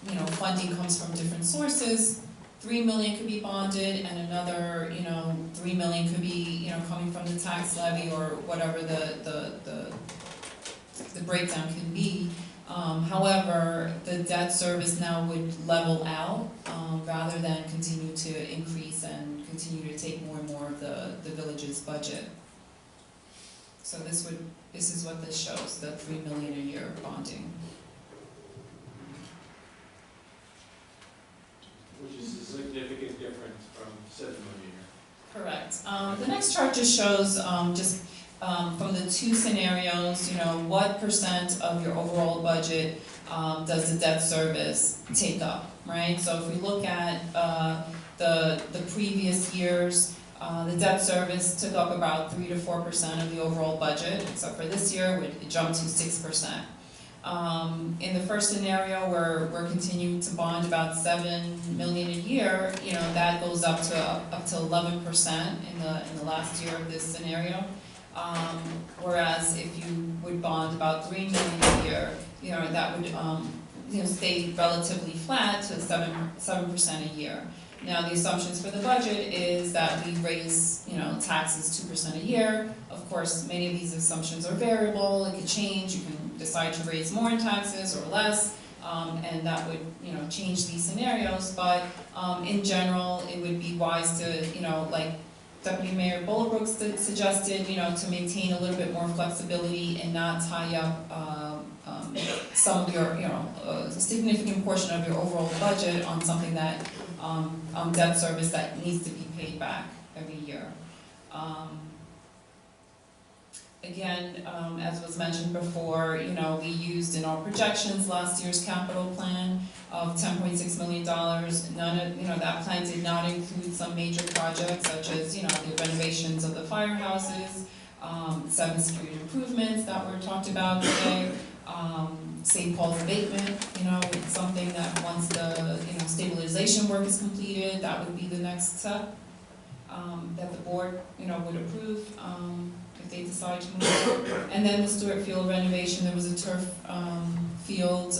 [SPEAKER 13] you know, funding comes from different sources, $3 million could be bonded, and another, you know, $3 million could be, you know, coming from the tax levy or whatever the breakdown can be. However, the debt service now would level out rather than continue to increase and continue to take more and more of the village's budget. So this is what this shows, the $3 million a year bonding.
[SPEAKER 6] Which is a significant difference from $7 million.
[SPEAKER 13] Correct. The next chart just shows from the 2 scenarios, you know, what % of your overall budget does the debt service take up, right? So if we look at the previous years, the debt service took up about 3 to 4% of the overall budget, except for this year, it jumped to 6%. In the first scenario, where we're continuing to bond about $7 million a year, you know, that goes up to 11% in the last year of this scenario. Whereas if you would bond about $3 million a year, you know, that would you know, stay relatively flat to 7% a year. Now, the assumptions for the budget is that we raise, you know, taxes 2% a year. Of course, many of these assumptions are variable. It could change. You can decide to raise more in taxes or less, and that would, you know, change these scenarios. But in general, it would be wise to, you know, like Deputy Mayor Bolingbroke suggested, you know, to maintain a little bit more flexibility and not tie up some of your, you know, a significant portion of your overall budget on something that debt service that needs to be paid back every year. Again, as was mentioned before, we used in our projections last year's capital plan of $10.6 million. None of, that plan did not include some major projects such as, the renovations of the firehouses, 7th Street improvements that were talked about today, St. Paul's abatement, it's something that once the, stabilization work is completed, that would be the next step, that the board, would approve, if they decide to move forward. And then the Stewart Field renovation, there was a turf, field,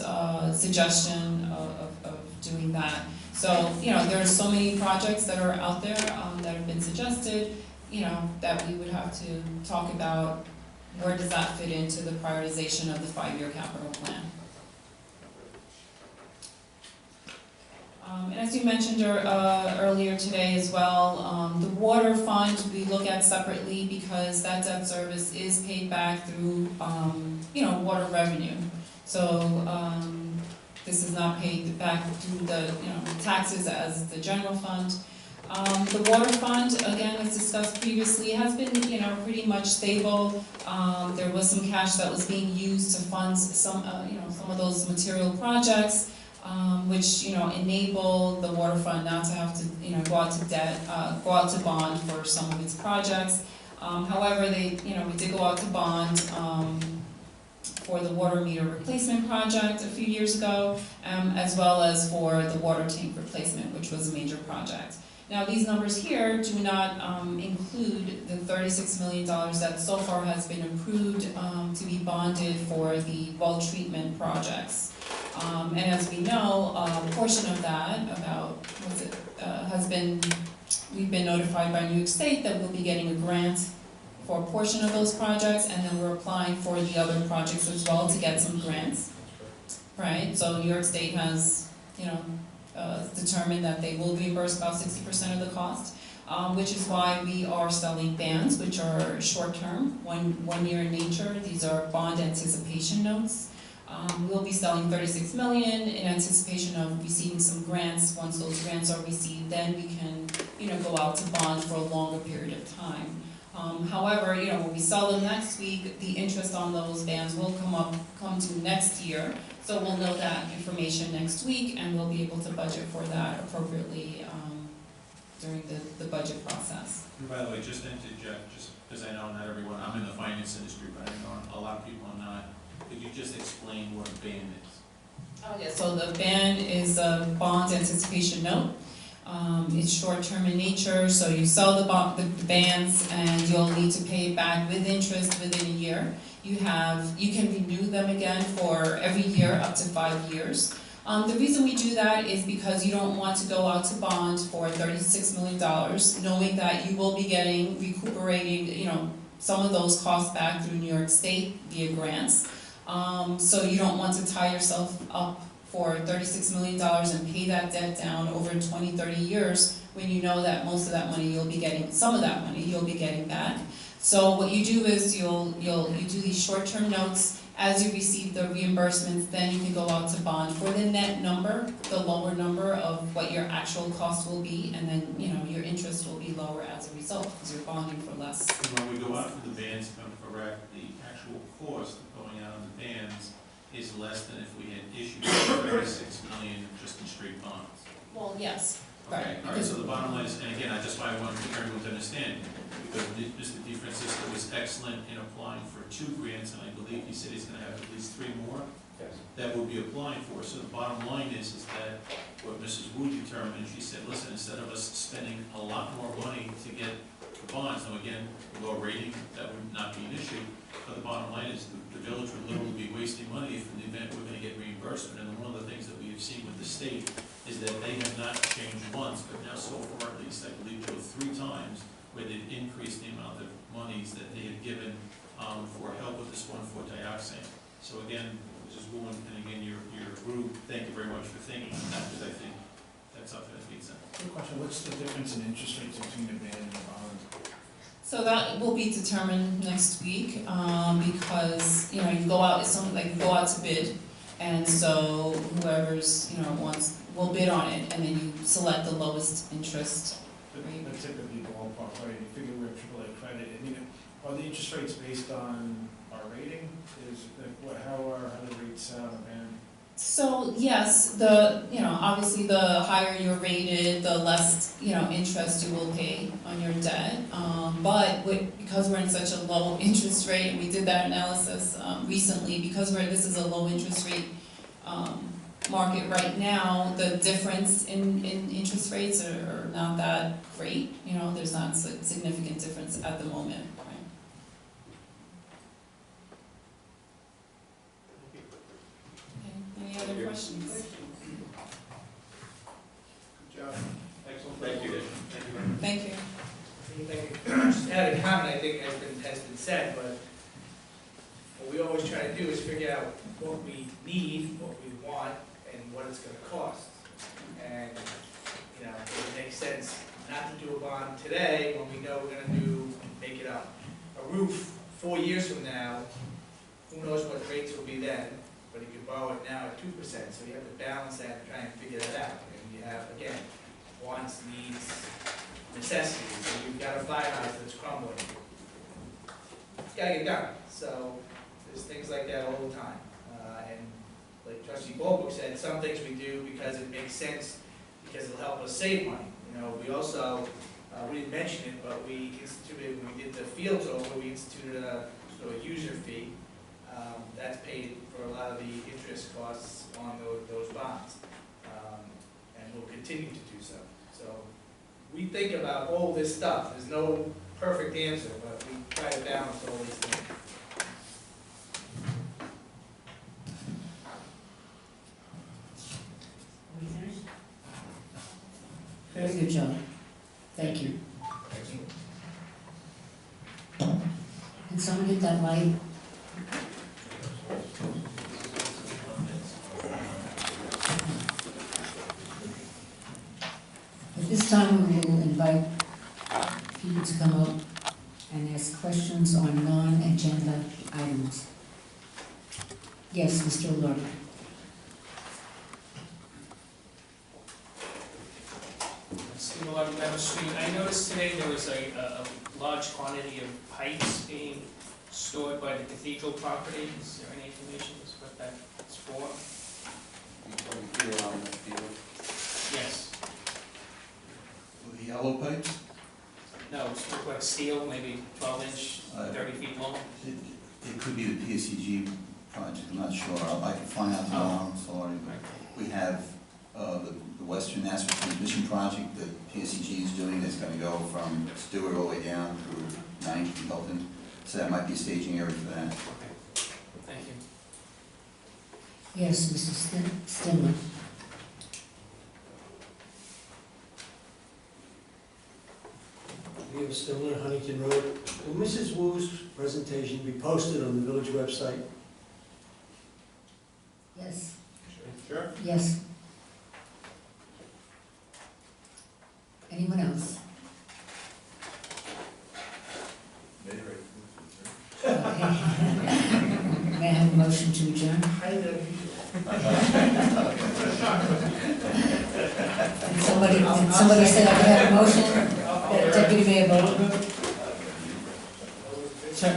[SPEAKER 13] suggestion of doing that. So, there's so many projects that are out there, that have been suggested, that we would have to talk about where does that fit into the prioritization of the 5-year capital plan. And as you mentioned earlier today as well, the water fund we look at separately because that debt service is paid back through, water revenue. So this is not paid back through the, taxes as the general fund. The water fund, again, as discussed previously, has been, pretty much stable. There was some cash that was being used to fund some of those material projects, which, enable the water fund not to have to, go out to debt, go out to bond for some of its projects. However, we did go out to bond, for the water meter replacement project a few years ago, as well as for the water tank replacement, which was a major project. Now, these numbers here do not include the $36 million that so far has been approved to be bonded for the well treatment projects. And as we know, a portion of that, we've been notified by New York State that we'll be getting a grant for a portion of those projects, and then we're applying for the other projects as well to get some grants, right? So New York State has, determined that they will reimburse about 60% of the cost, which is why we are selling bands, which are short-term, one year in nature. These are bond anticipation notes. We'll be selling $36 million in anticipation of receiving some grants. Once those grants are received, then we can, go out to bond for a longer period of time. However, when we sell them next week, the interest on those bands will come to next year. So we'll know that information next week, and we'll be able to budget for that appropriately during the budget process.
[SPEAKER 6] And by the way, just to interject, just because I know not everyone, I'm in the finance industry, but I know a lot of people are not. Could you just explain what a band is?
[SPEAKER 13] Oh, yeah, so the band is a bond anticipation note. It's short-term in nature, so you sell the bands and you'll need to pay it back with interest within a year. You can renew them again for every year up to 5 years. The reason we do that is because you don't want to go out to bond for $36 million, knowing that you will be recuperating, some of those costs back through New York State via grants. So you don't want to tie yourself up for $36 million and pay that debt down over 20, 30 years when you know that most of that money some of that money you'll be getting back. So what you do is you do these short-term notes. As you receive the reimbursements, then you can go out to bond for the net number, the lower number of what your actual cost will be, and then your interest will be lower as a result because you're bonding for less.
[SPEAKER 6] When we go out for the bands, if I'm correct, the actual cost of going out on the bands is less than if we had issued $36 million just in straight bonds.
[SPEAKER 13] Well, yes.
[SPEAKER 6] Okay, all right, so the bottom line is, and again, I just want everyone to understand, because Mr. DeFrancisco was excellent in applying for 2 grants, and I believe he said he's gonna have at least 3 more that we'll be applying for. So the bottom line is that what Mrs. Wu determined, she said, listen, instead of us spending a lot more money to get the bonds, now again, low rating, that would not be an issue, but the bottom line is the village would literally be wasting money if in the event we're gonna get reimbursement. And one of the things that we have seen with the state is that they have not changed once, but now so far at least, I believe, 3 times, where they've increased the amount of monies that they have given for help with this 1,4 dioxane. So again, Mrs. Wu, and again, your group, thank you very much for thinking on that, because I think that's something that needs sense.
[SPEAKER 11] Good question, what's the difference in interest rates between the band and the bond?
[SPEAKER 13] So that will be determined next week, because, you go out, it's something like you go out to bid, and so whoever's, will bid on it, and then you select the lowest interest rate.
[SPEAKER 11] But typically ballpark, right, you figure we're AAA credit, and, you know, are the interest rates based on our rating? Is, like, how are the rates, and
[SPEAKER 13] So, yes, obviously the higher you're rated, the less, interest you will pay on your debt. But because we're in such a low interest rate, and we did that analysis, recently, because this is a low interest rate, market right now, the difference in interest rates are not that great, there's not a significant difference at the moment, right? Okay, any other questions?
[SPEAKER 5] Good job. Excellent.
[SPEAKER 6] Thank you.
[SPEAKER 13] Thank you.
[SPEAKER 5] Just add a comment, I think has been said, but what we always try to do is figure out what we need, what we want, and what it's gonna cost. And, it makes sense not to do a bond today when we know we're gonna make it up. A roof 4 years from now, who knows what rates will be then, but you can borrow it now at 2%, so you have to balance that and try and figure that out. And you have, again, wants, needs, necessities, and you've got a firehouse that's crumbling. It's gotta get done, so there's things like that all the time. And like Trustee Ballbrook said, some things we do because it makes sense, because it'll help us save money. We also, we didn't mention it, but we instituted, when we did the fields over, we instituted a sort of user fee. That's paid for a lot of the interest costs on those bonds. And we'll continue to do so. So we think about all this stuff. There's no perfect answer, but we try to balance all these things.
[SPEAKER 1] Very good job. Thank you. Can someone get that light? At this time, we will invite people to come up and ask questions on non-agenda items. Yes, Mr. O'Rourke.
[SPEAKER 19] Steve O'Rourke, Meadow Street. I noticed today there was a large quantity of pipes being stored by the cathedral property. Is there any information as to what that's for? Yes.
[SPEAKER 10] The yellow pipes?
[SPEAKER 19] No, it's looked like steel, maybe 12-inch, 30 feet long.
[SPEAKER 10] It could be the PSCG project, I'm not sure. I can find out tomorrow, I'm sorry. But we have the Western National Transmission Project that PSCG is doing that's going to go from Stewart all the way down through 9th and Hilton. So that might be a staging area for that.
[SPEAKER 19] Okay, thank you.
[SPEAKER 1] Yes, Mr. Stinley.
[SPEAKER 14] Liam Stimler, Huntington Road. Will Mrs. Wu's presentation be posted on the village website?
[SPEAKER 1] Yes.
[SPEAKER 6] Sure.
[SPEAKER 1] Yes. Anyone else? Okay. May I have a motion to adjourn? Somebody said I could have a motion? Deputy Mayor Bowler?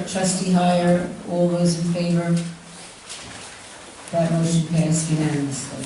[SPEAKER 1] Trustee Heyer, all those in favor? That motion passed unanimously.